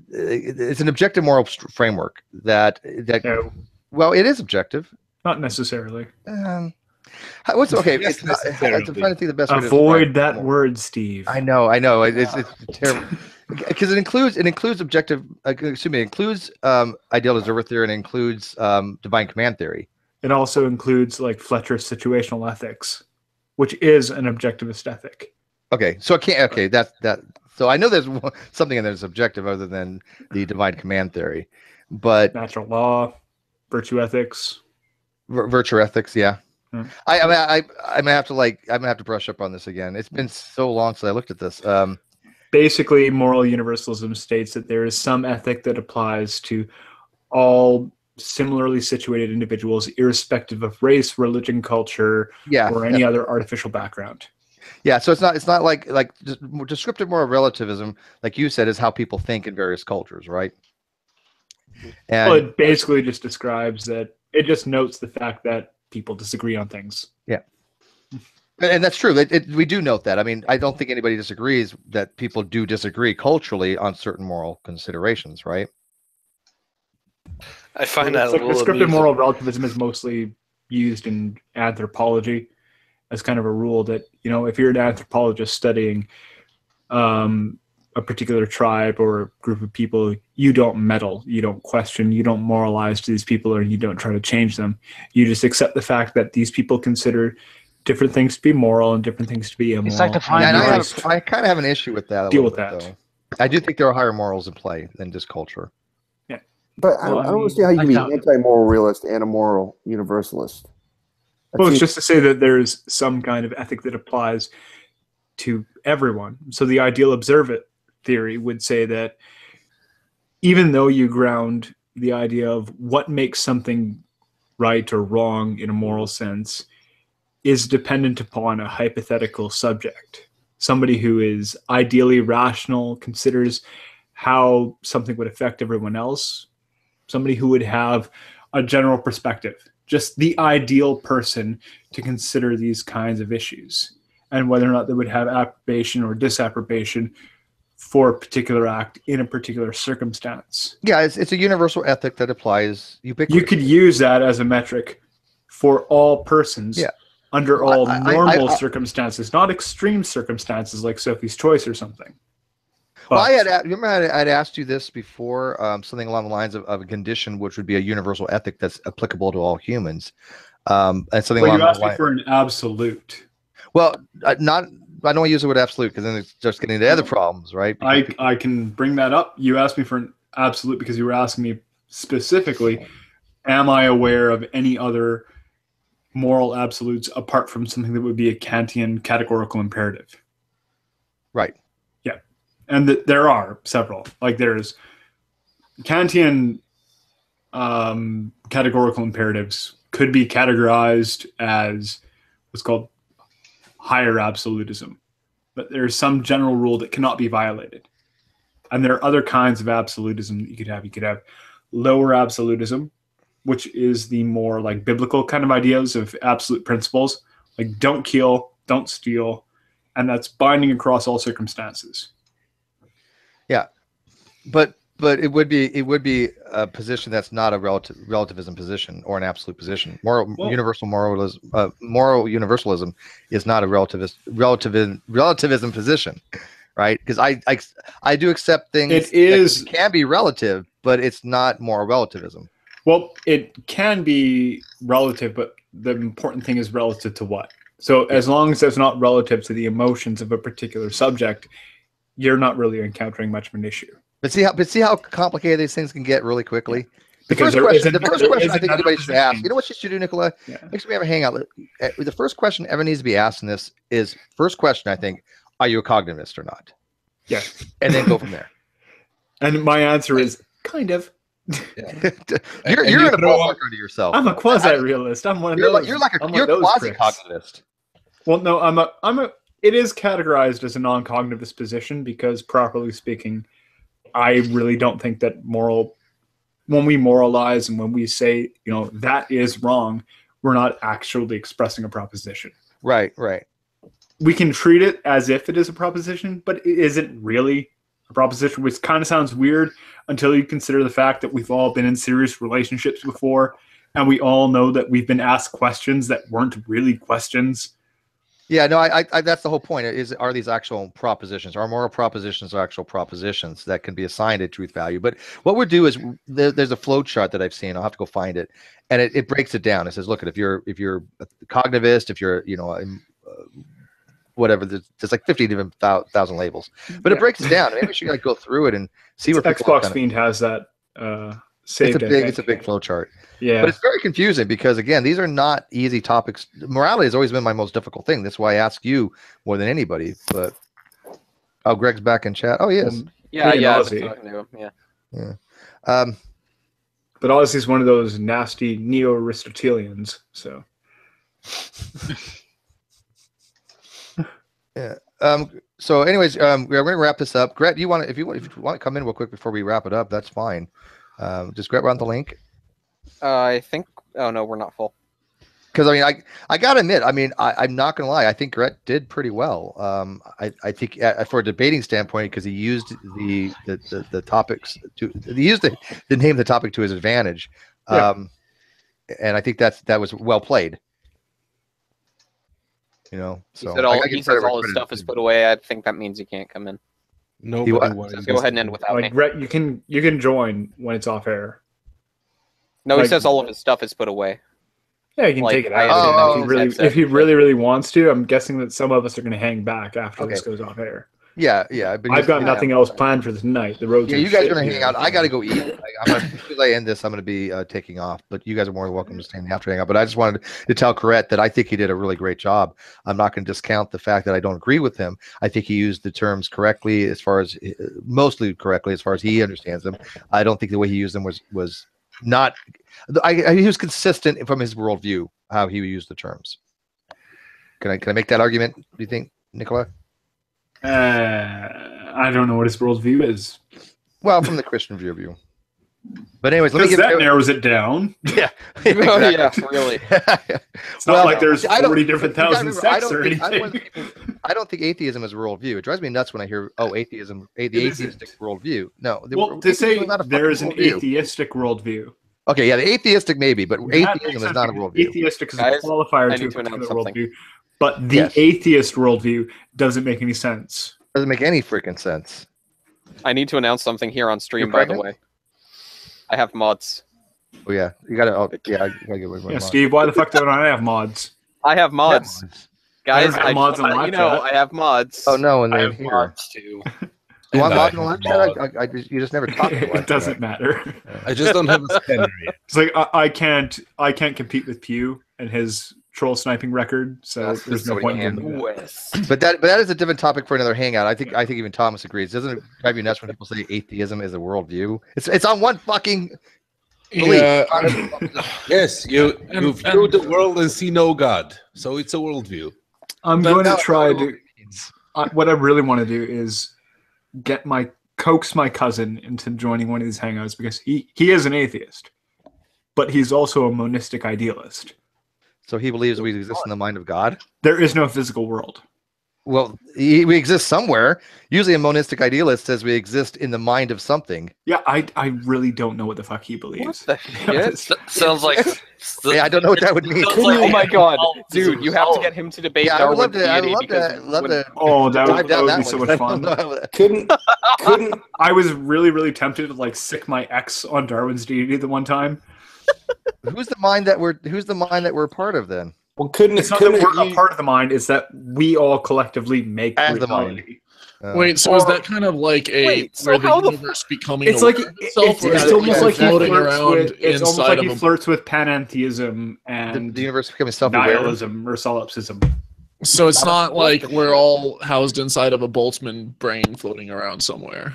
It's an objective moral framework that no. Well, it is objective. Not necessarily. What's okay? Yes, It's not, I'm necessarily. trying to think the best way to Avoid describe that moral. word, Steve. I know. It's terrible because it includes objective. Excuse me, it includes ideal observer theory and includes divine command theory. It also includes like Fletcher's situational ethics, which is an objectivist ethic. Okay, so it can't. Okay, that. So I know there's something in there that's objective other than the divine command theory, but natural law, virtue ethics, virtue ethics. Yeah. Hmm. I'm gonna have to brush up on this again. It's been so long since I looked at this. Basically, moral universalism states that there is some ethic that applies to all similarly situated individuals, irrespective of race, religion, culture, or any other artificial background. Yeah, so it's not like descriptive moral relativism, like you said, is how people think in various cultures, right? And well, it basically just describes that. It just notes the fact that people disagree on things. Yeah. And that's true. We do note that. I mean, I don't think anybody disagrees that people do disagree culturally on certain moral considerations, right? I find that like descriptive moral relativism is mostly used in anthropology as kind of a rule that, you know, if you're an anthropologist studying a particular tribe or a group of people, you don't meddle, you don't question, you don't moralize to these people, or you don't try to change them. You just accept the fact that these people consider different things to be moral and different things to be immoral. It's like the fine I kind of have an issue with that. Deal with that. Though. I do think there are higher morals in play than just culture. Yeah, but I don't understand how you can be anti-moral realist and a moral universalist. Well, it's just to say that there's some kind of ethic that applies to everyone. So the ideal observer theory would say that even though you ground the idea of what makes something right or wrong in a moral sense is dependent upon a hypothetical subject, somebody who is ideally rational, considers how something would affect everyone else, somebody who would have a general perspective, just the ideal person to consider these kinds of issues, and whether or not they would have approbation or disapprobation for a particular act in a particular circumstance. Yeah, it's a universal ethic that applies ubiquitously. You could use that as a metric for all persons under all normal circumstances, not extreme circumstances like Sophie's Choice or something. Well, remember I'd asked you this before, something along the lines of a condition which would be a universal ethic that's applicable to all humans. And something along you asked the me for an absolute. Well, I don't want to use the word absolute because then it's just getting into other problems, right? I can bring that up. You asked me for an absolute because you were asking me specifically, am I aware of any other moral absolutes apart from something that would be a Kantian categorical imperative? Right. Yeah. And there are several. Like there's Kantian categorical imperatives could be categorized as what's called higher absolutism. But there's some general rule that cannot be violated. And there are other kinds of absolutism that you could have. You could have lower absolutism, which is the more like biblical kind of ideas of absolute principles, like don't kill, don't steal, and that's binding across all circumstances. Yeah, but it would be a position that's not a relativism position or an absolute position. Moral universalism is not a relativism position, right? Because I do accept things. It can be relative, but it's not moral relativism. Well, it can be relative, but the important thing is relative to what? So as long as it's not relative to the emotions of a particular subject, you're not really encountering much of an issue. But see how complicated these things can get really quickly. The Because first question I think anybody should ask. You know what you should do, Nicola? Next time we have a hangout, the first question ever needs to be asked in this is first question. I think, are you a cognitivist or not? Yeah, and then go from there. And my answer is kind of. Yeah. you're in a ballpark under yourself. I'm a quasi-realist. I'm one of those. You're a quasi-cognitivist. Well, no, I'm a. It is categorized as a non-cognitivist position because, properly speaking, I really don't think that when we moralize and when we say, you know, that is wrong, we're not actually expressing a proposition. Right. We can treat it as if it is a proposition, but it isn't really a proposition, which kind of sounds weird until you consider the fact that we've all been in serious relationships before, and we all know that we've been asked questions that weren't really questions. Yeah, no, I that's the whole point. Are these actual propositions? Are moral propositions actual propositions that can be assigned a truth value? But what we'll do is there's a flow chart that I've seen. I'll have to go find it, and it breaks it down. It says, look, if you're a cognitivist, if you're whatever, there's like 50 different thousand labels, but it breaks it down. Maybe we should like go through it and see where Xbox Fiend has that saved. It's a big flow chart. Yeah, but it's very confusing because again, these are not easy topics. Morality has always been my most difficult thing. That's why I ask you more than anybody. But Greg's back in chat. Oh, yes. Yeah. I've been talking to him. Yeah. But Ozzy's one of those nasty neo-Aristotelians. So. Yeah. So, anyways, we're going to wrap this up. Gret, if you want to come in real quick before we wrap it up, that's fine. Does Gret run the link? I think. Oh no, we're not full. Because I mean, I gotta admit, I mean, I'm not gonna lie. I think Gret did pretty well. I think for a debating standpoint, because he used the topics he used the name of the topic to his advantage, and I think that was well played. You know, so he says all his stuff is put away. I think that means he can't come in. No, go ahead and end without me. Gret, you can join when it's off air. No, he says all of his stuff is put away. Yeah, you can take it out if he really wants to. I'm guessing that some of us are going to hang back after this goes off air. Yeah. I've got nothing else planned for tonight. The roads. Yeah, you guys are going to hang out. I got to go eat. As soon as I end this, I'm going to be taking off. But you guys are more than welcome to stay in the after hang out. But I just wanted to tell Gret that I think he did a really great job. I'm not going to discount the fact that I don't agree with him. I think he used the terms correctly, mostly correctly as far as he understands them. I don't think the way he used them was not. He was consistent from his worldview how he used the terms. Can I make that argument? Do you think, Nicola? I don't know what his worldview is. Well, from the Christian view. But anyways, narrows it down. Yeah. Exactly. Oh, yeah, really. It's not like there's 40 different thousand sects or anything. I don't think atheism is a worldview. It drives me nuts when I hear, atheism, the atheistic worldview. No. To say there is an atheistic worldview. Okay, yeah, the atheistic maybe, but atheism is not a worldview. Atheistic is a qualifier to a particular worldview. But the atheist worldview doesn't make any sense. Doesn't make any freaking sense. I need to announce something here on stream, by the way. I have mods. Oh yeah, you gotta. Oh, yeah, I gotta get rid of my mods. Steve, why the fuck don't I have mods? I have mods, guys. I have mods on live chat. I have mods. Oh no, and I then have mods too. You want mods on live chat? You just never talk. It doesn't matter. I just don't have a scanner yet. It's like I can't compete with Pew and his troll sniping record, so there's no point in doing that. But that is a different topic for another hangout. I think even Thomas agrees. Doesn't it drive you nuts when people say atheism is a worldview? It's on one fucking belief. Yes, you view the world and see no God, so it's a worldview. I'm going to try to. What I really want to do is coax my cousin into joining one of these hangouts because he is an atheist, but he's also a monistic idealist. So he believes we exist in the mind of God? There is no physical world. Well, we exist somewhere. Usually a monistic idealist says we exist in the mind of something. Yeah, I really don't know what the fuck he believes. What the shit? Sounds like... Yeah, I don't know what that would mean. Oh my god, dude, you have to get him to debate Darwin's deity. I would love to. Oh, that would be so much fun. Couldn't. I was really tempted to like sick my ex on Darwin's deity the one time. Who's the mind that we're part of then? Well, it's not that we're a part of the mind, it's that we all collectively make the mind. Wait, so is that kind of like where the universe becoming? It's like it's almost like floating around inside of he flirts with panentheism and the universe becoming self-aware, nihilism or solipsism. So it's not like we're all housed inside of a Boltzmann brain floating around somewhere.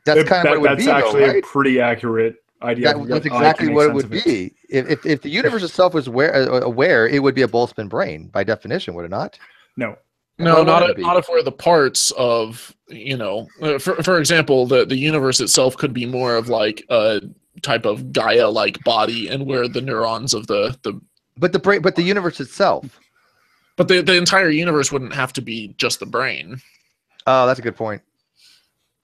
That's kind of what it would be. That's actually a pretty accurate idea. That's exactly what it would be. If the universe itself was aware, it would be a Boltzmann brain by definition, would it not? No. No, not if we're the parts of, for example, the universe itself could be more of like a type of Gaia-like body, and we're the neurons of the. But the universe itself. But the entire universe wouldn't have to be just the brain. Oh, that's a good point.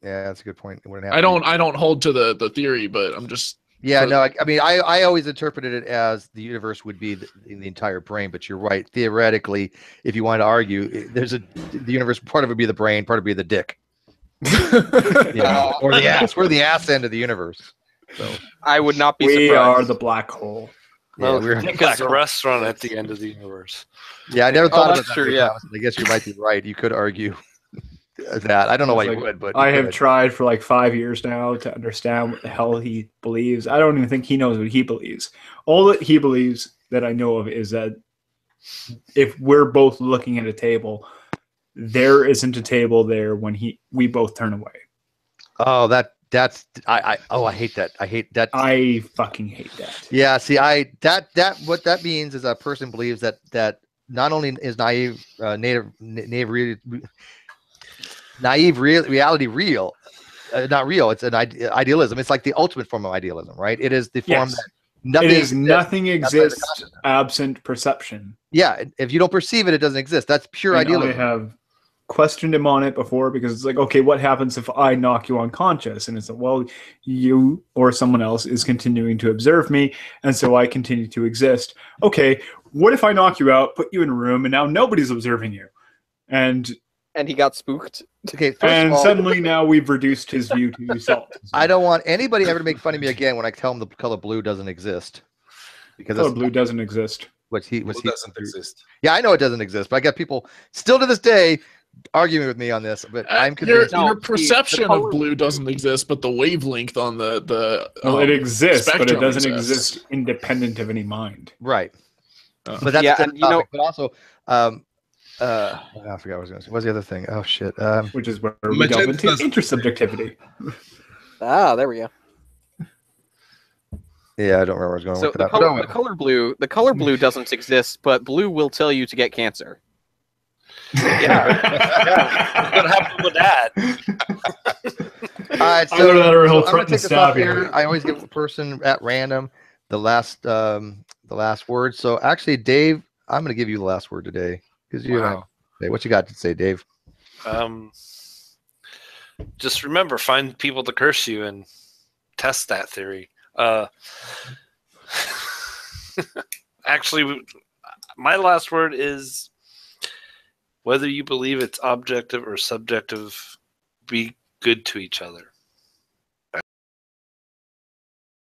Yeah, that's a good point. It wouldn't have I don't hold to the theory, but I'm just Yeah, no, I mean, I always interpreted it as the universe would be the entire brain, but you're right. Theoretically, if you want to argue, the universe, part of it would be the brain, part of it would be the dick. Or the ass. We're the ass end of the universe. So I would not be we surprised. are the black hole. No, we're because the restaurant at the end of the universe. Yeah, I never thought about that's that. true, yeah. I guess you might be right. You could argue that. I don't know why you would, but I you have could. tried for like 5 years now to understand what the hell he believes. I don't even think he knows what he believes. All that he believes that I know of is that if we're both looking at a table, there isn't a table there when we both turn away. Oh, that's I hate that. I hate that. I fucking hate that. Yeah, see, what that means is a person believes that not only is reality real, not real. It's an idealism. It's like the ultimate form of idealism, right? It is the form that nothing exists absent perception. Yeah, if you don't perceive it, it doesn't exist. That's pure idealism. I have questioned him on it before because it's like, okay, what happens if I knock you unconscious? And it's like, well, you or someone else is continuing to observe me, and so I continue to exist. Okay, what if I knock you out, put you in a room, and now nobody's observing you? And he got spooked. Okay, and suddenly now we've reduced his view to salt. I don't want anybody ever to make fun of me again when I tell them the color blue doesn't exist. Because color blue doesn't exist. Doesn't exist. Yeah, I know it doesn't exist, but I got people still to this day arguing with me on this. But I'm convinced your perception of blue doesn't exist, but the wavelength on the it exists, but it doesn't exists. exist independent of any mind. Right. But that's yeah, and topic. But also, I forgot what I was going to say. What's the other thing? Oh shit. Which is where we delve into intersubjectivity. There we go. Yeah, I don't remember where I was going so with the that. the color blue doesn't exist, but blue will tell you to get cancer. Yeah. What happened with that? All right, so I'm going to take this off here. I always give a person at random the last word. So actually, Dave, I'm going to give you the last word today because you. Wow. What you got to say, Dave? Just remember, find people to curse you and test that theory. Actually, my last word is whether you believe it's objective or subjective, be good to each other.